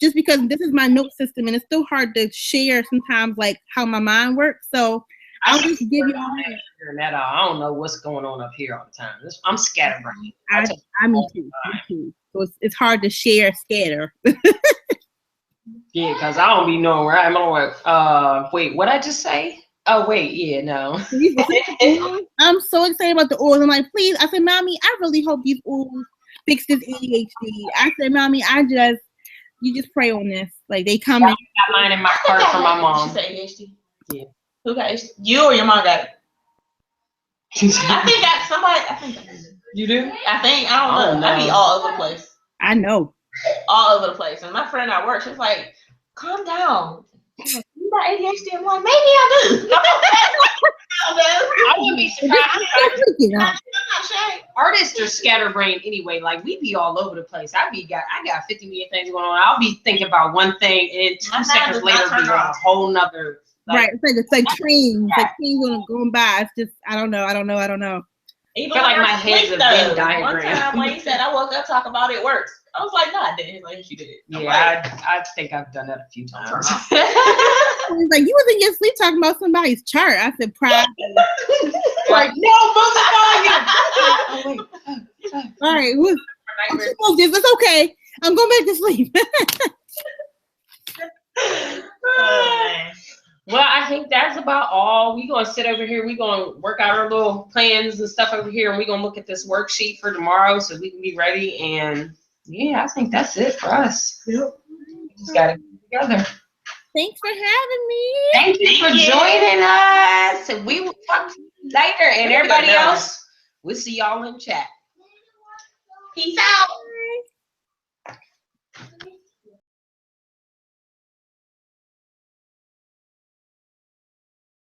Just because this is my note system and it's still hard to share sometimes like how my mind works. So I'll just give you all that. I don't know what's going on up here all the time. I'm scatterbrained. Me too. So it's hard to share scatter. Yeah, because I don't be knowing where I'm like, wait, what I just say? Oh, wait, yeah, no. I'm so excited about the oils. I'm like, please. I said, Mommy, I really hope these oils fix this ADHD. I said, Mommy, you just pray on this. Like, they come in. I got mine in my cart from my mom. She said ADHD? Yeah. Who got ADHD? You or your mom got it? I think You do? I don't know. I be all over the place. I know. All over the place. And my friend at work, she was like, calm down. I'm like, you got ADHD? I'm like, maybe I do. I wouldn't be surprised. Yeah. Artists are scatterbrained anyway. Like, we be all over the place. I got 50 million things going on. I'll be thinking about one thing and 2 seconds later be on a whole nother. Right. It's like trains. Like trains going by. It's just, I don't know. Even I feel like my head's a Venn diagram. One time when he said, I woke up talking about it works. I was like, no, I didn't. He's like, you did. Yeah, I think I've done that a few times. He's like, you was in your sleep talking about somebody's chart. I said, pride. Like, no, motherfucker. All right. It's okay. I'm going back to sleep. Well, I think that's about all. We're going to sit over here. We're going to work out our little plans and stuff over here. And we're going to look at this worksheet for tomorrow so we can be ready. And yeah, I think that's it for us. Yep. We just got to get together. Thanks for having me. Thank you for joining us. And we will talk to you later. And everybody else, we'll see y'all in chat. Peace out.